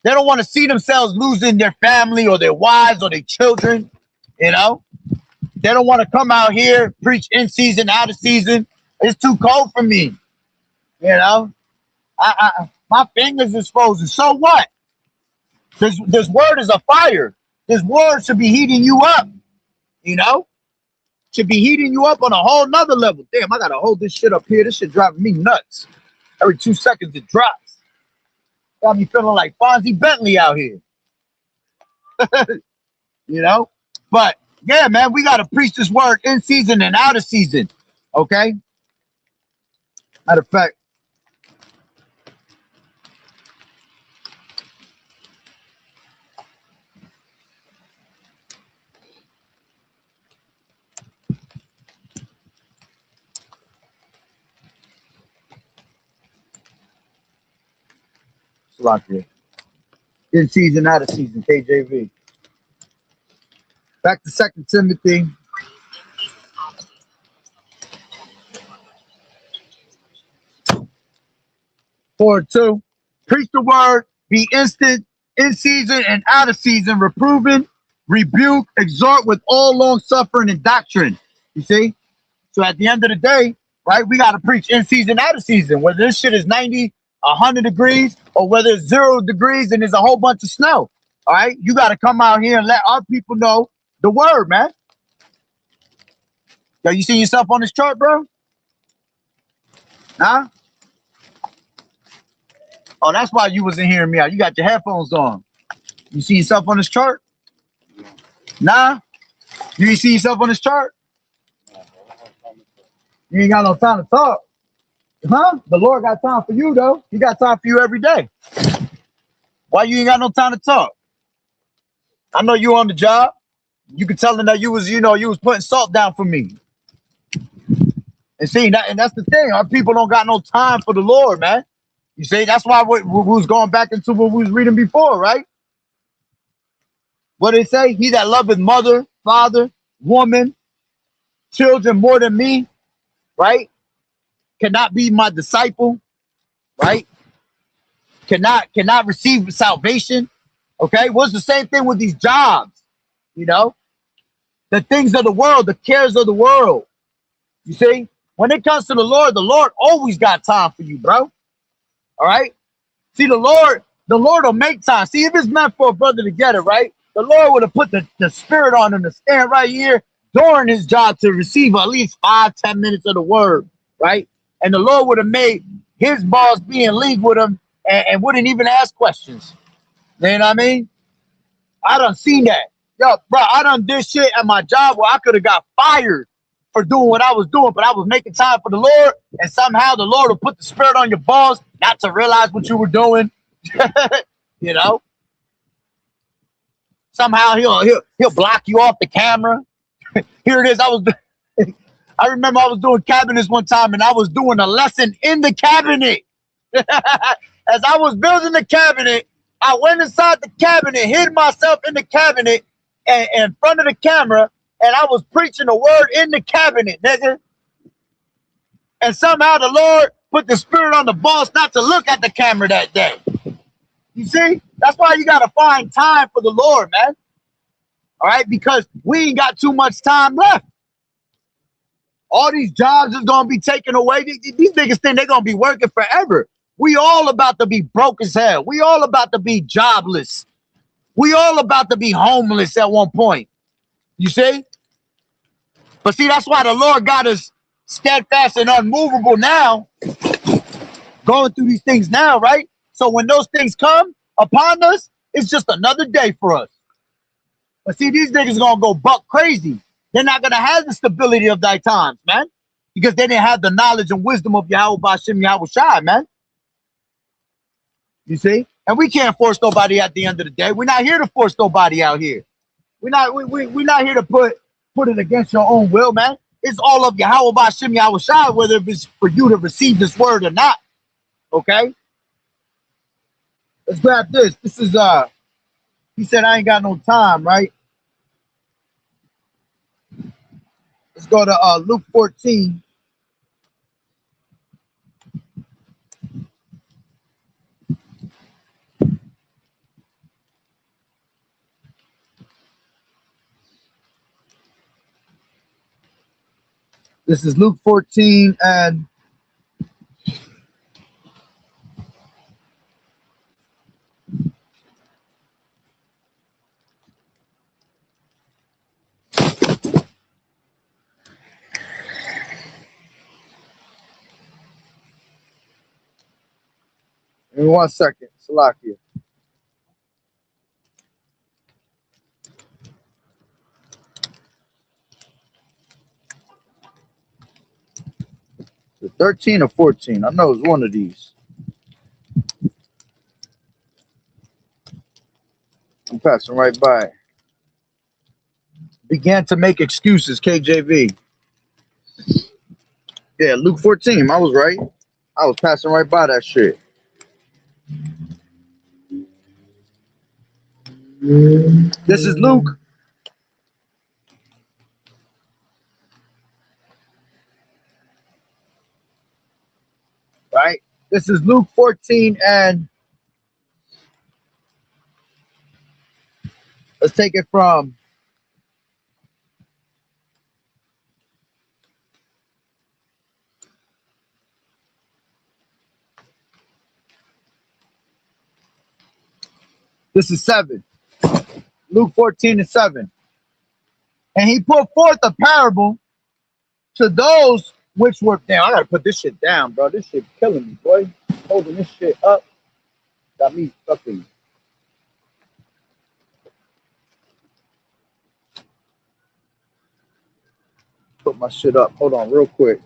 S1: They don't want to see themselves losing their family or their wives or their children, you know? They don't want to come out here, preach in season, out of season. It's too cold for me, you know? My fingers is frozen. So what? This word is a fire. This word should be heating you up, you know? Should be heating you up on a whole nother level. Damn, I got to hold this shit up here. This shit driving me nuts. Every 2 seconds it drops. Got me feeling like Fonzie Bentley out here. You know? But, yeah, man, we got to preach this word in season and out of season. Okay? Matter of fact, Slovakia. In season, out of season, KJV. Back to 2 Timothy. For 2, preach the word, be instant, in season and out of season, reproving, rebuke, exhort with all long suffering and doctrine. You see? So at the end of the day, right, we got to preach in season, out of season, whether this shit is 90, 100 degrees, or whether it's 0 degrees and there's a whole bunch of snow. All right, you got to come out here and let our people know the word, man. Yo, you see yourself on this chart, bro? Huh? Oh, that's why you wasn't hearing me out. You got your headphones on. You see yourself on this chart? Nah? You ain't see yourself on this chart? You ain't got no time to talk. Huh? The Lord got time for you, though. He got time for you every day. Why you ain't got no time to talk? I know you on the job. You could tell them that you was putting salt down for me. And see, and that's the thing. Our people don't got no time for the Lord, man. You see, that's why we was going back into what we was reading before, right? What did it say? He that loveth mother, father, woman, children more than me, right? Cannot be my disciple, right? Cannot receive salvation. Okay, well, it's the same thing with these jobs, you know, the things of the world, the cares of the world. You see, when it comes to the Lord always got time for you, bro. All right. See, the Lord will make time. See, if it's meant for a brother to get it, right, the Lord would have put the spirit on him to stand right here during his job to receive at least 5-10 minutes of the word, right? And the Lord would have made his boss be in league with him and wouldn't even ask questions. You know what I mean? I done seen that. Yo, bro, I done did shit at my job where I could have got fired for doing what I was doing, but I was making time for the Lord, and somehow the Lord will put the spirit on your balls not to realize what you were doing. You know, somehow he'll block you off the camera. Here it is. I remember I was doing cabinets one time, and I was doing a lesson in the cabinet. As I was building the cabinet, I went inside the cabinet, hid myself in the cabinet, and in front of the camera, and I was preaching a word in the cabinet, nigga. And somehow the Lord put the spirit on the boss not to look at the camera that day. You see? That's why you got to find time for the Lord, man. All right? Because we ain't got too much time left. All these jobs is going to be taken away. These niggas think they're going to be working forever. We all about to be broke as hell. We all about to be jobless. We all about to be homeless at one point. You see? But see, that's why the Lord got us steadfast and unmovable now, going through these things now, right? So when those things come upon us, it's just another day for us. But see, these niggas going to go buck crazy. They're not going to have the stability of thy times, man, because they didn't have the knowledge and wisdom of Yahweh Ba'Shem Yahweh Shai, man. You see? And we can't force nobody at the end of the day. We're not here to force nobody out here. We're not here to put it against your own will, man. It's all of Yahweh Ba'Shem Yahweh Shai, whether it's for you to receive this word or not. Okay? Let's grab this. This is he said I ain't got no time, right? Let's go to Luke 14. This is Luke 14 and in 1 second, Salakia. The 13 or 14. I know it's one of these. I'm passing right by. Began to make excuses, KJV. Yeah, Luke 14. I was right. I was passing right by that shit. This is Luke. Right? This is Luke 14 and let's take it from this is 7. Luke 14 and 7. And he put forth a parable to those which were. Damn, I gotta put this shit down, bro. This shit killing me, boy. Holding this shit up got me fucking. Put my shit up. Hold on, real quick.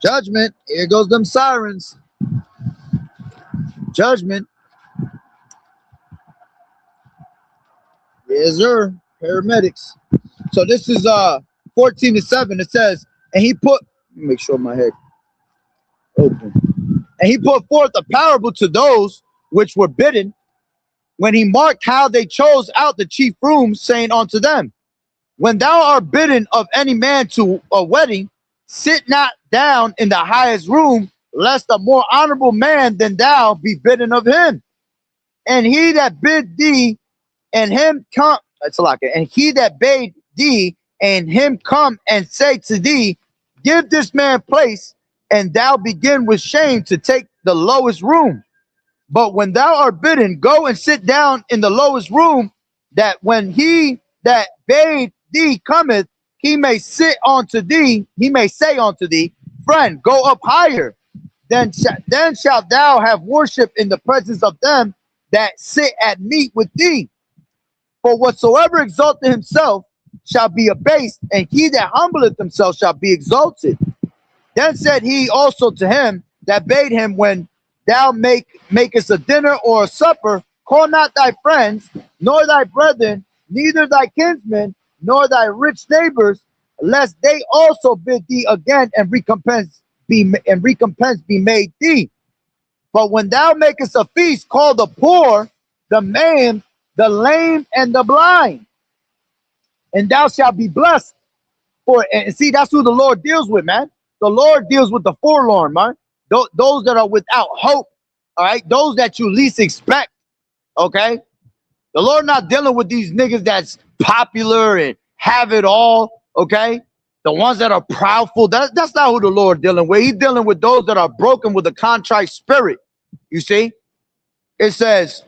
S1: Judgment. Here goes them sirens. Judgment. Yes, sir. Paramedics. So this is 14 to 7. It says, and he put. Let me make sure my head open. And he put forth a parable to those which were bidden, when he marked how they chose out the chief rooms, saying unto them, when thou art bidden of any man to a wedding, sit not down in the highest room, lest a more honorable man than thou be bidden of him. And he that bid thee and him come, that's like it. And he that bade thee and him come and say to thee, give this man place, and thou begin with shame to take the lowest room. But when thou art bidden, go and sit down in the lowest room, that when he that bade thee cometh, he may sit unto thee, he may say unto thee, friend, go up higher. Then shalt thou have worship in the presence of them that sit at meat with thee. For whatsoever exalteth himself shall be abased, and he that humbleth himself shall be exalted. Then said he also to him that bade him, when thou makest a dinner or a supper, call not thy friends, nor thy brethren, neither thy kinsmen, nor thy rich neighbors, lest they also bid thee again, and recompense be made thee. But when thou makest a feast, call the poor, the maimed, the lame, and the blind, and thou shalt be blessed. And see, that's who the Lord deals with, man. The Lord deals with the forlorn, man. Those that are without hope, all right? Those that you least expect, okay? The Lord not dealing with these niggas that's popular and have it all, okay? The ones that are proudful, that's not who the Lord dealing with. He's dealing with those that are broken with a contrite spirit, you see? It says,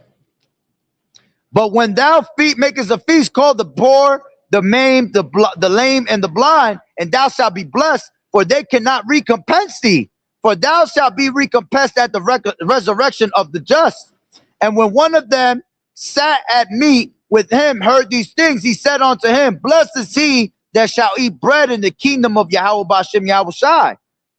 S1: but when thou makest a feast, call the poor, the maimed, the lame, and the blind, and thou shalt be blessed, for they cannot recompense thee. For thou shalt be recompensed at the resurrection of the just. And when one of them sat at meat with him, heard these things, he said unto him, blessed is he that shall eat bread in the kingdom of Yahweh Bashem Yahushai.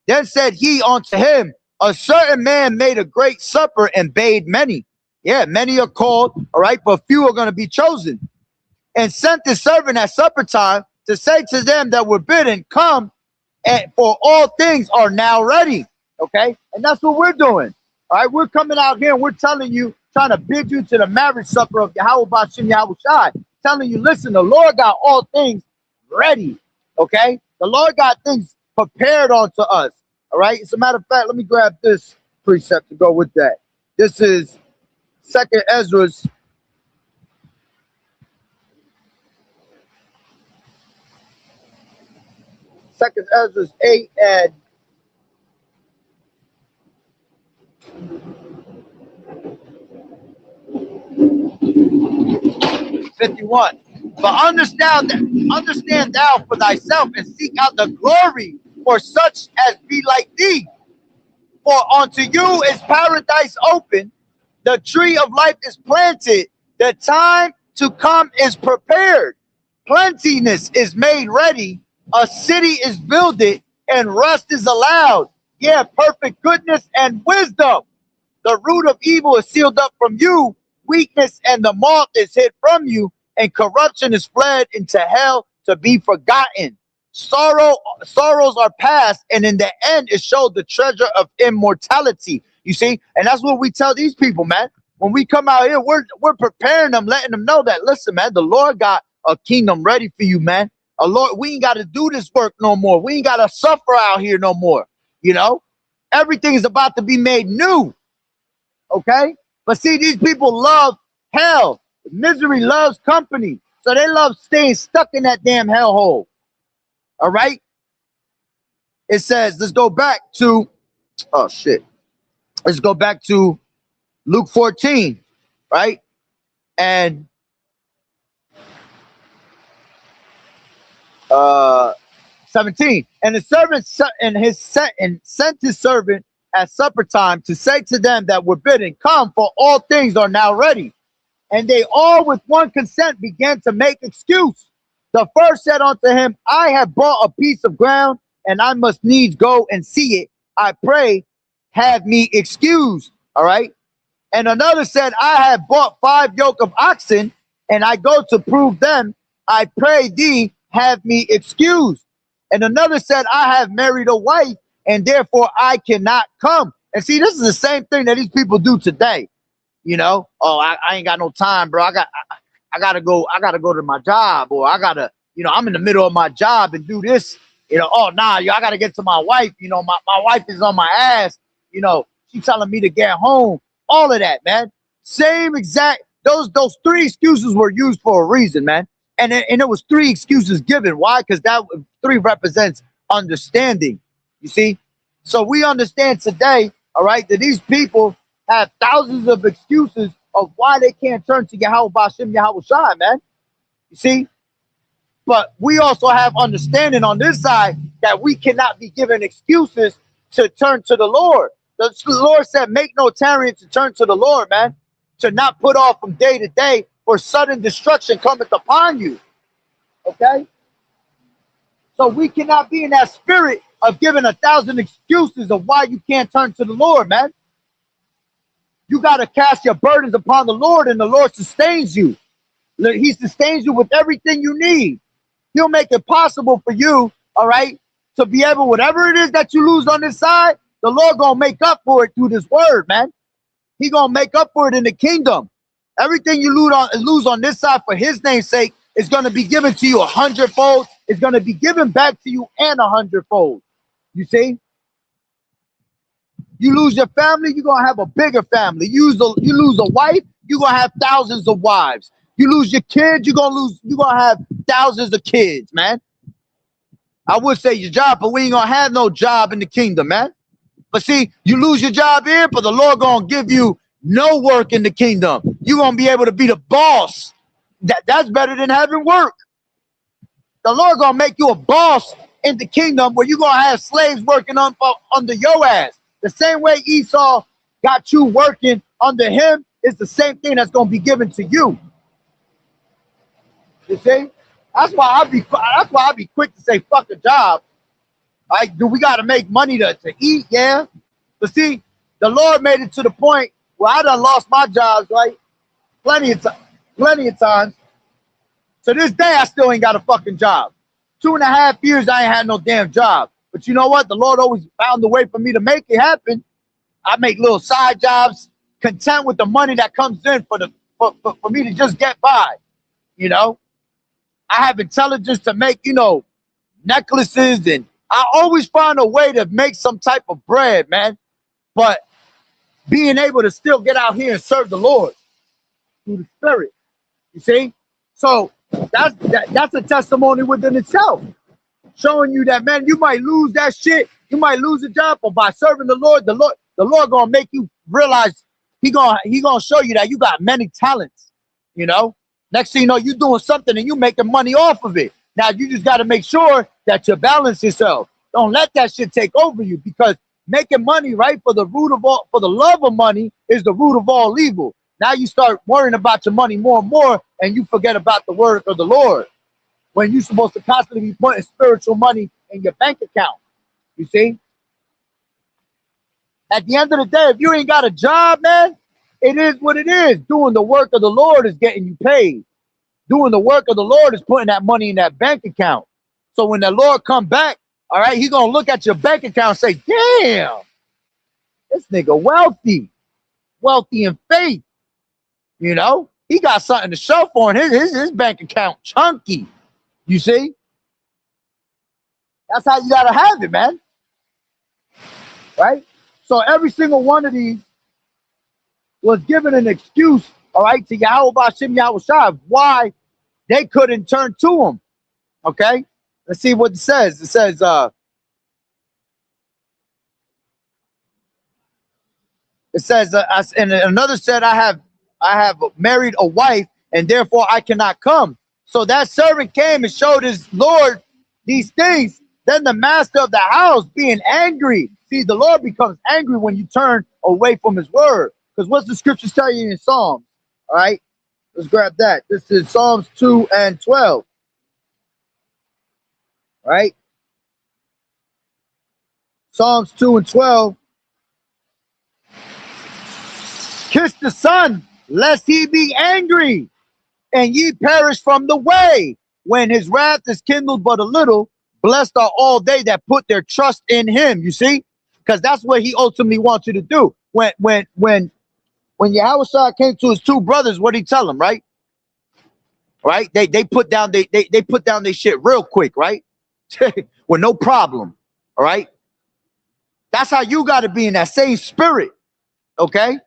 S1: Then said he unto him, a certain man made a great supper and bade many. Yeah, many are called, all right, but few are going to be chosen. And sent his servant at supper time to say to them that were bidden, come, and for all things are now ready. Okay, and that's what we're doing. All right, we're coming out here and we're telling you, trying to bid you to the marriage supper of Yahweh Bashem Yahushai, telling you, listen, the Lord got all things ready. Okay, the Lord got things prepared unto us. All right, as a matter of fact, let me grab this precept to go with that. This is 2nd Ezra's 8 and 51. But understand thou for thyself, and seek out the glory for such as be like thee. For unto you is paradise open, the tree of life is planted, the time to come is prepared, plentiness is made ready, a city is builded, and rest is allowed. Yeah, perfect goodness and wisdom. The root of evil is sealed up from you, weakness and the moth is hid from you, and corruption is fled into hell to be forgotten. Sorrows are past, and in the end it showed the treasure of immortality. You see, and that's what we tell these people, man. When we come out here, we're preparing them, letting them know that, listen, man, the Lord got a kingdom ready for you, man. Lord, we ain't got to do this work no more. We ain't got to suffer out here no more. You know, everything is about to be made new. Okay, but see, these people love hell. Misery loves company, so they love staying stuck in that damn hellhole. All right. It says, let's go back to, oh shit. Let's go back to Luke 14, right? And 17. And the servant sent his servant at supper time to say to them that were bidden, come, for all things are now ready. And they all with one consent began to make excuse. The first said unto him, I have bought a piece of ground, and I must needs go and see it. I pray, have me excused. All right. And another said, I have bought 5 yoke of oxen, and I go to prove them. I pray thee, have me excused. And another said, I have married a wife, and therefore I cannot come. And see, this is the same thing that these people do today. You know, oh, I ain't got no time, bro. I gotta go to my job, or I gotta, you know, I'm in the middle of my job and do this, you know, oh nah, yo, I gotta get to my wife, you know, my wife is on my ass, you know, she telling me to get home, all of that, man. Same exact, those 3 excuses were used for a reason, man. And it was 3 excuses given. Why? Because that 3 represents understanding, you see? So we understand today, all right, that these people have thousands of excuses of why they can't turn to Yahweh Bashem Yahweh Shai, man. You see? But we also have understanding on this side that we cannot be given excuses to turn to the Lord. The Lord said, make no tarrying to turn to the Lord, man. To not put off from day to day, for sudden destruction cometh upon you. Okay? So we cannot be in that spirit of giving 1,000 excuses of why you can't turn to the Lord, man. You got to cast your burdens upon the Lord, and the Lord sustains you. He sustains you with everything you need. He'll make it possible for you, all right, to be able, whatever it is that you lose on this side, the Lord gonna make up for it through this word, man. He gonna make up for it in the kingdom. Everything you lose on this side for his name's sake is gonna be given to you 100-fold. It's gonna be given back to you and 100-fold. You see? You lose your family, you're gonna have a bigger family. You lose a wife, you're gonna have thousands of wives. You lose your kids, you're gonna have thousands of kids, man. I would say your job, but we ain't gonna have no job in the kingdom, man. But see, you lose your job here, but the Lord gonna give you no work in the kingdom. You're gonna be able to be the boss. That's better than having work. The Lord gonna make you a boss in the kingdom where you're gonna have slaves working under your ass. The same way Esau got you working under him is the same thing that's gonna be given to you. You see? That's why I be quick to say fuck a job. Like, do we gotta make money to eat? Yeah. But see, the Lord made it to the point where I done lost my jobs, right? Plenty of times. To this day, I still ain't got a fucking job. 2.5 years, I ain't had no damn job. But you know what? The Lord always found a way for me to make it happen. I make little side jobs, content with the money that comes in for me to just get by. You know? I have intelligence to make, necklaces, and I always find a way to make some type of bread, man. But being able to still get out here and serve the Lord through the Spirit, you see? So that's a testimony within itself, showing you that, man, you might lose that shit, you might lose a job, but by serving the Lord gonna make you realize he gonna show you that you got many talents, you know. Next thing you know, you're doing something and you making money off of it. Now you just got to make sure that you balance yourself. Don't let that shit take over you, because making money, right, for the love of money is the root of all evil. Now you start worrying about your money more and more, and you forget about the word of the Lord, when you're supposed to constantly be putting spiritual money in your bank account. You see? At the end of the day, if you ain't got a job, man, it is what it is. Doing the work of the Lord is getting you paid. Doing the work of the Lord is putting that money in that bank account. So when the Lord come back, all right, he's going to look at your bank account and say, damn, this nigga wealthy in faith. You know, he got something to show for it. His bank account chunky. You see? That's how you got to have it, man. Right? So every single one of these was given an excuse, all right, to Yahweh Bashem Yahweh Shai, why they couldn't turn to him. Okay? Let's see what it says. It says, and another said, I have married a wife, and therefore I cannot come. So that servant came and showed his Lord these things. Then the master of the house, being angry. See, the Lord becomes angry when you turn away from his word. Because what's the scriptures tell you in Psalms? All right, let's grab that. This is Psalms 2 and 12. All right, Psalms 2 and 12. Kiss the Son, lest he be angry, and ye perish from the way. When his wrath is kindled but a little, blessed are all they that put their trust in him. You see? Because that's what he ultimately wants you to do. When Yahweh Shai came to his two brothers, what did he tell them, right? Right? They put down they put down their shit real quick, right? With no problem. All right? That's how you got to be in that same spirit. Okay?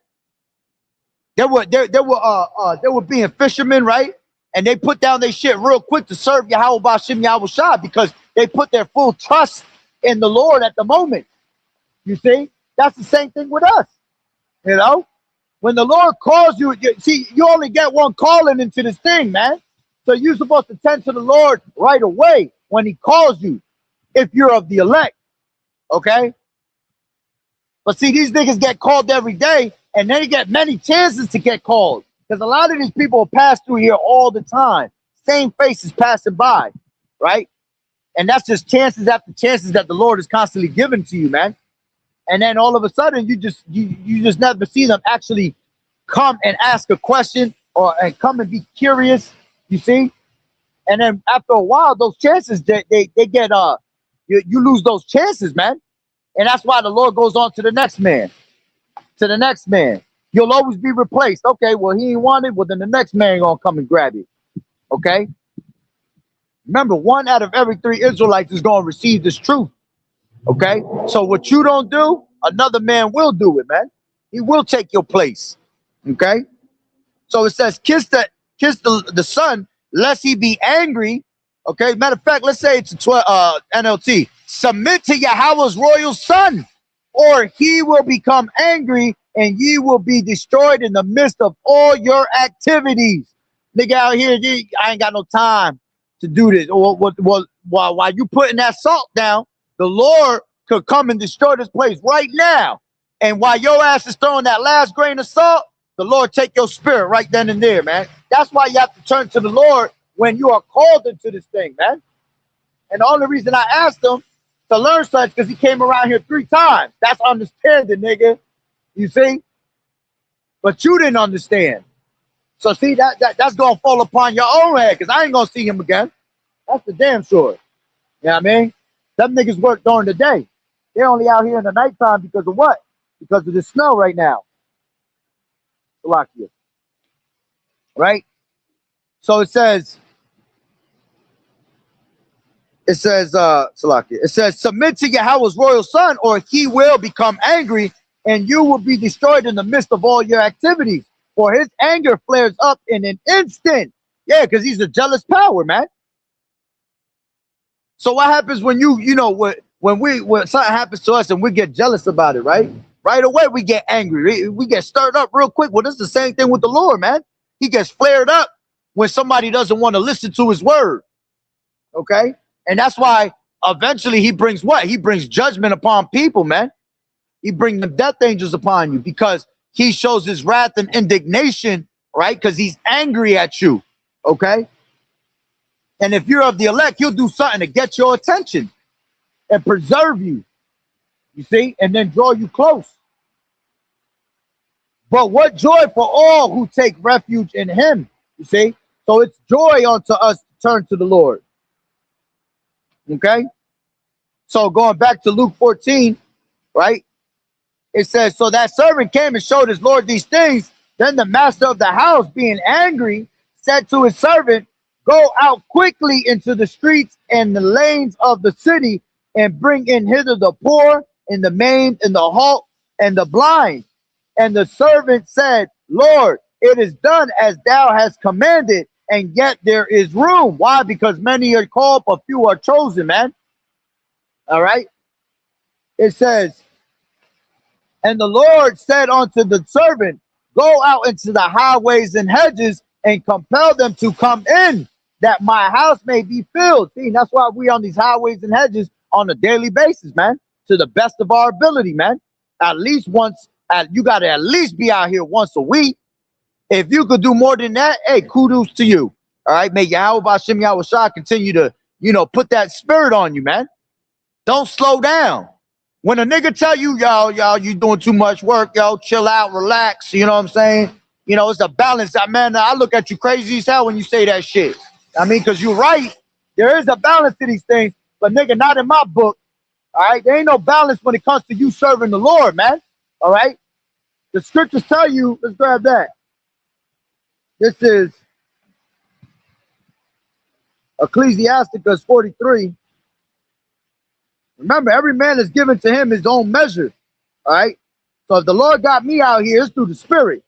S1: They were being fishermen, right? And they put down their shit real quick to serve Yahweh Bashem Yahweh Shai, because they put their full trust in the Lord at the moment. You see? That's the same thing with us. You know? When the Lord calls you, see, you only get one calling into this thing, man. So you're supposed to tend to the Lord right away when he calls you, if you're of the elect, okay? But see, these niggas get called every day, and they get many chances to get called. Because a lot of these people pass through here all the time. Same faces passing by, right? And that's just chances after chances that the Lord is constantly giving to you, man. And then all of a sudden, you just never see them actually come and ask a question and come and be curious, you see? And then after a while, those chances, they get, you lose those chances, man. And that's why the Lord goes on to the next man, to the next man. You'll always be replaced. Okay, well, he ain't wanted. Well, then the next man gonna come and grab you. Okay? Remember, 1 out of every 3 Israelites is gonna receive this truth. Okay? So what you don't do, another man will do it, man. He will take your place. Okay? So it says, kiss the son, lest he be angry. Okay, matter of fact, let's say it's a NLT. Submit to Yahweh's royal son, or he will become angry and ye will be destroyed in the midst of all your activities. Nigga out here, I ain't got no time to do this. Or while you putting that salt down, the Lord could come and destroy this place right now. And while your ass is throwing that last grain of salt, the Lord take your spirit right then and there, man. That's why you have to turn to the Lord when you are called into this thing, man. And the only reason I asked him to learn such because he came around here 3 times. That's understanding, nigga. You see? But you didn't understand. So see, that's gonna fall upon your own head because I ain't gonna see him again. That's the damn sure. You know what I mean? Them niggas work during the day. They're only out here in the nighttime because of what? Because of the snow right now. Salakia. Right? So it says, Salakia, it says, submit to Yahweh's royal son, or he will become angry, and you will be destroyed in the midst of all your activities. For his anger flares up in an instant. Yeah, because he's a jealous power, man. So what happens when when something happens to us and we get jealous about it, right? Right away we get angry. We get stirred up real quick. Well, this is the same thing with the Lord, man. He gets flared up when somebody doesn't want to listen to his word. Okay? And that's why eventually he brings what? He brings judgment upon people, man. He brings the death angels upon you because he shows his wrath and indignation, right? Because he's angry at you. Okay? And if you're of the elect, he'll do something to get your attention and preserve you. You see? And then draw you close. But what joy for all who take refuge in him. You see? So it's joy unto us to turn to the Lord. Okay? So going back to Luke 14, right? It says, so that servant came and showed his Lord these things. Then the master of the house, being angry, said to his servant, go out quickly into the streets and the lanes of the city and bring in hither the poor and the maimed and the halt and the blind. And the servant said, Lord, it is done as thou hast commanded, and yet there is room. Why? Because many are called, but few are chosen, man. All right. It says, and the Lord said unto the servant, go out into the highways and hedges and compel them to come in, that my house may be filled. See, that's why we on these highways and hedges on a daily basis, man, to the best of our ability, man. At least once, you got to at least be out here once a week. If you could do more than that, hey, kudos to you. All right, may Yahweh B'Shem Yahweh Shai continue to, put that spirit on you, man. Don't slow down. When a nigga tell you, y'all, you doing too much work, yo, chill out, relax, you know what I'm saying? It's a balance. Man, I look at you crazy as hell when you say that shit. I mean, because you're right. There is a balance to these things, but nigga, not in my book. All right, there ain't no balance when it comes to you serving the Lord, man. All right, the scriptures tell you, let's grab that. This is Ecclesiasticus 43. Remember, every man is given to him his own measure. All right. So if the Lord got me out here, it's through the Spirit.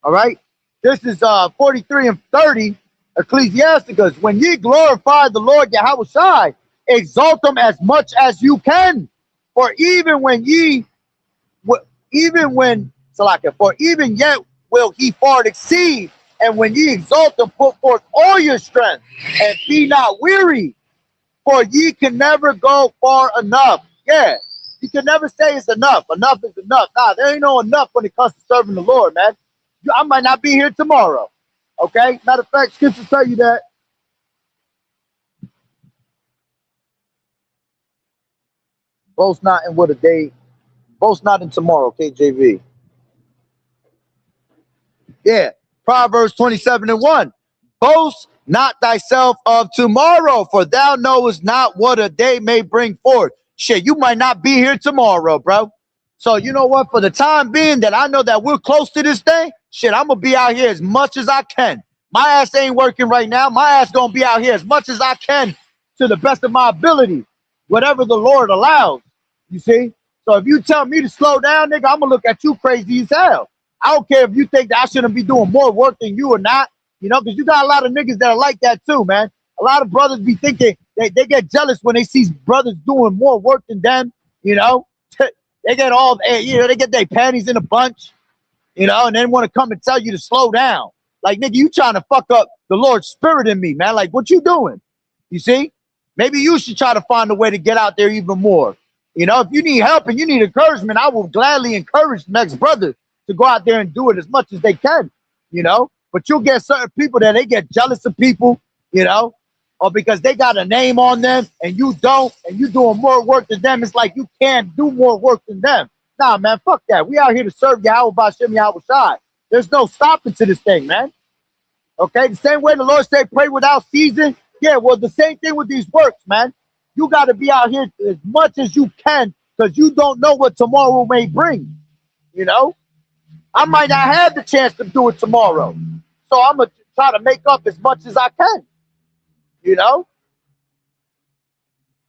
S1: All right. This is 43 and 30. Ecclesiasticus. When ye glorify the Lord Yahweh Shai, exalt him as much as you can. For even when Salaka, for even yet will he far exceed. And when ye exalt and put forth all your strength, and be not weary, for ye can never go far enough. Yeah, you can never say it's enough. Enough is enough. Nah, there ain't no enough when it comes to serving the Lord, man. I might not be here tomorrow. Okay? Matter of fact, scriptures tell you that. Boast not in what a day, boast not in tomorrow, KJV. Yeah, Proverbs 27:1. Boast not thyself of tomorrow, for thou knowest not what a day may bring forth. Shit, you might not be here tomorrow, bro. So you know what? For the time being that I know that we're close to this thing, shit, I'm gonna be out here as much as I can. My ass ain't working right now. My ass gonna be out here as much as I can to the best of my ability, whatever the Lord allows. You see? So if you tell me to slow down, nigga, I'm gonna look at you crazy as hell. I don't care if you think that I shouldn't be doing more work than you or not, you know, because you got a lot of niggas that are like that too, man. A lot of brothers be thinking they get jealous when they see brothers doing more work than them, you know. They get all, you know, they get their panties in a bunch, you know, and then want to come and tell you to slow down. Like, nigga, you trying to fuck up the Lord's spirit in me, man. Like, what you doing? You see? Maybe you should try to find a way to get out there even more. You know, if you need help and you need encouragement, I will gladly encourage the next brother to go out there and do it as much as they can, you know. But you'll get certain people that they get jealous of people, you know, or because they got a name on them and you don't, and you doing more work than them. It's like you can't do more work than them. Nah, man, fuck that. We out here to serve Yahweh B'Shem Yahweh Shai. There's no stopping to this thing, man. Okay, the same way the Lord said, pray without ceasing. Yeah, well, the same thing with these works, man. You got to be out here as much as you can because you don't know what tomorrow may bring. You know, I might not have the chance to do it tomorrow. So I'm going to try to make up as much as I can. You know,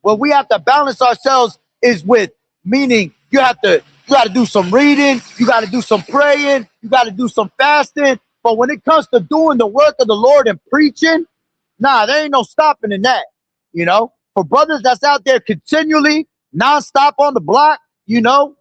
S1: what we have to balance ourselves is with, meaning you got to do some reading, you got to do some praying, you got to do some fasting. But when it comes to doing the work of the Lord and preaching, nah, there ain't no stopping in that. You know, for brothers that's out there continually nonstop on the block, you know,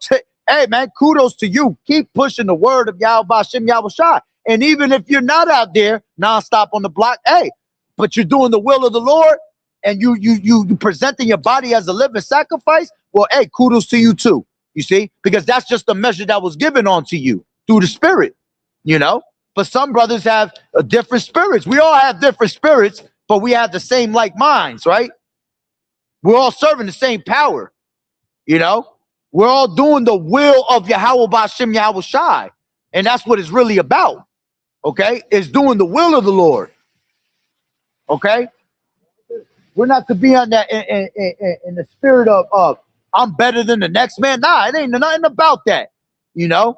S1: hey man, kudos to you. Keep pushing the word of Yahweh B'Shem Yahweh Shai. And even if you're not out there nonstop on the block, hey, but you're doing the will of the Lord and you presenting your body as a living sacrifice, well, hey, kudos to you too. You see, because that's just the measure that was given onto you through the Spirit, you know. But some brothers have different spirits. We all have different spirits, but we have the same like minds, right? We're all serving the same power, you know. We're all doing the will of Yahweh B'Shem Yahweh Shai, and that's what it's really about. Okay, it's doing the will of the Lord. Okay, we're not to be on that in the spirit of I'm better than the next man. Nah, it ain't nothing about that, you know.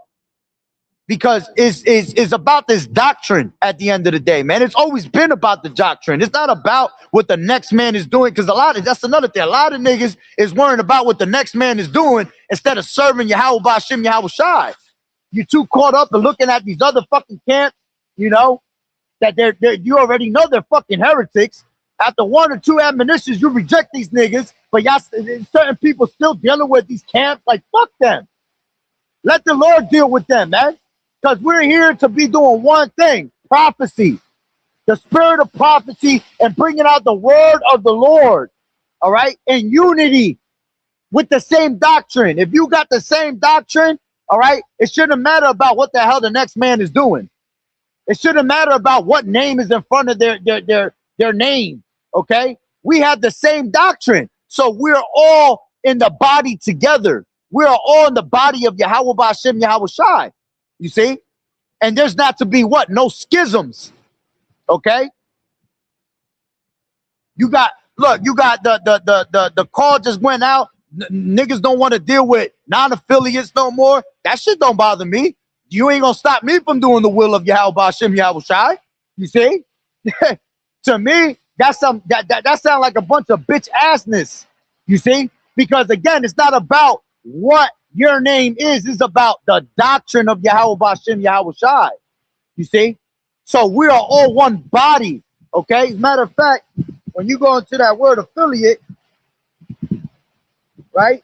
S1: Because it's about this doctrine at the end of the day, man. It's always been about the doctrine. It's not about what the next man is doing. Because that's another thing. A lot of niggas is worrying about what the next man is doing instead of serving Yahweh B'Shem Yahweh Shai. You're too caught up in looking at these other fucking camps, you know, that they're you already know they're fucking heretics. After one or two admonitions, you reject these niggas, but y'all certain people still dealing with these camps. Like, fuck them. Let the Lord deal with them, man. Because we're here to be doing one thing, prophecy, the spirit of prophecy and bringing out the word of the Lord, all right, in unity with the same doctrine. If you got the same doctrine, all right, it shouldn't matter about what the hell the next man is doing. It shouldn't matter about what name is in front of their name, okay? We have the same doctrine, so we're all in the body together. We're all in the body of Yahweh B'Shem Yahweh Shai. You see? And there's not to be what? No schisms. Okay? You got the call just went out. Niggas don't want to deal with non-affiliates no more. That shit don't bother me. You ain't gonna stop me from doing the will of Yahweh B'Shem Yahweh Shai. You see? To me, that sound like a bunch of bitch assness. You see? Because again, it's not about what your name is about the doctrine of Yahweh B'Shem Yahweh Shai. You see? So we are all one body. Okay? As a matter of fact, when you go into that word affiliate, right?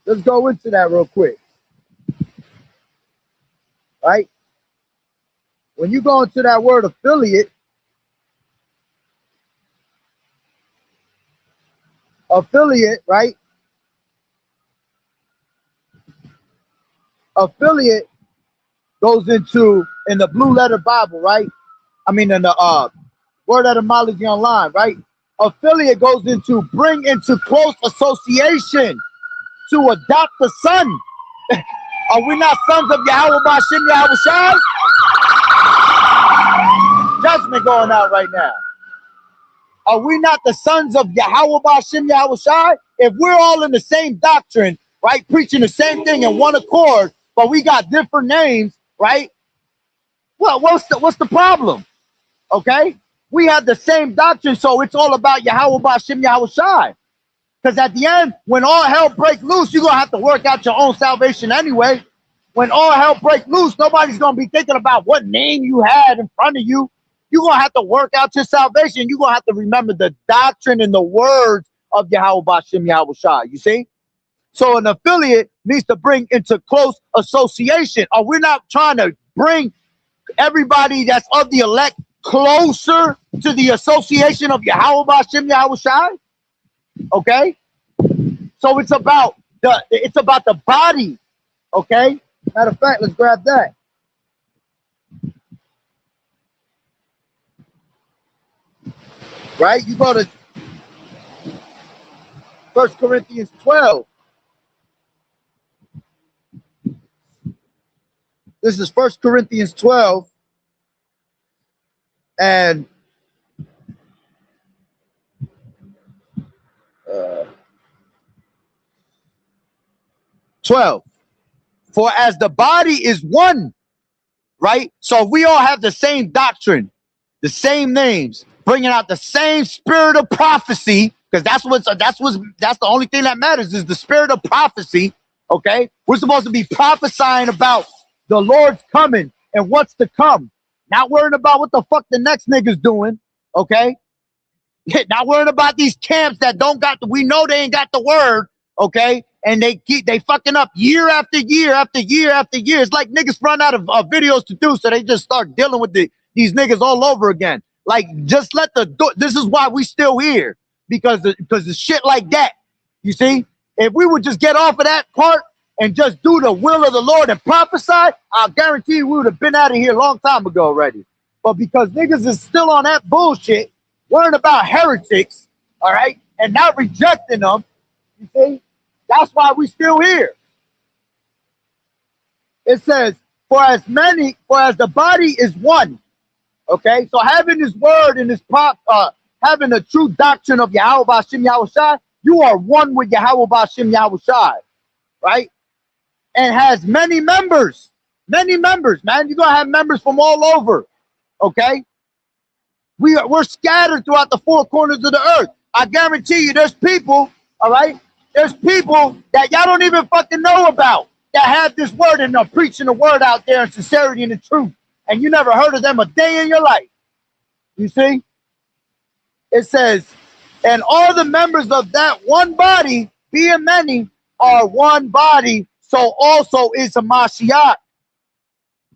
S1: Let's go into that real quick. Right? When you go into that word affiliate, right? Affiliate goes into, in the Blue Letter Bible, right? I mean, in the Word Etymology Online, right? Affiliate goes into bring into close association, to adopt the son. Are we not sons of Yahweh Bashim Yahweh Shai? Judgment going out right now. Are we not the sons of Yahweh Bashim Yahweh Shai? If we're all in the same doctrine, right, preaching the same thing in one accord, but we got different names, right? Well, what's the problem? Okay, we have the same doctrine, so it's all about Yahweh Bashim Yahweh Shai. Because at the end, when all hell break loose, you're gonna have to work out your own salvation anyway. When all hell break loose, nobody's gonna be thinking about what name you had in front of you. You're gonna have to work out your salvation. You're gonna have to remember the doctrine and the words of Yahweh Bashim Yahweh Shai. You see? So an affiliate needs to bring into close association. Or we're not trying to bring everybody that's of the elect closer to the association of Yahweh Bashim Yahweh Shai. Okay? So it's about the body. Okay? Matter of fact, let's grab that. Right? You go to 1 Corinthians 12. This is 1 Corinthians 12. And 12. For as the body is one, right? So we all have the same doctrine, the same names, bringing out the same spirit of prophecy, because that's the only thing that matters is the spirit of prophecy. Okay, we're supposed to be prophesying about the Lord's coming and what's to come, not worrying about what the fuck the next nigga's doing. Okay, not worrying about these camps that we know they ain't got the word. Okay, and they fucking up year after year after year after year. It's like niggas run out of videos to do, so they just start dealing with these niggas all over again. Like, just let this is why we still here, because of shit like that. You see, if we would just get off of that part and just do the will of the Lord and prophesy, I'll guarantee you we would have been out of here a long time ago already. But because niggas is still on that bullshit, worrying about heretics, all right, and not rejecting them, you see, that's why we still here. It says, for as the body is one. Okay, so having this word and this having the true doctrine of Yahweh Bashim Yahweh Shai, you are one with Yahweh Bashim Yahweh Shai, right? And has many members, man. You're gonna have members from all over. Okay, we're scattered throughout the four corners of the earth. I guarantee you, there's people, all right. There's people that y'all don't even fucking know about that have this word and are preaching the word out there in sincerity and in truth. And you never heard of them a day in your life. You see? It says, and all the members of that one body, being many, are one body, so also is a Mashiach.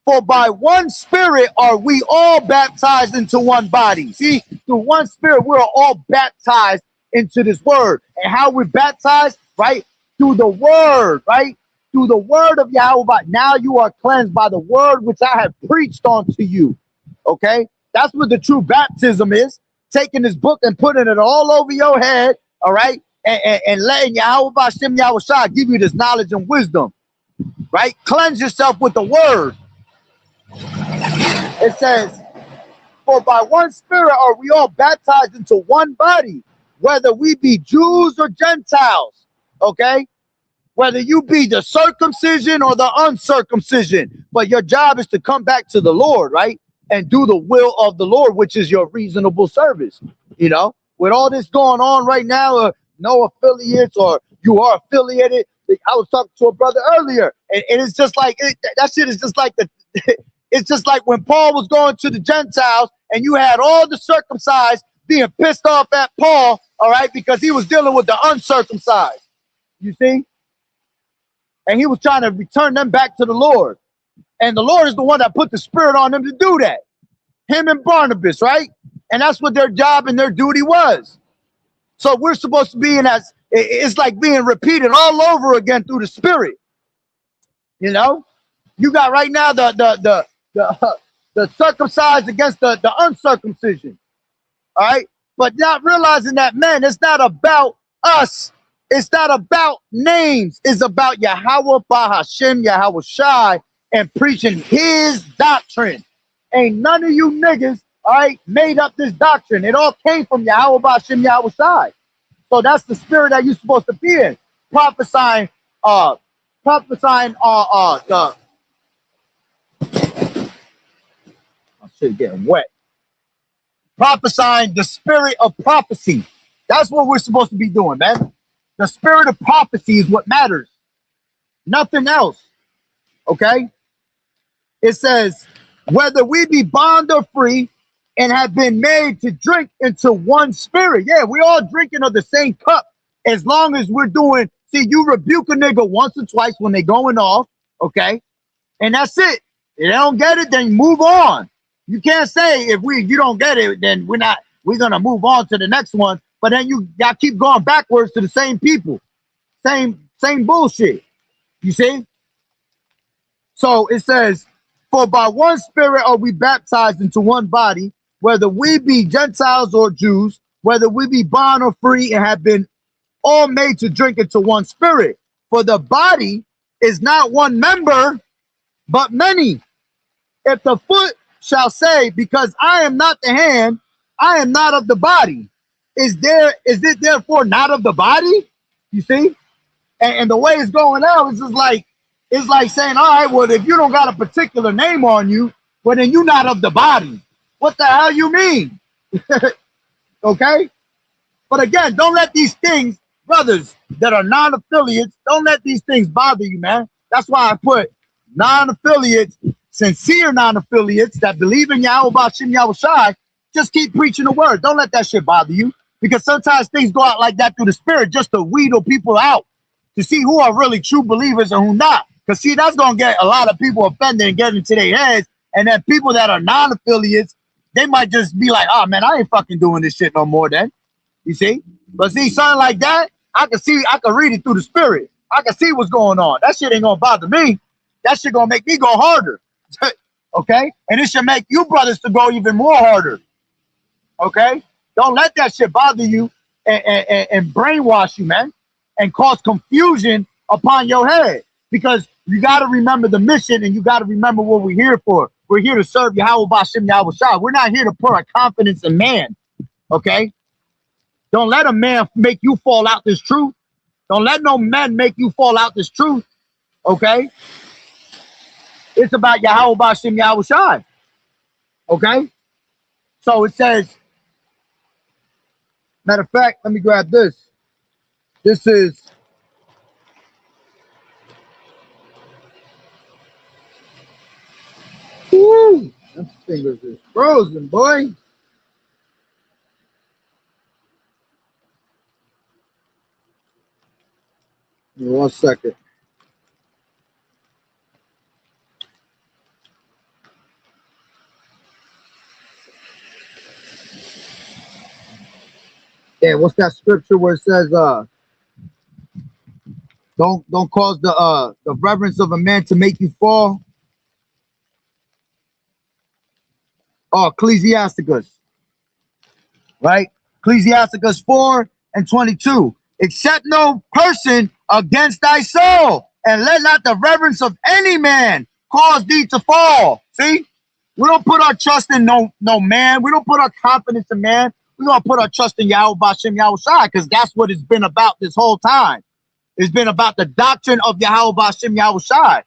S1: For by one spirit are we all baptized into one body. See, through one spirit, we're all baptized into this word. And how we're baptized, right? Through the word, right? Through the word of Yahweh. Now you are cleansed by the word which I have preached unto you. Okay? That's what the true baptism is. Taking this book and putting it all over your head, all right? And letting Yahweh Bashim Yahweh Shai give you this knowledge and wisdom. Right? Cleanse yourself with the word. It says, for by one spirit are we all baptized into one body, whether we be Jews or Gentiles. Okay? Whether you be the circumcision or the uncircumcision, but your job is to come back to the Lord, right? And do the will of the Lord, which is your reasonable service. You know, with all this going on right now, no affiliates or you are affiliated. I was talking to a brother earlier, and it's just like, that shit is just like it's just like when Paul was going to the Gentiles and you had all the circumcised being pissed off at Paul, all right, because he was dealing with the uncircumcised. You see? And he was trying to return them back to the Lord. And the Lord is the one that put the Spirit on them to do that. Him and Barnabas, right? And that's what their job and their duty was. So we're supposed to be in that. It's like being repeated all over again through the Spirit. You know, you got right now the circumcised against the uncircumcision. All right, but not realizing that, man, it's not about us. It's not about names. It's about Yahweh Bahashem, Yahweh Shai, and preaching his doctrine. Ain't none of you niggas, all right, made up this doctrine. It all came from Yahweh Bahashem, Yahweh Shai. So that's the spirit that you're supposed to be in. Prophesying, the oh shit getting wet. Prophesying the spirit of prophecy. That's what we're supposed to be doing, man. The spirit of prophecy is what matters. Nothing else. Okay? It says, whether we be bond or free and have been made to drink into one spirit. Yeah, we're all drinking of the same cup as long as we're doing. See, you rebuke a nigga once or twice when they going off. Okay? And that's it. If they don't get it, then move on. You can't say if you don't get it, then we're gonna move on to the next one. But then y'all keep going backwards to the same people, same bullshit. You see? So it says, for by one spirit are we baptized into one body, whether we be Gentiles or Jews, whether we be bond or free, and have been all made to drink into one spirit. For the body is not one member, but many. If the foot shall say, because I am not the hand, I am not of the body, is it therefore not of the body? You see? And the way it's going out is just like, it's like saying, all right, well, if you don't got a particular name on you, well, then you're not of the body. What the hell you mean? Okay? But again, don't let these things, brothers that are non-affiliates, don't let these things bother you, man. That's why I put non-affiliates, sincere non-affiliates that believe in Yahweh Bashim Yahweh Shai, just keep preaching the word. Don't let that shit bother you. Because sometimes things go out like that through the spirit just to wheedle people out, to see who are really true believers and who not. Because see, that's going to get a lot of people offended and get into their heads. And then people that are non-affiliates, they might just be like, oh man, I ain't fucking doing this shit no more then. You see? But see, something like that, I can read it through the spirit. I can see what's going on. That shit ain't going to bother me. That shit going to make me go harder. Okay? And it should make you brothers to go even more harder. Okay? Don't let that shit bother you and brainwash you, man, and cause confusion upon your head. Because you got to remember the mission and you got to remember what we're here for. We're here to serve Yahweh Bashim Yahweh Shai. We're not here to put our confidence in man. Okay? Don't let a man make you fall out this truth. Don't let no man make you fall out this truth. Okay? It's about Yahweh Bashim Yahweh Shai. Okay? So it says, matter of fact, let me grab this. This is woo, them fingers is frozen, boy. Give me 1 second. Yeah, what's that scripture where it says don't cause the reverence of a man to make you fall? Oh, Ecclesiasticus. Right? Ecclesiasticus 4:22. Accept no person against thy soul, and let not the reverence of any man cause thee to fall. See? We don't put our trust in no man. We don't put our confidence in man. We're going to put our trust in Yahweh Bashim Yahweh Shai, because that's what it's been about this whole time. It's been about the doctrine of Yahweh Bashim Yahweh Shai.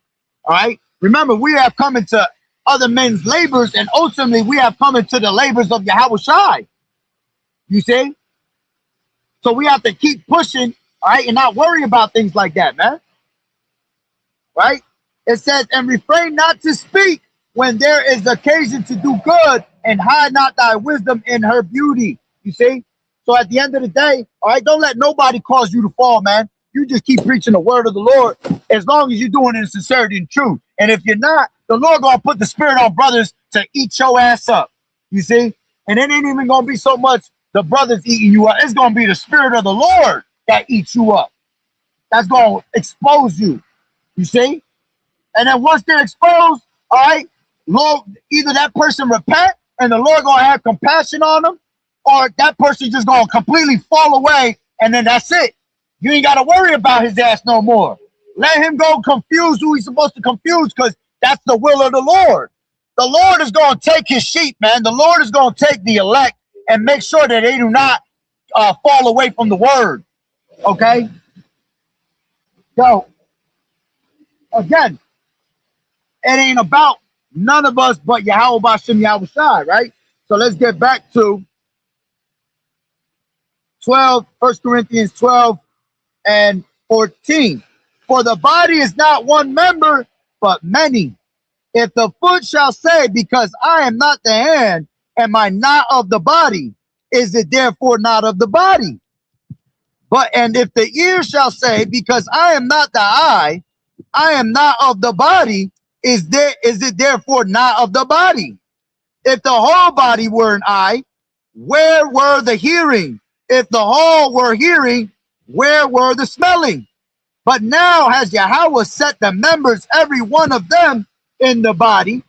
S1: All right? Remember, we have come into other men's labors, and ultimately we have come into the labors of Yahweh Shai. You see? So we have to keep pushing, all right, and not worry about things like that, man. Right? It says, and refrain not to speak when there is occasion to do good, and hide not thy wisdom in her beauty. You see? So at the end of the day, all right, don't let nobody cause you to fall, man. You just keep preaching the word of the Lord as long as you're doing it in sincerity and truth. And if you're not, the Lord gonna put the spirit on brothers to eat your ass up. You see? And it ain't even gonna be so much the brothers eating you up. It's gonna be the spirit of the Lord that eats you up. That's gonna expose you. You see? And then once they're exposed, all right, Lord, either that person repent and the Lord gonna have compassion on them, or that person just gonna completely fall away, and then that's it. You ain't gotta worry about his ass no more. Let him go confuse who he's supposed to confuse, because that's the will of the Lord. The Lord is gonna take his sheep, man. The Lord is gonna take the elect and make sure that they do not fall away from the word. Okay? So, again, it ain't about none of us but Yahweh Bashem Yahushai, right? So let's get back to 1 Corinthians 12 and 14. For the body is not one member, but many. If the foot shall say, because I am not the hand, am I not of the body? Is it therefore not of the body? And if the ear shall say, because I am not the eye, I am not of the body, is it therefore not of the body? If the whole body were an eye, where were the hearing? If the whole were hearing, where were the smelling? But now has Yahweh set the members, every one of them, in the body,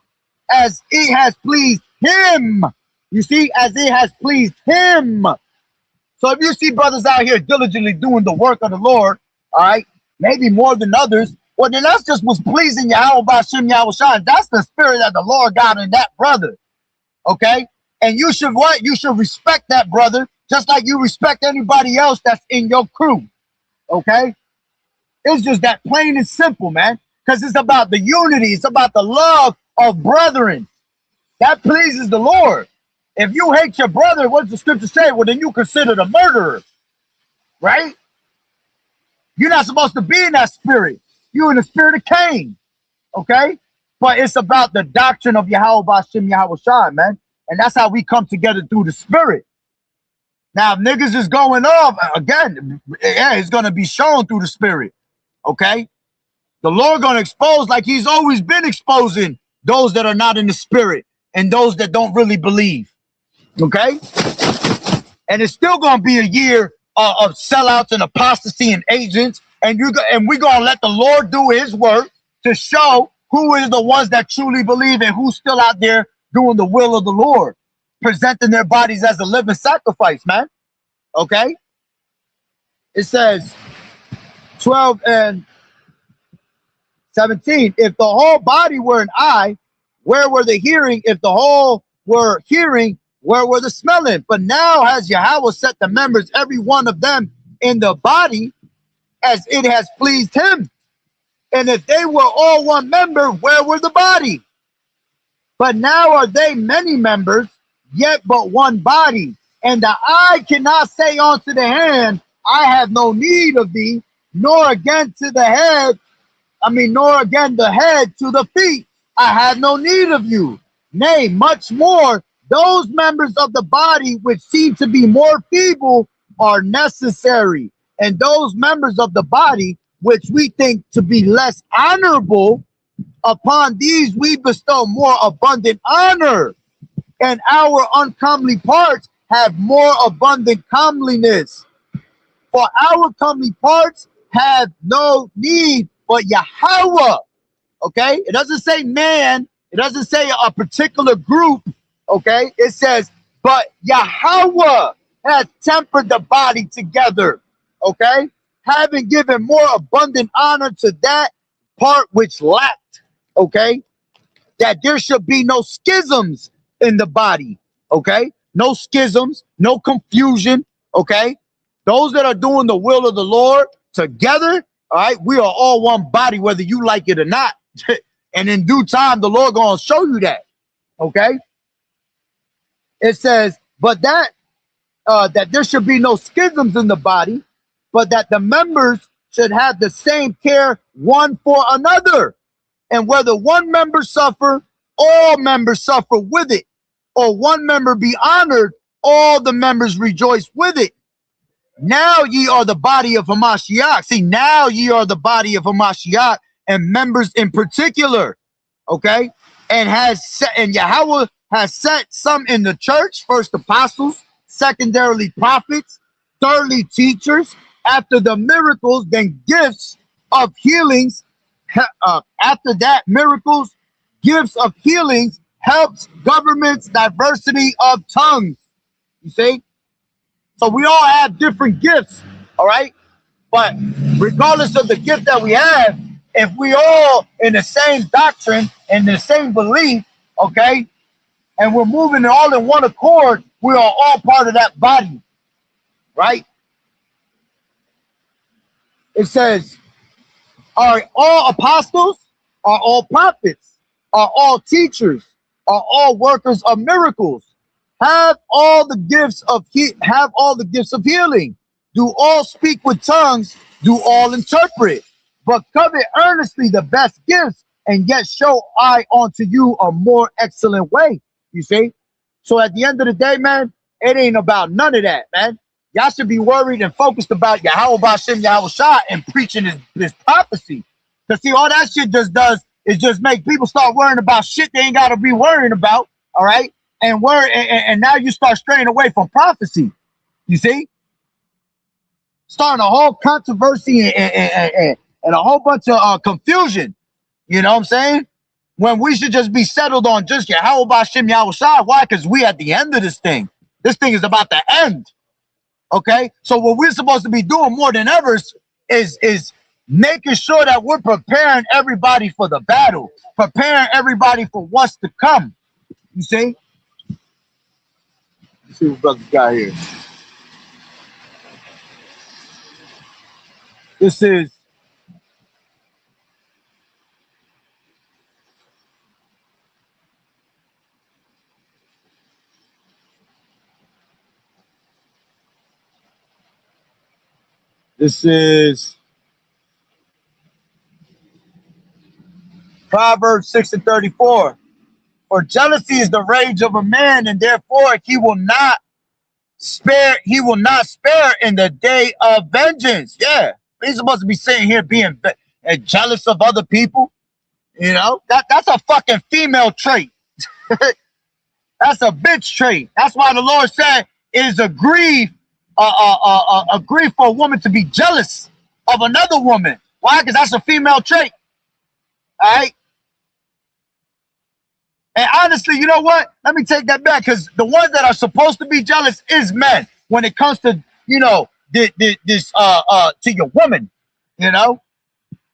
S1: as it has pleased him. You see, as it has pleased him. So if you see brothers out here diligently doing the work of the Lord, all right, maybe more than others, well, then that's just what's pleasing Yahweh Bashem Yahushua. That's the spirit that the Lord got in that brother. Okay? And you should what? You should respect that brother, just like you respect anybody else that's in your crew. Okay? It's just that plain and simple, man. Because it's about the unity. It's about the love of brethren. That pleases the Lord. If you hate your brother, what does the scripture say? Well, then you consider the murderer. Right? You're not supposed to be in that spirit. You're in the spirit of Cain. Okay? But it's about the doctrine of Yahweh Bashem Yahushua, man. And that's how we come together through the spirit. Now, if niggas is going off, again, yeah, it's going to be shown through the spirit. Okay? The Lord going to expose, like he's always been exposing those that are not in the spirit and those that don't really believe. Okay? And it's still going to be a year of sellouts and apostasy and agents. And we're going to let the Lord do his work to show who is the ones that truly believe and who's still out there doing the will of the Lord, presenting their bodies as a living sacrifice, man. Okay? It says 12 and 17. If the whole body were an eye, where were the hearing? If the whole were hearing, where were the smelling? But now has Yahweh set the members, every one of them, in the body as it has pleased him. And if they were all one member, where were the body? But now are they many members, yet but one body. And the eye cannot say unto the hand, I have no need of thee, nor again to the head, nor again the head to the feet, I have no need of you. Nay, much more, those members of the body which seem to be more feeble are necessary. And those members of the body which we think to be less honorable, upon these we bestow more abundant honor. And our uncomely parts have more abundant comeliness. For our comely parts have no need but Yahweh. Okay? It doesn't say man. It doesn't say a particular group. Okay? It says, but Yahweh has tempered the body together. Okay? Having given more abundant honor to that part which lacked. Okay? That there should be no schisms in the body. Okay? No schisms, no confusion. Okay? Those that are doing the will of the Lord together, all right, we are all one body, whether you like it or not. And in due time, the Lord going to show you that. Okay? It says, but that there should be no schisms in the body, but that the members should have the same care one for another. And whether one member suffer, all members suffer with it. Or one member be honored, all the members rejoice with it. Now ye are the body of Hamashiach. See, now ye are the body of Hamashiach and members in particular. Okay? And Yahweh has set some in the church, first apostles, secondarily prophets, thirdly teachers, after the miracles, then gifts of healings. After that, miracles, gifts of healings, helps, governments, diversity of tongues. You see? So we all have different gifts, all right? But regardless of the gift that we have, if we all in the same doctrine and the same belief, okay, and we're moving all in one accord, we are all part of that body, right? It says, are all apostles? Are all prophets? Are all teachers? Are all workers of miracles? Have all the gifts of healing? Do all speak with tongues? Do all interpret? But covet earnestly the best gifts, and yet show I unto you a more excellent way. You see? So at the end of the day, man, it ain't about none of that, man. Y'all should be worried and focused about Yahweh Bashem Yahweh Shah and preaching this prophecy. Because see, all that shit just does is just make people start worrying about shit they ain't got to be worrying about, all right? And now you start straying away from prophecy. You see? Starting a whole controversy and a whole bunch of confusion. You know what I'm saying? When we should just be settled on just Yahweh Bashem Yahweh Shah. Why? Because we at the end of this thing. This thing is about to end. Okay? So what we're supposed to be doing more than ever is making sure that we're preparing everybody for the battle. Preparing everybody for what's to come. You see? Let's see what brother's got here. This is Proverbs 6:34. For jealousy is the rage of a man, and therefore he will not spare in the day of vengeance. Yeah. He's supposed to be sitting here being jealous of other people. You know, that's a fucking female trait. That's a bitch trait. That's why the Lord said it is a grief for a woman to be jealous of another woman. Why? Because that's a female trait. All right. And honestly, you know what? Let me take that back, because the ones that are supposed to be jealous is men when it comes to, you know, to your woman, you know,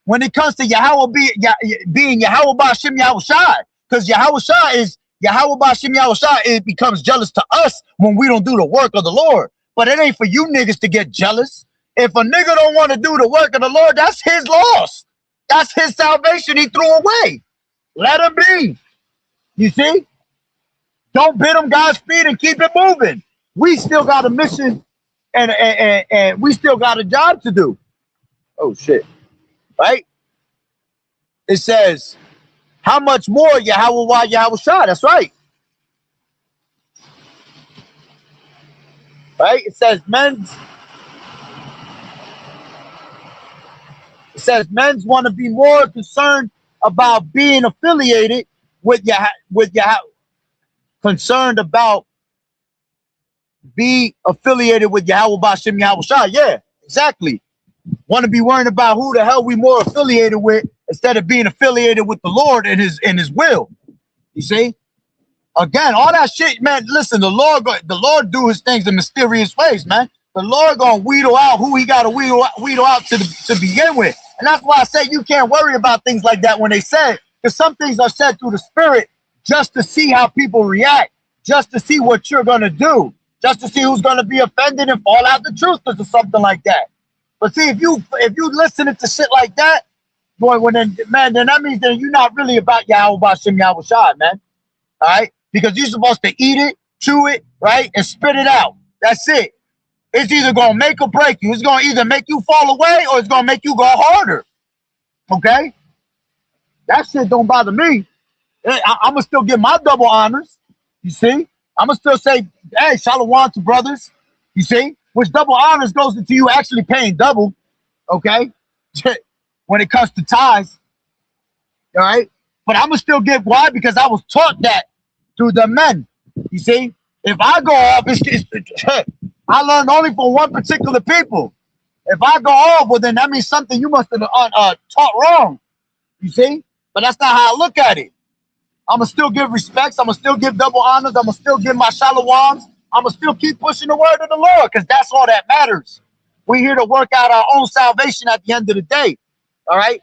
S1: when it comes to Yahweh being Yahweh Bashem Yahweh Shai, because Yahweh Shai is Yahweh Bashem Yahweh Shai. It becomes jealous to us when we don't do the work of the Lord. But it ain't for you niggas to get jealous. If a nigga don't want to do the work of the Lord, that's his loss. That's his salvation he threw away. Let him be. You see? Don't bid him Godspeed and keep it moving. We still got a mission and we still got a job to do. Oh, shit. Right? It says, how much more Yahweh Yahweh Shah? That's right. Right? It says men's want to be more concerned about being affiliated with Yahweh, concerned about be affiliated with Yahweh Bashem Yahweh Shah. Yeah, exactly. Want to be worrying about who the hell we more affiliated with instead of being affiliated with the Lord and his will. You see? Again, all that shit, man. Listen, the Lord do his things in mysterious ways, man. The Lord gonna wheedle out who he gotta wheedle out to begin with. And that's why I say you can't worry about things like that when they say, because some things are said through the Spirit just to see how people react, just to see what you're gonna do, just to see who's gonna be offended and fall out the truth or something like that. But see, if you listening to shit like that, boy, then that means that you're not really about Yahweh Bashem Yahweh Shai, man. All right? Because you're supposed to eat it, chew it, right, and spit it out. That's it. It's either gonna make or break you. It's gonna either make you fall away or it's gonna make you go harder. Okay? That shit don't bother me. I'm gonna still get my double honors. You see? I'm gonna still say, hey, shalom to brothers. You see? which double honors goes into you actually paying double, okay? When it comes to tithes, all right? But I'm gonna still give. Why? Because I was taught that through the men. You see, if I go off, I learned only from one particular people. If I go off, well, then that means something you must have taught wrong. You see, but that's not how I look at it. I'm gonna still give respects. I'm gonna still give double honors. I'm gonna still give my shalawams. I'm gonna still keep pushing the word of the Lord because that's all that matters. We're here to work out our own salvation at the end of the day. All right.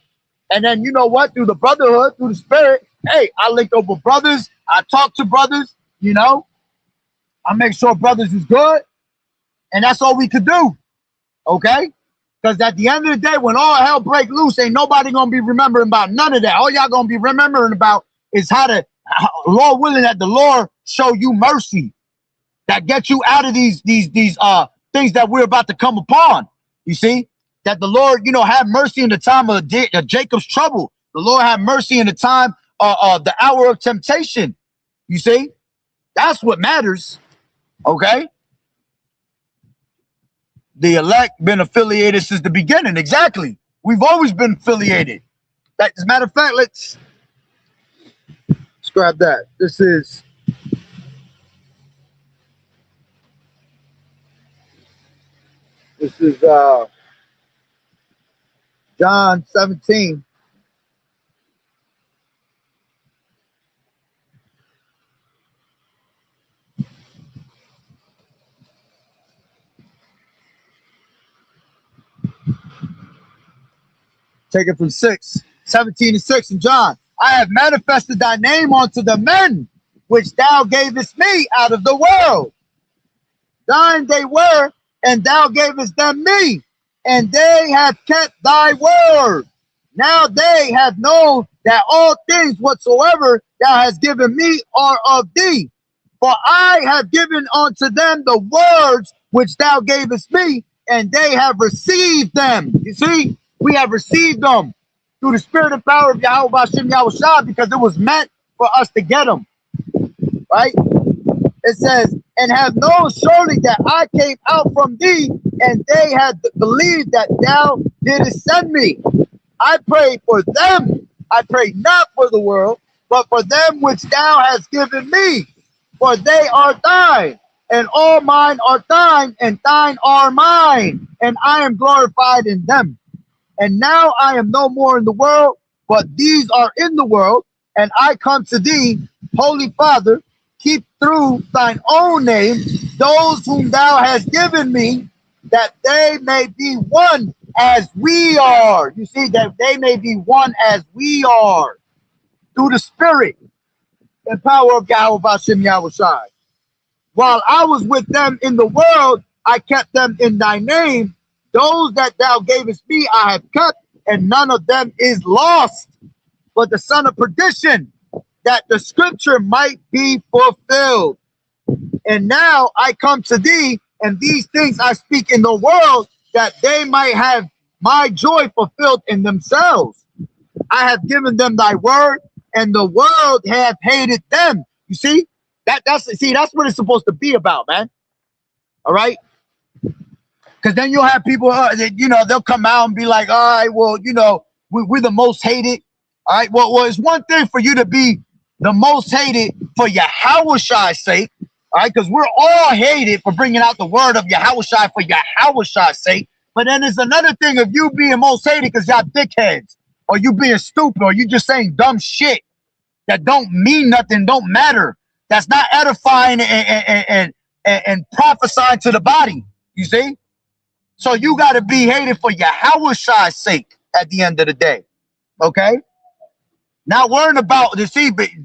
S1: And then you know what? Through the brotherhood, through the spirit, hey, I link up with brothers. I talk to brothers. You know, I make sure brothers is good, and that's all we could do. Okay. Because at the end of the day, when all hell break loose, ain't nobody gonna be remembering about none of that. All y'all gonna be remembering about is Lord willing, that the Lord show you mercy, that get you out of these things that we're about to come upon. You see, that the Lord, have mercy in the time of Jacob's trouble. The Lord have mercy in the time the hour of temptation. You see, that's what matters. Okay. The elect been affiliated since the beginning. Exactly. We've always been affiliated. As a matter of fact, let's grab that. This is John 17. Take it from 17 and 6 in John. I have manifested thy name unto the men which thou gavest me out of the world. Thine they were, and thou gavest them me, and they have kept thy word. Now they have known that all things whatsoever thou hast given me are of thee. For I have given unto them the words which thou gavest me, and they have received them. You see, we have received them through the spirit and power of Yahweh Bashem Yahushua, because it was meant for us to get them. Right? It says, and have known surely that I came out from thee, and they had believed that thou didst send me. I pray for them. I pray not for the world, but for them which thou hast given me. For they are thine, and all mine are thine, and thine are mine, and I am glorified in them. And now I am no more in the world, but these are in the world, and I come to thee, Holy Father, keep through thine own name those whom thou hast given me, that they may be one as we are. You see, that they may be one as we are, through the spirit and power of Yahweh Bashem Yahushai. While I was with them in the world, I kept them in thy name. Those that thou gavest me I have kept, and none of them is lost, but the son of perdition, that the scripture might be fulfilled. And now I come to thee, and these things I speak in the world, that they might have my joy fulfilled in themselves. I have given them thy word, and the world have hated them. You see, that's what it's supposed to be about, man. All right. Because then you'll have people, they'll come out and be like, all right, well, we're the most hated. All right, well, it's one thing for you to be the most hated for Yahweh's sake. All right, because we're all hated for bringing out the word of Yahweh for Yahweh's sake. But then there's another thing of you being most hated because y'all dickheads, or you being stupid, or you just saying dumb shit that don't mean nothing, don't matter. That's not edifying and prophesying to the body. You see? So you got to be hated for Yahweh's sake at the end of the day. Okay? Not worrying about,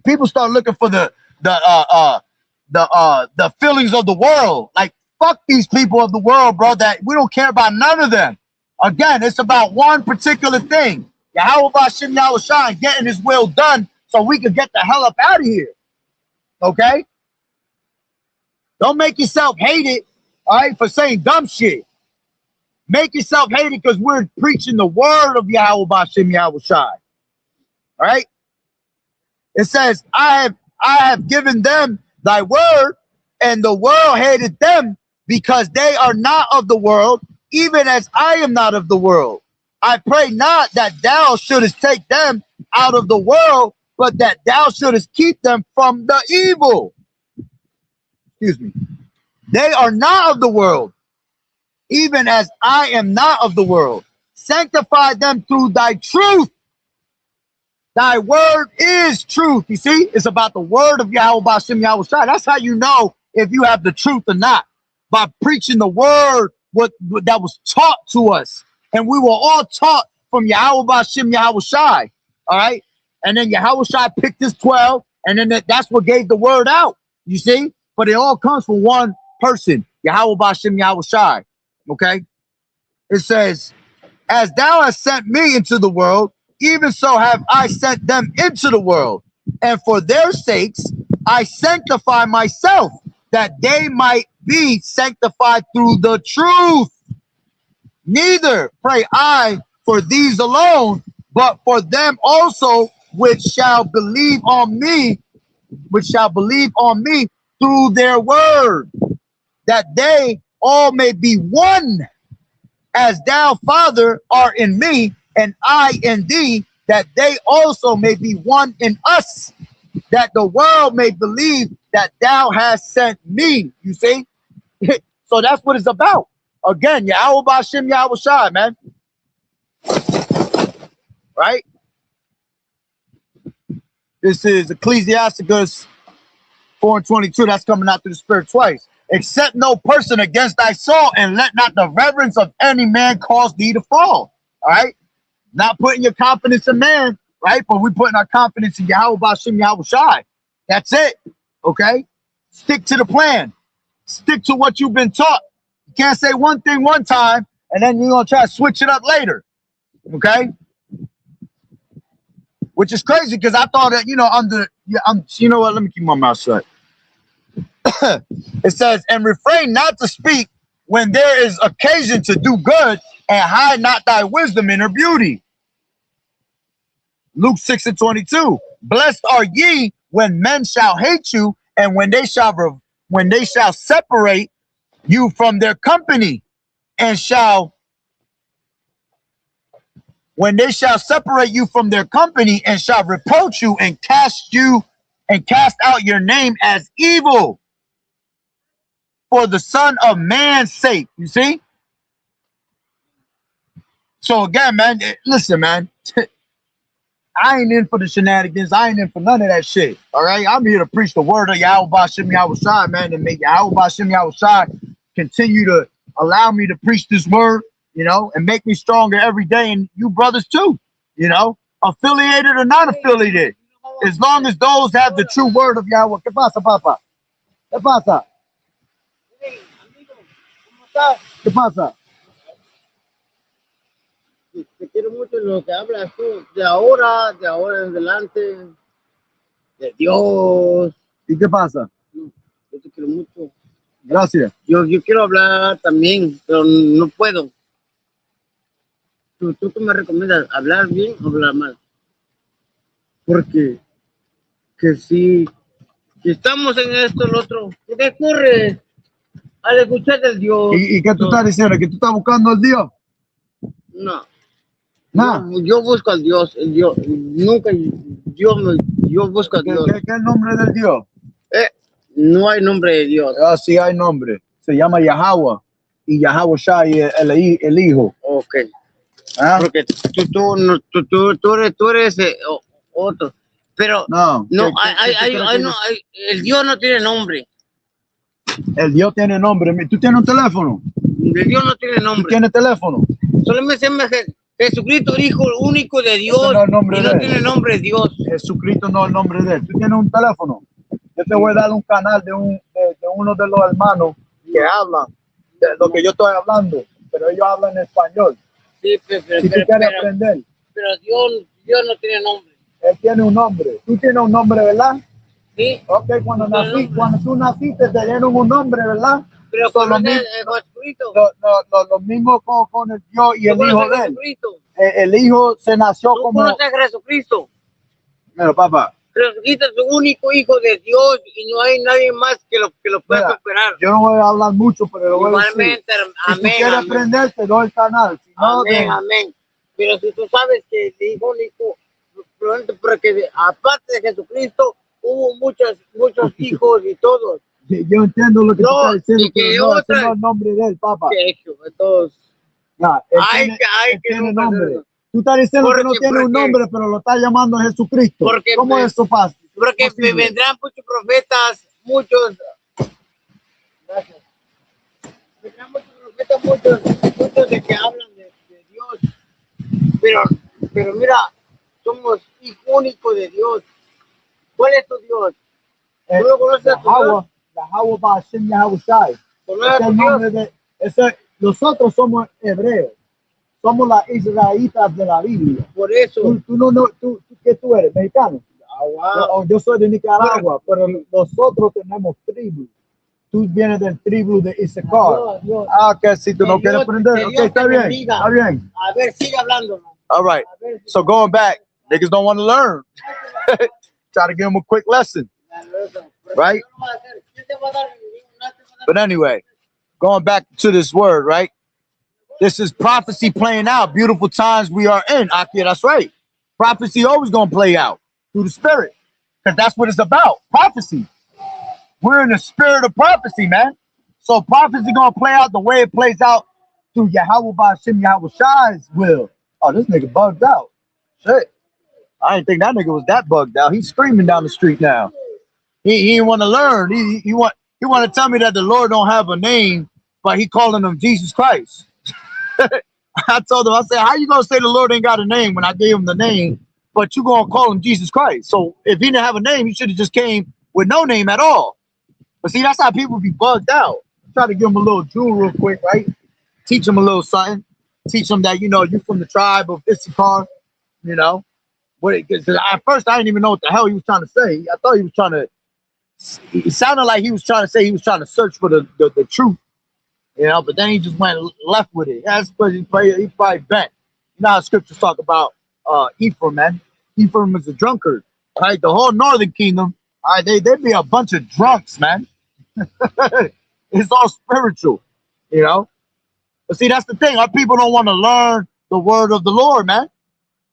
S1: people start looking for the feelings of the world. Like, fuck these people of the world, bro, that we don't care about none of them. Again, it's about one particular thing. Yahweh Bashem Yahushua getting his will done so we can get the hell up out of here. Okay? Don't make yourself hated, all right, for saying dumb shit. Make yourself hated because we're preaching the word of Yahweh Bashem Yahushua. All right? It says, I have given them thy word, and the world hated them, because they are not of the world, even as I am not of the world. I pray not that thou shouldest take them out of the world, but that thou shouldest keep them from the evil. Excuse me. They are not of the world, even as I am not of the world. Sanctify them through thy truth. Thy word is truth. You see, it's about the word of Yahweh B'Shem Yahweh Shai. That's how you know if you have the truth or not. By preaching the word that was taught to us. And we were all taught from Yahweh B'Shem Yahweh Shai. All right. And then Yahweh Shai picked his 12, and then that's what gave the word out. You see? But it all comes from one person, Yahweh B'Shem Yahweh Shai. Okay. It says, as thou hast sent me into the world, even so have I sent them into the world. And for their sakes, I sanctify myself, that they might be sanctified through the truth. Neither pray I for these alone, but for them also which shall believe on me, through their word, that they all may be one, as thou, Father, art in me, and I in thee, that they also may be one in us, that the world may believe that thou hast sent me. You see? So that's what it's about. Again, Yahweh B'Shem Yahweh Shai, man. Right? This is Ecclesiasticus 4:22. That's coming out through the Spirit twice. Accept no person against thy soul, and let not the reverence of any man cause thee to fall. All right? Not putting your confidence in man, right? But we're putting our confidence in Yahweh B'Shem Yahweh Shai. That's it. Okay? Stick to the plan. Stick to what you've been taught. You can't say one thing one time, and then you're going to try to switch it up later. Okay? Which is crazy, because I thought that, you know what? Let me keep my mouth shut. It says, and refrain not to speak when there is occasion to do good, and hide not thy wisdom in her beauty. Luke 6:22. Blessed are ye when men shall hate you, and when they shall separate you from their company, and when they shall separate you from their company, and shall reproach you and cast out your name as evil for the Son of Man's sake. You see? So again, man, listen, man. I ain't in for the shenanigans. I ain't in for none of that shit. All right? I'm here to preach the word of Yahweh B'Shem Yahweh Shai, man, and make Yahweh B'Shem Yahweh Shai continue to allow me to preach this word, and make me stronger every day. And you brothers too, affiliated or not affiliated. As long as those have the true word of Yahweh. ¿Qué pasa, papá? ¿Qué pasa? ¿Qué pasa?
S3: Te quiero mucho lo que hablas tú, de ahora en adelante, de Dios.
S1: ¿Y qué pasa?
S3: Yo te quiero mucho.
S1: Gracias.
S3: Yo quiero hablar también, pero no puedo. ¿Tú qué me recomiendas? ¿Hablar bien o hablar mal? Porque que si estamos en esto, el otro, ¿qué ocurre al escuchar del Dios?
S1: ¿Y qué tú estás diciendo? ¿Que tú estás buscando al Dios?
S3: No.
S1: No.
S3: Yo busco al Dios, nunca yo busco al Dios.
S1: ¿Qué es el nombre del Dios?
S3: No hay nombre de Dios.
S1: Sí hay nombre. Se llama Yahweh. Y Yahweh Shai el hijo.
S3: Ok.
S1: ¿Ah?
S3: Porque tú eres otro. Pero no, el Dios no tiene nombre.
S1: El Dios tiene nombre. ¿Tú tienes un teléfono?
S3: El Dios no tiene nombre.
S1: ¿Tú tienes teléfono?
S3: Solamente se llama Jesucristo, el Hijo único de Dios,
S1: no y
S3: no tiene nombre de Dios.
S1: Jesucristo no es el nombre de él. ¿Tú tienes un teléfono? Yo te voy a dar un canal de uno de los hermanos que hablan de lo que yo estoy hablando, pero ellos hablan en español.
S3: Sí,
S1: si tú quieres aprender.
S3: Pero Dios no tiene nombre.
S1: Él tiene un nombre. Tú tienes un nombre, ¿verdad?
S3: Sí.
S1: Ok, cuando tú naciste te dieron un nombre, ¿verdad?
S3: Pero con Jesucristo.
S1: Lo mismo con el Dios y el Hijo de él.
S3: Jesucristo.
S1: El Hijo se nació
S3: ¿Tú
S1: como...
S3: conoces a Jesucristo?
S1: Mira, papá.
S3: Jesucristo es el único hijo de Dios y no hay nadie más que lo pueda
S1: Mira,
S3: superar.
S1: yo no voy a hablar mucho, pero lo voy a decir.
S3: Igualmente,
S1: Si tú
S3: amén,
S1: quieres
S3: amén.
S1: aprender, te doy el canal. Si no,
S3: Amén, amén. Pero si tú sabes que el hijo único, porque aparte de Jesucristo, hubo muchos hijos y todos.
S1: yo entiendo lo que tú estás diciendo,
S3: y que
S1: pero no, ese
S3: otra,
S1: no es el nombre de él, papá.
S3: que todos.
S1: Ya, él
S3: Hay
S1: él
S3: que
S1: tiene
S3: nunca hacer
S1: nombre.
S3: eso.
S1: Tú estás diciendo que no
S3: Porque-
S1: tiene un
S3: porque-
S1: nombre, pero lo estás llamando a Jesucristo.
S3: Porque
S1: ¿Cómo
S3: me-
S1: es eso pasa?
S3: Porque
S1: Posible.
S3: vendrán muchos profetas, gracias. Vendrán muchos profetas, muchos de que hablan de Dios. Pero mira, somos hijo único de Dios. ¿Cuál es tu Dios? ¿Tú lo conoces a tu Dios?
S1: Mazabach-Seek, Yahushai.
S3: ¿Conoces a
S1: Es
S3: tu
S1: el
S3: Dios?
S1: nombre de nosotros somos hebreos. Somos las israelitas de la Biblia.
S3: Por eso.
S1: Tú ¿qué tú eres? ¿Mexicano? Yo soy de Nicaragua, pero nosotros tenemos tribu. Tú vienes del tribu de Issachar.
S3: Dios.
S1: Que si tú no quieres aprender, ok, está bien, está bien.
S3: A ver, sigue hablando.
S1: All right. So going back, niggas don't want to learn. Try to give them a quick lesson, right? But anyway, going back to this word, right? This is prophecy playing out. Beautiful times we are in. Akia, that's right. Prophecy always gonna play out through the spirit, because that's what it's about. Prophecy. We're in the spirit of prophecy, man. So prophecy gonna play out the way it plays out through Yahweh Ba'Shem Yahushai's will. Oh, this nigga bugged out. Shit. I didn't think that nigga was that bugged out. He's screaming down the street now. He didn't want to learn. He want to tell me that the Lord don't have a name, but he calling him Jesus Christ. I told him, I said, how you gonna say the Lord ain't got a name when I gave him the name, but you gonna call him Jesus Christ? So if he didn't have a name, he should have just came with no name at all. But see, that's how people be bugged out. Try to give him a little jewel real quick, right? Teach him a little something. Teach him that, you're from the tribe of Issachar, Because at first I didn't even know what the hell he was trying to say. I thought he was trying to, it sounded like he was trying to say he was trying to search for the truth. But then he just went left with it. That's because he probably bent. You know how scriptures talk about Ephraim, man. Ephraim is a drunkard. All right, the whole northern kingdom, all right, they be a bunch of drunks, man. It's all spiritual, But see, that's the thing. Our people don't want to learn the word of the Lord, man.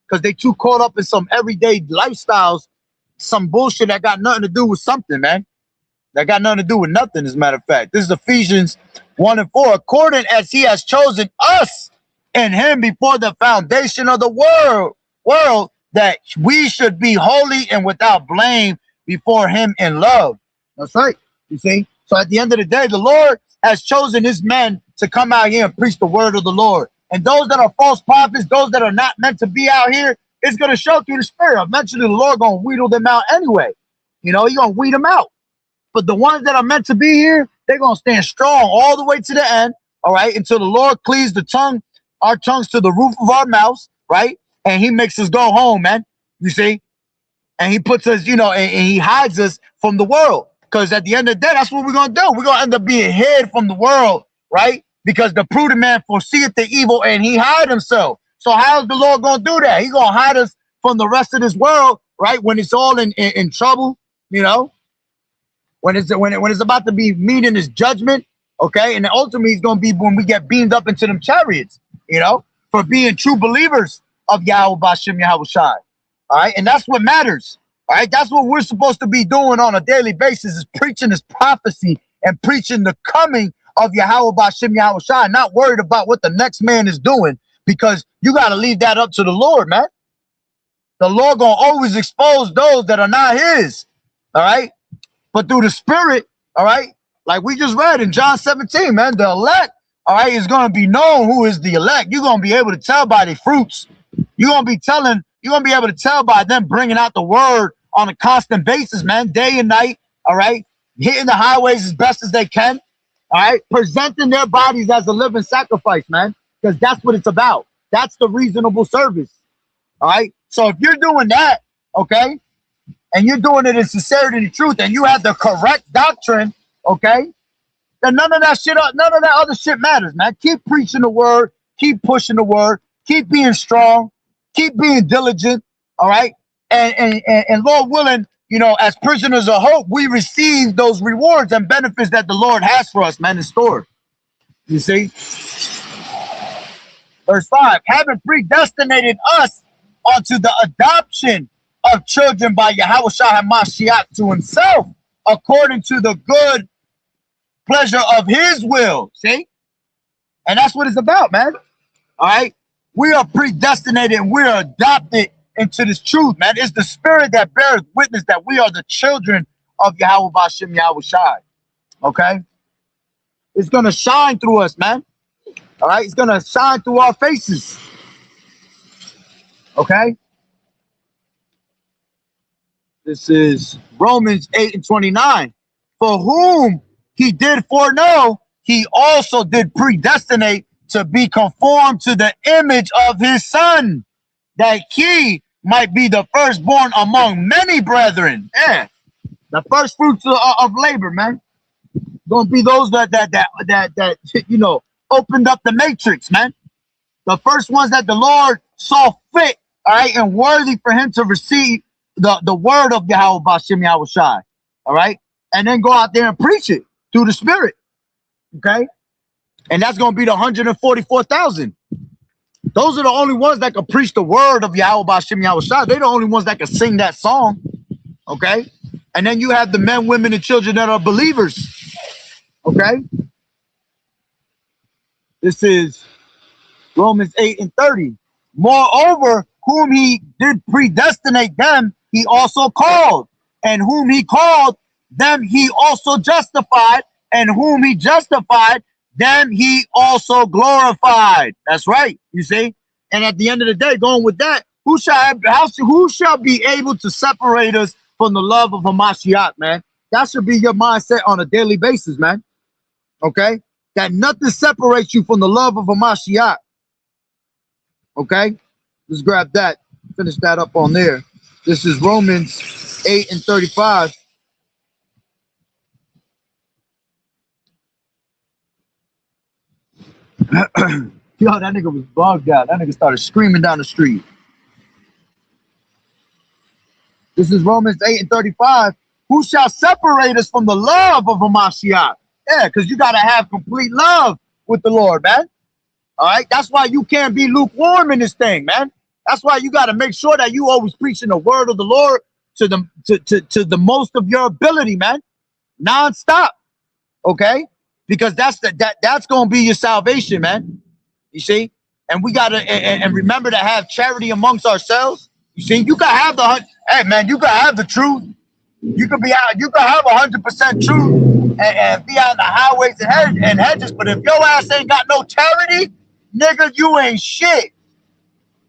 S1: Because they too caught up in some everyday lifestyles, some bullshit that got nothing to do with something, man. That got nothing to do with nothing, as a matter of fact. This is Ephesians 1:4. According as he has chosen us in him before the foundation of the world, that we should be holy and without blame before him in love. That's right. You see? So at the end of the day, the Lord has chosen his men to come out here and preach the word of the Lord. And those that are false prophets, those that are not meant to be out here, it's going to show through the spirit. Eventually, the Lord going to wheedle them out anyway. He's going to weed them out. But the ones that are meant to be here, they're going to stand strong all the way to the end, all right, until the Lord cleaves our tongues to the roof of our mouths, right? And he makes us go home, man, you see? And he puts us, and he hides us from the world. Because at the end of the day, that's what we're going to do. We're going to end up being hid from the world, right? Because the prudent man foreseeth the evil and he hide himself. So how's the Lord going to do that? He's going to hide us from the rest of this world, right? When it's all in trouble, when it's about to be meeting his judgment, okay? And then ultimately it's going to be when we get beamed up into them chariots, for being true believers of Yahweh Ba'Shem Yahushai. All right, and that's what matters. All right, that's what we're supposed to be doing on a daily basis, is preaching this prophecy and preaching the coming of Yahweh Ba'Shem Yahushai, not worried about what the next man is doing, because you got to leave that up to the Lord, man. The Lord gonna always expose those that are not his. All right, but through the spirit, all right, like we just read in John 17, man, the elect, all right, is gonna be known who is the elect. You're gonna be able to tell by their fruits. You're gonna be able to tell by them bringing out the word on a constant basis, man, day and night, all right, hitting the highways as best as they can, all right, presenting their bodies as a living sacrifice, man, because that's what it's about. That's the reasonable service, all right? So if you're doing that, okay, and you're doing it in sincerity and truth, and you have the correct doctrine, okay, then none of that other shit matters, man. Keep preaching the word, keep pushing the word, keep being strong, keep being diligent, all right? And Lord willing, you know, as prisoners of hope, we receive those rewards and benefits that the Lord has for us, man, in store. You see? Verse 5, having predestinated us unto the adoption of children by Yahweh Shah HaMashiach to himself, according to the good pleasure of his will. See? And that's what it's about, man. All right? We are predestinated and we are adopted into this truth, man. It's the spirit that bears witness that we are the children of Yahweh Bashem Yahweh Shai. Okay? It's going to shine through us, man. All right? It's going to shine through our faces. Okay? This is Romans 8:29. For whom he did foreknow, he also did predestinate to be conformed to the image of his son, that he might be the firstborn among many brethren. Yeah, the first fruits of labor, man. Gonna be those that you know opened up the matrix, man. The first ones that the Lord saw fit, all right, and worthy for him to receive the word of Yahweh Bashem Yahweh Shai, all right, and then go out there and preach it through the Spirit, okay. And that's going to be the 144,000. Those are the only ones that can preach the word of Yahweh Bashem Yahweh Shai. They're the only ones that can sing that song. Okay. And then you have the men, women, and children that are believers. Okay. This is Romans 8:30. Moreover, whom he did predestinate, them he also called. And whom he called, them he also justified. And whom he justified, them he also glorified. That's right, you see. And at the end of the day, going with that, who shall be able to separate us from the love of Hamashiach, man? That should be your mindset on a daily basis, man. Okay? That nothing separates you from the love of Hamashiach. Okay? Let's grab that. Finish that up on there. This is Romans 8:35. Yo, that nigga was bugged out. That nigga started screaming down the street. This is Romans 8:35. Who shall separate us from the love of Hamashiach? Yeah, because you got to have complete love with the Lord, man. All right? That's why you can't be lukewarm in this thing, man. That's why you got to make sure that you always preaching the word of the Lord to the most of your ability, man. Non-stop. Okay? Because that's going to be your salvation, man. You see? And we got to and remember to have charity amongst ourselves. You see? You can have hey, man, you can have the truth. You can have 100% truth and be out in the highways and hedges. But if your ass ain't got no charity, nigga, you ain't shit.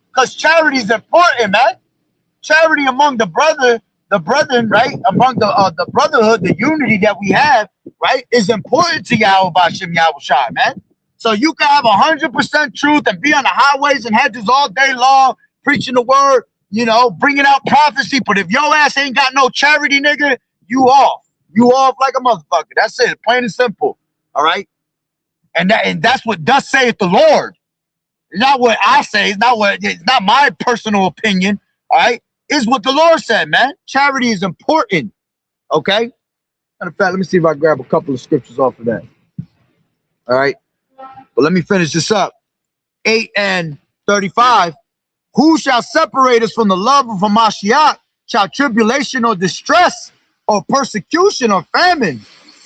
S1: Because charity is important, man. Charity among the brethren, right? Among the brotherhood, the unity that we have, right, is important to Yahweh Bashem Yahweh Shai, man. So you can have 100% truth and be on the highways and hedges all day long, preaching the word, you know, bringing out prophecy. But if your ass ain't got no charity, nigga, you off. You off like a motherfucker. That's it, plain and simple. All right. And that's what thus saith the Lord. It's not what I say. It's not my personal opinion. All right. It's what the Lord said, man. Charity is important. Okay. Matter of fact, let me see if I grab a couple of scriptures off of that. All right. But let me finish this up. 8:35. Who shall separate us from the love of Hamashiach? Shall tribulation or distress or persecution or famine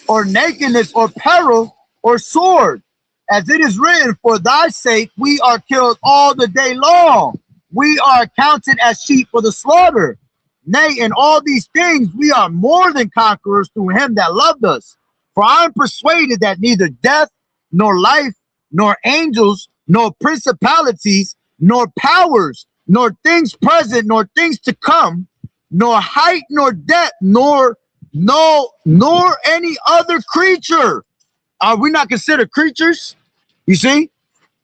S1: or nakedness or peril or sword? As it is written, for thy sake we are killed all the day long. We are counted as sheep for the slaughter. Nay, in all these things we are more than conquerors through him that loved us. For I am persuaded that neither death, nor life, nor angels, nor principalities, nor powers, nor things present, nor things to come, nor height, nor depth, nor any other creature. Are we not considered creatures? You see?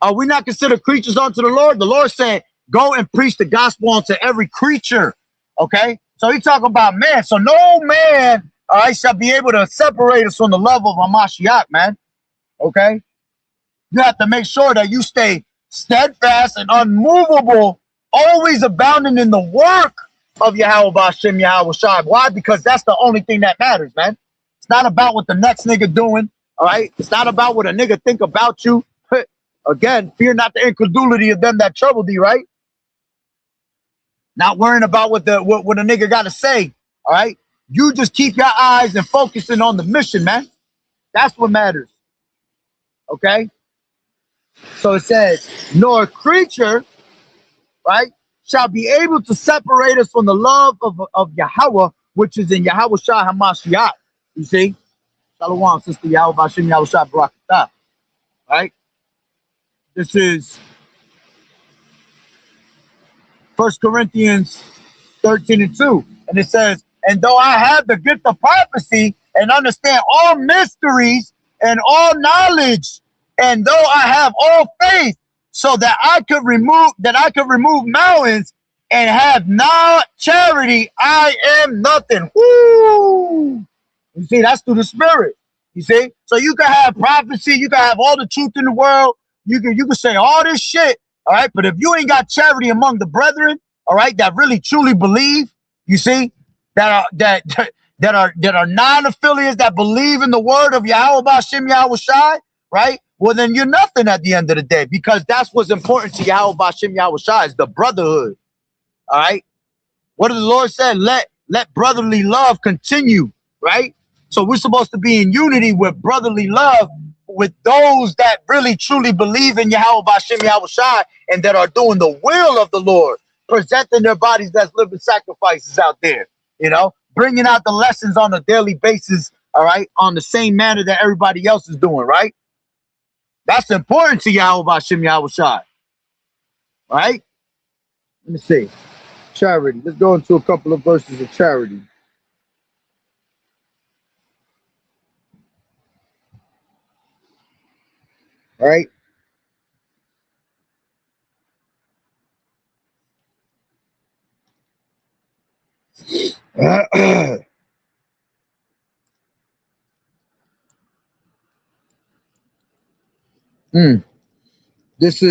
S1: Are we not considered creatures unto the Lord? The Lord said, go and preach the gospel unto every creature. Okay? So he's talking about man. So no man, all right, shall be able to separate us from the love of Hamashiach, man. Okay? You have to make sure that you stay steadfast and unmovable, always abounding in the work of Yahweh Bashim Yahweh Shai. Why? Because that's the only thing that matters, man. It's not about what the next nigga doing, all right? It's not about what a nigga think about you. Again, fear not the incredulity of them that trouble thee, right? Not worrying about what a nigga got to say, all right? You just keep your eyes and focusing on the mission, man. That's what matters, okay? So it says, nor creature, right, shall be able to separate us from the love of Yahweh, which is in Yahweh Shai HaMashiach. You see? Shalom, sister Yahweh Bashim Yahweh Shai Barakatah. Right? This is 1 Corinthians 13:2. And it says, and though I have the gift of prophecy and understand all mysteries and all knowledge, and though I have all faith, so that I could remove mountains and have not charity, I am nothing. Woo! You see, that's through the spirit. You see? So you can have prophecy, you can have all the truth in the world, you can say all this shit, all right? But if you ain't got charity among the brethren, all right, that really truly believe, you see, that are non-affiliates that believe in the word of Yahweh Bashim Yahweh Shai, right? Well, then you're nothing at the end of the day, because that's what's important to Yahweh Bashim Yahweh Shai, is the brotherhood. All right. What did the Lord say? Let brotherly love continue, right? So we're supposed to be in unity with brotherly love with those that really truly believe in Yahweh Bashim Yahweh Shai and that are doing the will of the Lord, presenting their bodies as living sacrifices out there, you know, bringing out the lessons on a daily basis, all right, on the same manner that everybody else is doing, right? That's important to Yahweh Bashim Yahweh Shai, right? Let me see. Charity. Let's go into a couple of verses of charity. All right. This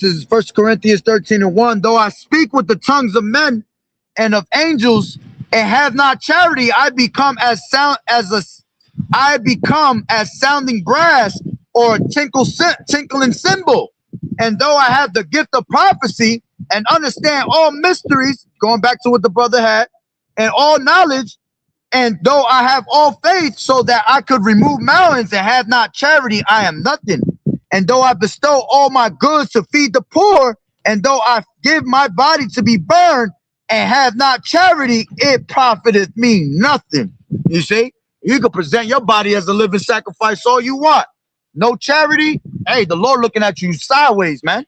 S1: is 1 Corinthians 13:1. Though I speak with the tongues of men and of angels and have not charity, I become as sounding brass or tinkling cymbal. And though I have the gift of prophecy and understand all mysteries, going back to what the brother had, and all knowledge, and though I have all faith so that I could remove mountains and have not charity, I am nothing. And though I bestow all my goods to feed the poor, and though I give my body to be burned and have not charity, it profiteth me nothing. You see? You can present your body as a living sacrifice all you want. No charity, hey, the Lord looking at you sideways, man.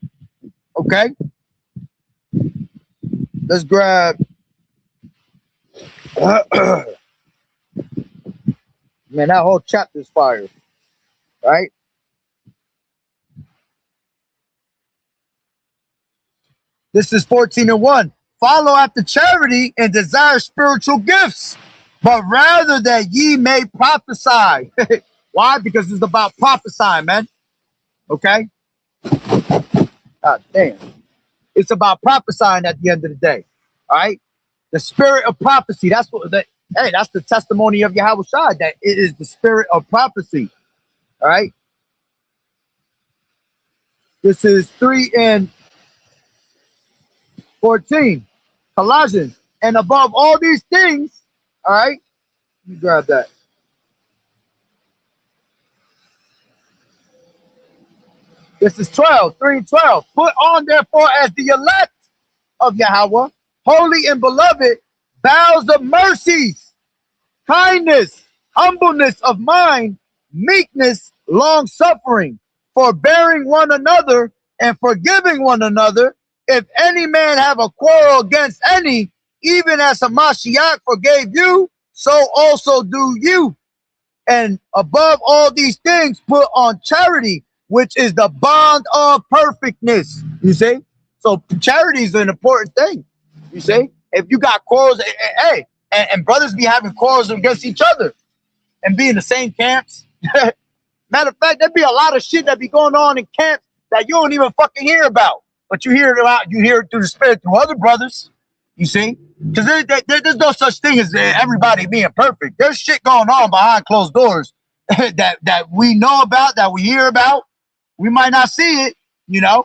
S1: Okay? Let's grab... Man, that whole chapter is fire, right? This is 14:1. Follow after charity and desire spiritual gifts, but rather that ye may prophesy. Why? Because it's about prophesying, man. Okay? God damn. It's about prophesying at the end of the day. All right? The spirit of prophecy. That's what that's the testimony of Yahweh Shai, that it is the spirit of prophecy. All right? This is 3:14. Colossians. And above all these things, all right? Let me grab that. This is 3:12. Put on therefore as the elect of Yahweh, holy and beloved, bowels of mercies, kindness, humbleness of mind, meekness, long suffering, forbearing one another and forgiving one another. If any man have a quarrel against any, even as Hamashiach forgave you, so also do you. And above all these things, put on charity, which is the bond of perfectness. You see? So charity is an important thing. You see? If you got quarrels, hey, and brothers be having quarrels against each other and be in the same camps. Matter of fact, there'd be a lot of shit that be going on in camps that you don't even fucking hear about. but you hear it through the Spirit through other brothers. You see, because there's no such thing as everybody being perfect. There's shit going on behind closed doors that we know about, that we hear about. We might not see it, you know.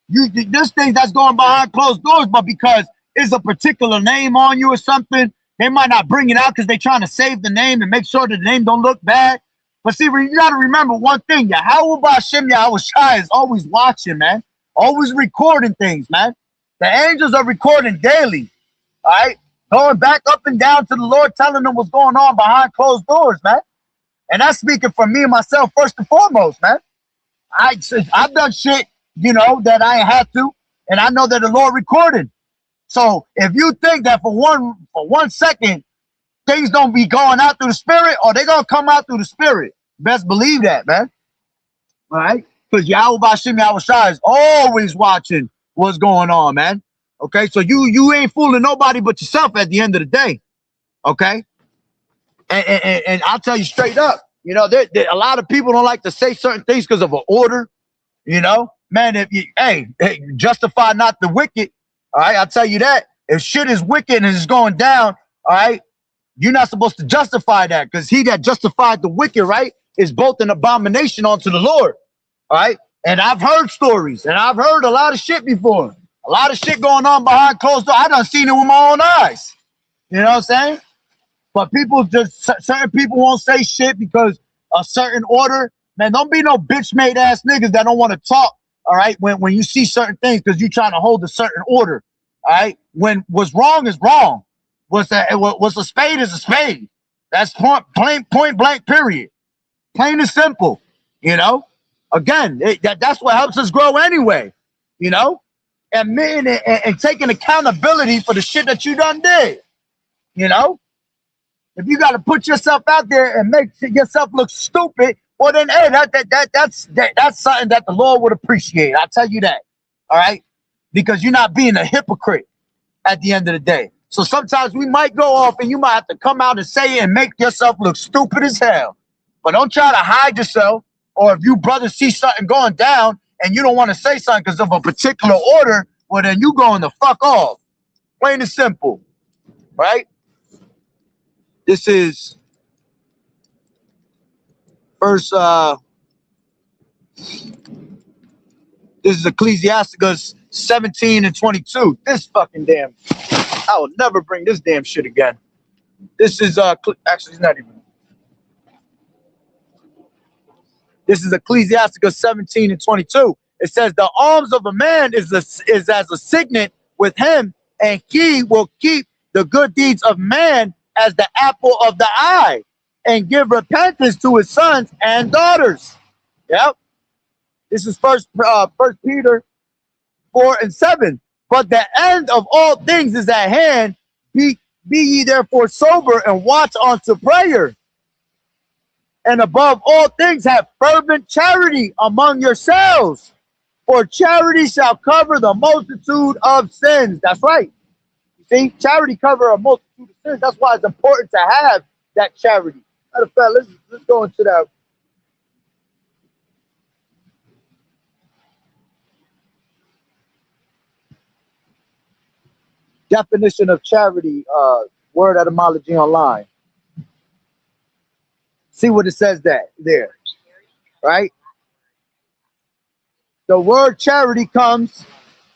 S1: There's things that's going behind closed doors, but because it's a particular name on you or something, they might not bring it out because they're trying to save the name and make sure that the name don't look bad. But see, you got to remember one thing: Yahweh Ba'Shem Yahweh Shai is always watching, man. Always recording things, man. The angels are recording daily, all right? Going back up and down to the Lord, telling them what's going on behind closed doors, man. And that's speaking for me and myself first and foremost, man. I've done shit, you know, that I ain't had to, and I know that the Lord recorded. So if you think that for one second things don't be going out through the Spirit, or they gonna come out through the Spirit, best believe that, man. All right, because Yahweh Ba'Shem Yahweh Shai is always watching what's going on, man. Okay, so you ain't fooling nobody but yourself at the end of the day. Okay, and I'll tell you straight up, you know, a lot of people don't like to say certain things because of an order. You know, man, if you hey, justify not the wicked. All right, I'll tell you that. If shit is wicked and it's going down, all right, you're not supposed to justify that, because he that justified the wicked, right, is both an abomination unto the Lord. All right. And I've heard stories, and I've heard a lot of shit before. A lot of shit going on behind closed doors. I done seen it with my own eyes. You know what I'm saying? But certain people won't say shit because a certain order. Man, don't be no bitch-made ass niggas that don't want to talk, all right, when you see certain things because you're trying to hold a certain order, all right? When what's wrong is wrong. What's a spade is a spade. That's point blank, period. Plain and simple, you know? Again, that's what helps us grow anyway, you know? Admitting and taking accountability for the shit that you done did, you know? If you got to put yourself out there and make yourself look stupid, well then, hey, that's something that the Lord would appreciate. I'll tell you that, all right? Because you're not being a hypocrite at the end of the day. So sometimes we might go off and you might have to come out and say it and make yourself look stupid as hell. But don't try to hide yourself. Or if you brothers see something going down and you don't want to say something because of a particular order, well then you going the fuck off. Plain and simple, right? This is verse, this is Ecclesiasticus 17 and 22. This fucking damn, I will never bring this damn shit again. This is, actually it's not even. This is Ecclesiasticus 17 and 22. It says, the alms of a man is as a signet with him, and he will keep the good deeds of man as the apple of the eye, and give repentance to his sons and daughters. Yep. This is First Peter 4 and 7. But the end of all things is at hand. Be ye therefore sober and watch unto prayer. And above all things have fervent charity among yourselves, for charity shall cover the multitude of sins. That's right. You see, charity cover a multitude of sins. That's why it's important to have that charity. Matter of fact, let's go into that. Definition of charity, word etymology online. See what it says there, right? The word charity comes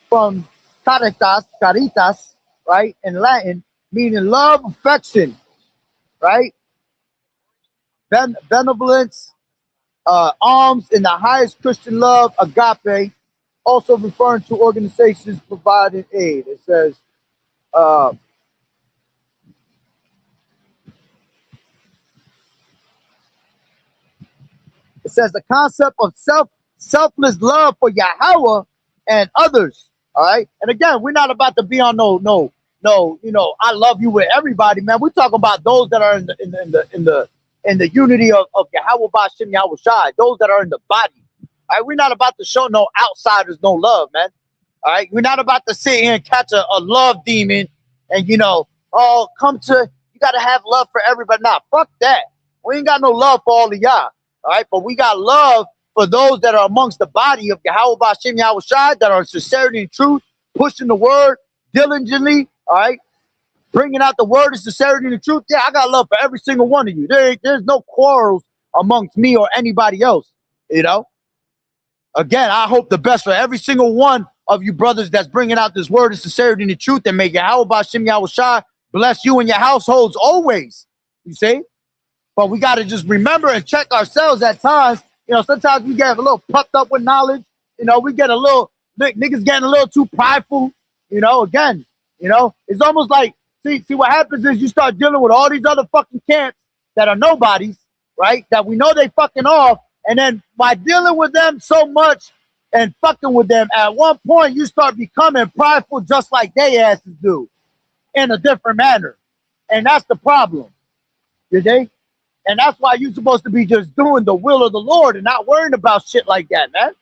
S1: from caritas, right, in Latin, meaning love, affection, right? Benevolence, alms in the highest Christian love, agape, also referring to organizations providing aid. It says, the concept of selfless love for Yahweh and others. All right. And again, we're not about to be on no, you know, I love you with everybody, man. We're talking about those that are in the unity of Yahweh Ba'Shem Yahweh Shai, those that are in the body. All right. We're not about to show no outsiders no love, man. All right. We're not about to sit here and catch a love demon and, you know, oh, you got to have love for everybody. Nah, fuck that. We ain't got no love for all of y'all. All right, but we got love for those that are amongst the body of Yahweh B'Shem Yahweh Shai, that are in sincerity and truth, pushing the word diligently, all right, bringing out the word and sincerity and the truth. Yeah, I got love for every single one of you. There's no quarrels amongst me or anybody else, you know. Again, I hope the best for every single one of you brothers that's bringing out this word and sincerity and the truth, and may Yahweh B'Shem Yahweh Shai bless you and your households always, you see. But we got to just remember and check ourselves at times. You know, sometimes we get a little puffed up with knowledge. You know, we get a little, niggas getting a little too prideful. You know, again, you know, it's almost like, see what happens is you start dealing with all these other fucking camps that are nobodies, right? That we know they fucking off. And then by dealing with them so much and fucking with them, at one point you start becoming prideful just like they asses do in a different manner. And that's the problem. You dig? And that's why you're supposed to be just doing the will of the Lord and not worrying about shit like that, man.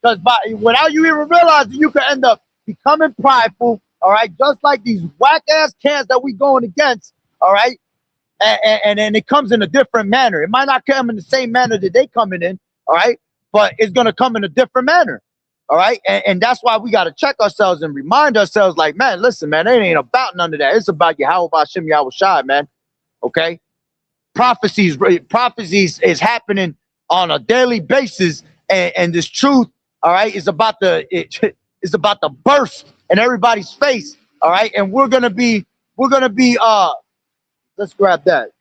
S1: Because without you even realizing, you can end up becoming prideful, all right? Just like these whack-ass cans that we going against, all right? And then it comes in a different manner. It might not come in the same manner that they coming in, all right? But it's going to come in a different manner, all right? And that's why we got to check ourselves and remind ourselves, like, man, listen, man, it ain't about none of that. It's about Yahweh B'Shem Yahweh Shai, man, okay? Prophecies is happening on a daily basis, and this truth, all right, is about it's about to burst in everybody's face, all right? And we're gonna be let's grab that.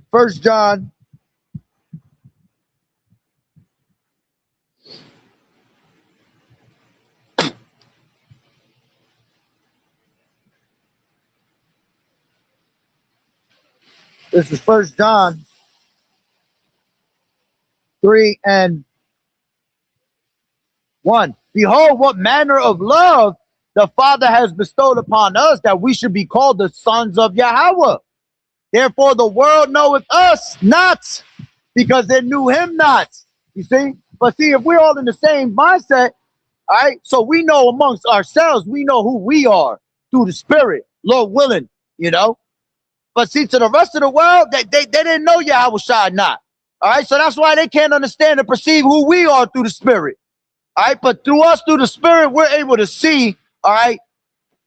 S1: First John. This is First John 3:1. Behold, what manner of love the Father has bestowed upon us, that we should be called the sons of Yahweh. Therefore the world knoweth us not, because they knew him not. You see? But see, if we're all in the same mindset, all right, so we know amongst ourselves, we know who we are through the Spirit, Lord willing, you know. But see, to the rest of the world, they didn't know Yahweh Shai not. All right, so that's why they can't understand and perceive who we are through the Spirit. All right, but through us, through the Spirit, we're able to see, all right,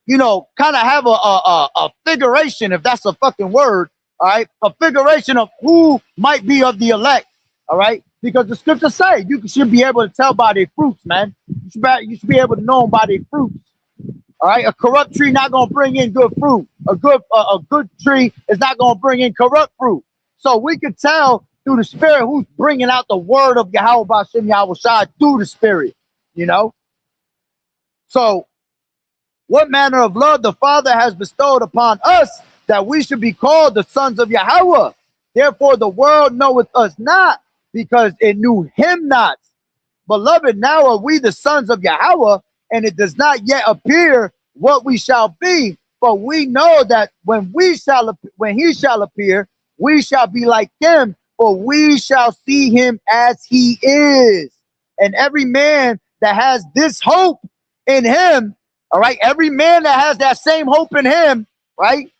S1: you know, kind of have a figuration, if that's a fucking word, all right, a figuration of who might be of the elect, all right, because the scriptures say you should be able to tell by their fruits, man. You should be able to know them by their fruits. All right, a corrupt tree not gonna bring in good fruit. A good tree is not gonna bring in corrupt fruit. So we can tell through the Spirit who's bringing out the word of Yahweh B'Shem Yahweh Shai through the Spirit, you know. So, what manner of love the Father has bestowed upon us, that we should be called the sons of Yahweh. Therefore the world knoweth us not, because it knew him not. Beloved, now are we the sons of Yahweh, and it does not yet appear what we shall be, but we know that when he shall appear, we shall be like him, for we shall see him as he is. And every man that has this hope in him, all right, every man that has that same hope in him, right,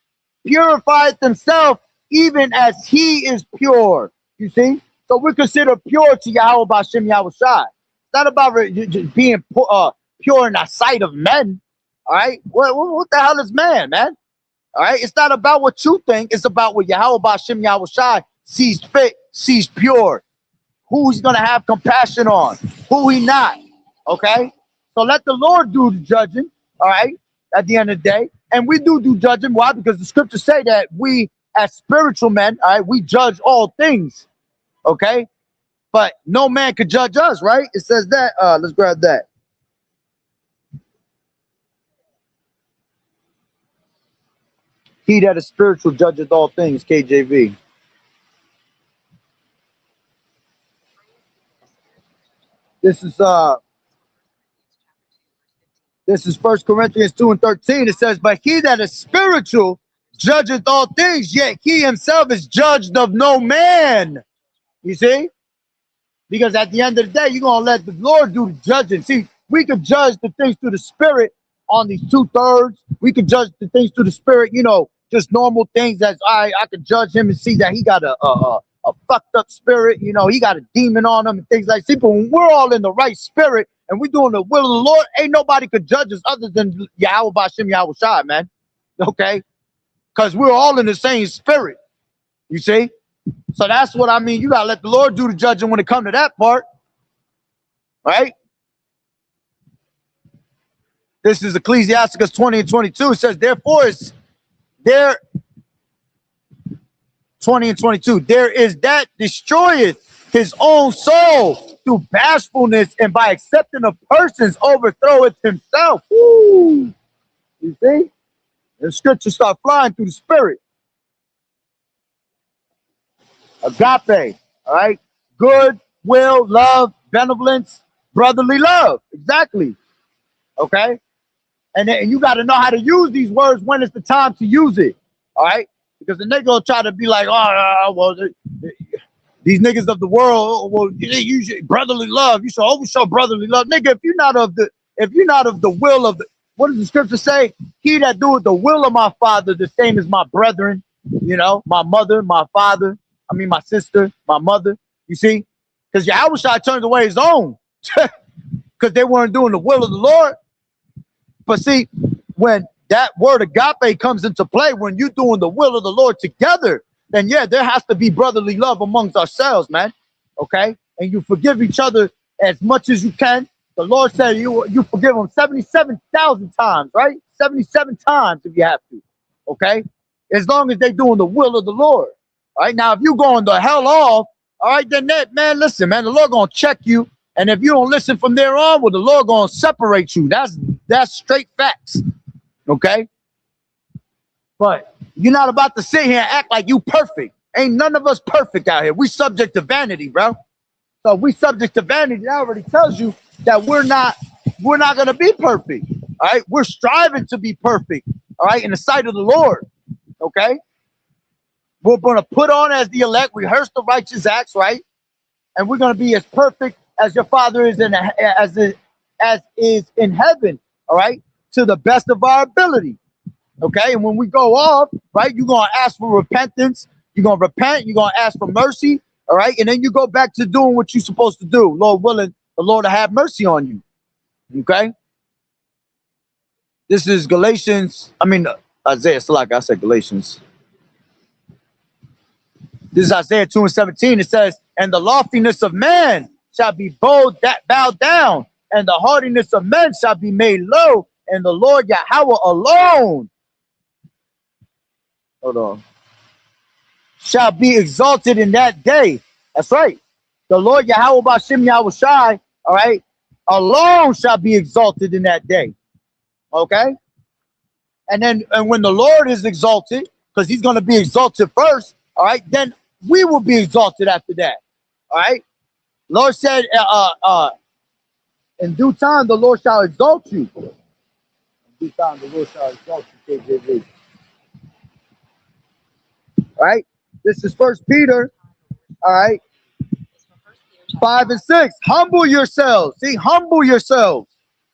S1: purifieth himself even as he is pure. You see? So we're considered pure to Yahweh B'Shem Yahweh Shai. It's not about just being pure in the sight of men. All right, what the hell is man? All right, it's not about what you think. It's about what Yahweh B'Shem Yahweh Shai sees fit, sees pure. Who he's gonna have compassion on, who he not. Okay, so let the Lord do the judging. All right, at the end of the day, and we do judging. Why? Because the scriptures say that we, as spiritual men, all right, we judge all things. Okay, but no man could judge us. Right? It says that. Let's grab that. He that is spiritual judgeth all things, KJV. This is 1 Corinthians 2:13. It says, but he that is spiritual judgeth all things, yet he himself is judged of no man. You see? Because at the end of the day, you're going to let the Lord do the judging. See, we could judge the things through the Spirit on these 2/3. We could judge the things through the Spirit, you know, just normal things. That's I could judge him and see that he got a fucked up spirit, you know, he got a demon on him and things like that. But when we're all in the right spirit and we're doing the will of the Lord, ain't nobody could judge us other than Yahweh Bashem Yahweh Shai, man. Okay? Because we're all in the same spirit. You see? So that's what I mean. You gotta let the Lord do the judging when it comes to that part. Right? This is Ecclesiasticus 20 and 22. It says, therefore is there 20 and 22. There is that destroyeth his own soul through bashfulness, and by accepting of persons overthroweth himself. Woo! You see? The scriptures start flying through the spirit. Agape, all right? Good, will, love, benevolence, brotherly love. Exactly. Okay? And you got to know how to use these words when it's the time to use it. All right? Because then they go try to be like, oh, well, these niggas of the world, well, you should brotherly love. You should always show brotherly love. Nigga, if you're not of the will of the, what does the scripture say? He that doeth the will of my Father, the same as my brethren, you know, my mother, my father, I mean, my sister, my mother, you see? Because Yahweh turned away his own because they weren't doing the will of the Lord. But see, when that word agape comes into play, when you're doing the will of the Lord together, then yeah, there has to be brotherly love amongst ourselves, man. Okay? And you forgive each other as much as you can. The Lord said you forgive them 77,000 times, right? 77 times if you have to. Okay? As long as they're doing the will of the Lord. All right? Now, if you going the hell off, all right, then that, man, listen, man, the Lord gonna check you. And if you don't listen from there on, well, the Lord gonna separate you. That's straight facts. Okay? But you're not about to sit here and act like you perfect. Ain't none of us perfect out here. We subject to vanity, bro. So we subject to vanity. That already tells you that we're not gonna be perfect. All right, we're striving to be perfect. All right, in the sight of the Lord. Okay, we're gonna put on as the elect, rehearse the righteous acts, right? And we're gonna be as perfect as your Father is as is in heaven. All right, to the best of our ability. Okay, and when we go off, right, you're gonna ask for repentance. You're gonna repent. You're gonna ask for mercy. All right, and then you go back to doing what you're supposed to do. Lord willing, the Lord will have mercy on you. Okay, this is Isaiah. So like I said, Galatians. This is Isaiah 2 and 17. It says, "And the loftiness of man shall be bowed down, and the haughtiness of men shall be made low, and the Lord Yahweh alone." Hold on. Shall be exalted in that day. That's right. The Lord Yahweh Bashem Yahweh Shai, all right, alone shall be exalted in that day. Okay? And when the Lord is exalted, because he's going to be exalted first, all right, then we will be exalted after that. All right? Lord said, in due time, the Lord shall exalt you. In due time, the Lord shall exalt you. KJV. All right? This is First Peter, all right, 5 and 6. Humble yourselves. See, humble yourselves.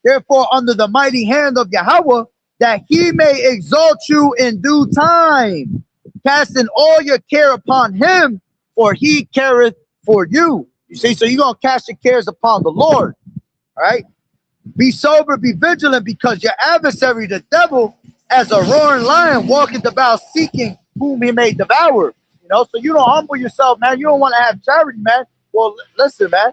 S1: Therefore, under the mighty hand of Yahweh, that he may exalt you in due time, casting all your care upon him, for he careth for you. You see, so you're going to cast your cares upon the Lord. All right? Be sober, be vigilant, because your adversary, the devil, as a roaring lion, walketh about seeking whom he may devour. You know, so you don't humble yourself, man. You don't want to have charity, man. Well, listen, man.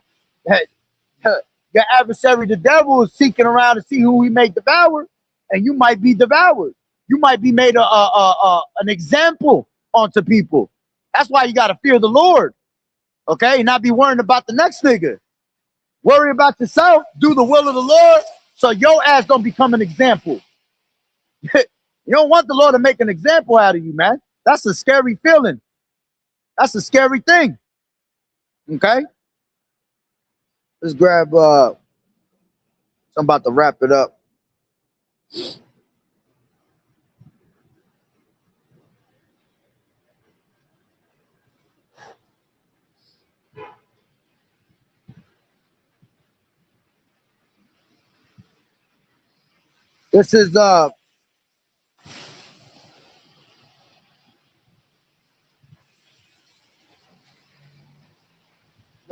S1: Your adversary, the devil, is seeking around to see who he may devour, and you might be devoured. You might be made an example onto people. That's why you got to fear the Lord, okay? And not be worrying about the next nigga. Worry about yourself. Do the will of the Lord, so your ass don't become an example. You don't want the Lord to make an example out of you, man. That's a scary feeling. That's a scary thing. Okay? Let's grab I'm about to wrap it up. This is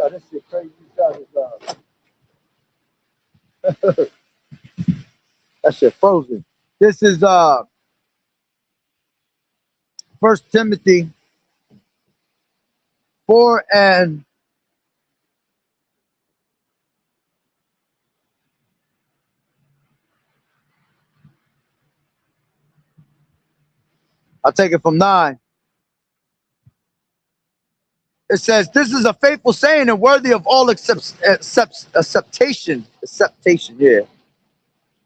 S1: this shit crazy. That shit frozen. This is First Timothy 4 and I'll take it from 9. It says, "This is a faithful saying and worthy of all acceptation." Acceptation, yeah.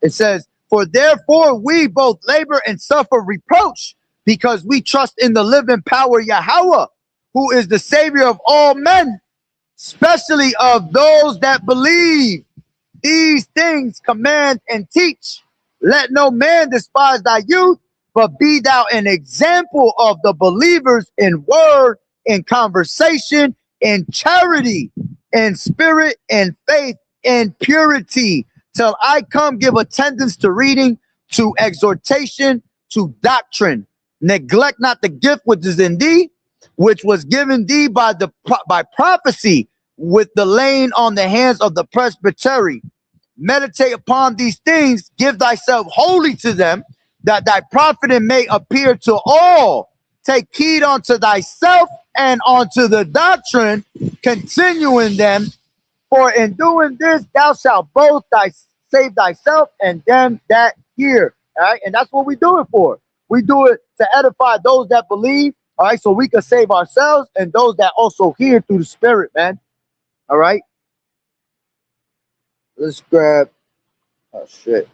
S1: It says, "For therefore we both labor and suffer reproach, because we trust in the living power Yahweh, who is the Savior of all men, especially of those that believe. These things command and teach. Let no man despise thy youth, but be thou an example of the believers in word, in conversation, in charity, in spirit, in faith, in purity. Till I come, give attendance to reading, to exhortation, to doctrine. Neglect not the gift which is in thee, which was given thee by prophecy, with the laying on the hands of the presbytery. Meditate upon these things, give thyself wholly to them, that thy profiting may appear to all. Take heed unto thyself and unto the doctrine, continuing them, for in doing this thou shalt both save thyself and them that hear." All right, and that's what we do it for. We do it to edify those that believe, all right, so we can save ourselves and those that also hear through the Spirit, man. All right, let's grab, oh shit.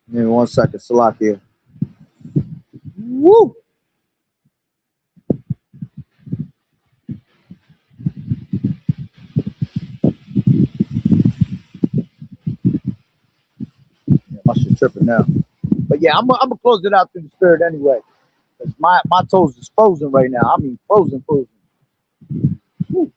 S1: Give me 1 second, Salakia. Woo! Yeah, my shit tripping now. But yeah, I'm gonna close it out through the Spirit anyway. Because my toes is frozen right now. I mean frozen. Woo.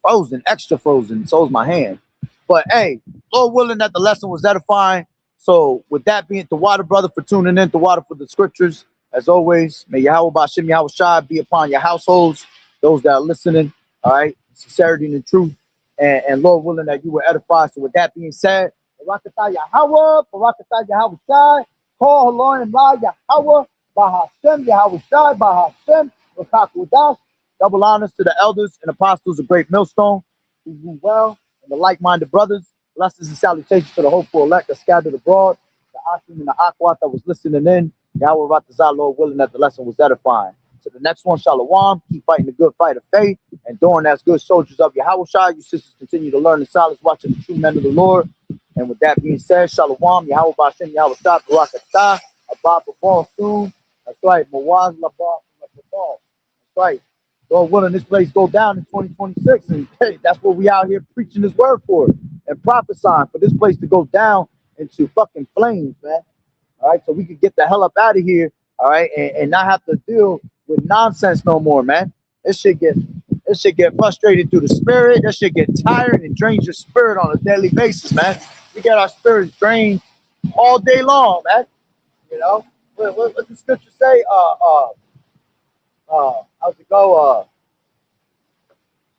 S1: Frozen, extra frozen. So is my hand. But hey, Lord willing that the lesson was edifying. So with that being, the water brother for tuning in, the water for the scriptures. As always, may Yahweh Bashim Yahweh Shai be upon your households, those that are listening, all right, sincerity and truth, and Lord willing that you were edified. So with that being said, Barakatah Yahweh, Barakatah Yahweh Shai, Call Haloim La Yahweh, Bahashem Yahweh Shai, Bahashem, Qadash. Double honors to the elders and apostles of Great Millstone who do well, and the like-minded brothers. Blessings and salutations to the hopeful elect that scattered abroad, the Akim and the Akwat that was listening in. Yahweh Ratazah, Lord willing that the lesson was edifying. So the next one, Shalom, keep fighting the good fight of faith, and doing as good soldiers of Yahweh Shai. You sisters continue to learn the silence, watching the true men of the Lord. And with that being said, Shalom, Yahweh Bashem, Yahweh Shai, Barakatah, Abba Babal soon. That's right, Mawaz Labah, That's right. Lord willing, this place go down in 2026, and hey, that's what we out here preaching His word for and prophesying for this place to go down into fucking flames, man. All right, so we could get the hell up out of here, all right, and not have to deal with nonsense no more, man. This shit get frustrated through the Spirit. That shit get tired and drains your spirit on a daily basis, man. We get our spirits drained all day long, man. You know, what the scripture say? How's it go?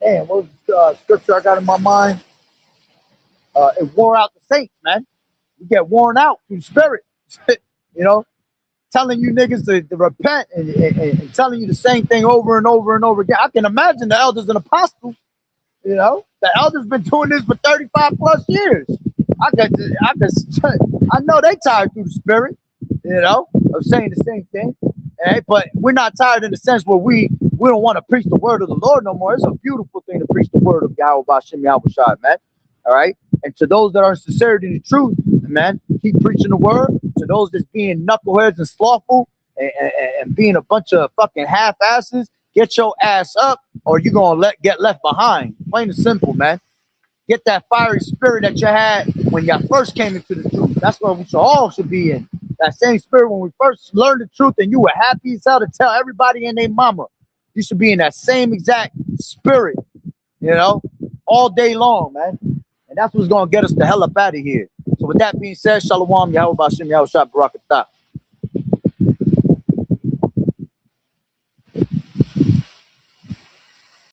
S1: Damn, what was the scripture I got in my mind? It wore out the saints, man. You get worn out through the Spirit. You know, telling you niggas to repent and telling you the same thing over and over and over again. I can imagine the elders and apostles. You know, the elders been doing this for 35 plus years. I know they tired through the Spirit, you know, of saying the same thing. Right? But we're not tired in the sense where we don't want to preach the word of the Lord no more. It's a beautiful thing to preach the word of Yahweh Bashem Yahweh Shai, man. All right. And to those that are in sincerity and truth, man, keep preaching the word. To those that's being knuckleheads and slothful and being a bunch of fucking half-asses, get your ass up or you're going to get left behind. Plain and simple, man. Get that fiery spirit that you had when you first came into the truth. That's what we all should be in. That same spirit when we first learned the truth and you were happy as hell to tell everybody and their mama. You should be in that same exact spirit, you know, all day long, man. And that's what's going to get us the hell up out of here. So with that being said, Shalom, Yahweh Bashem, Yahweh Shah, Barakatah.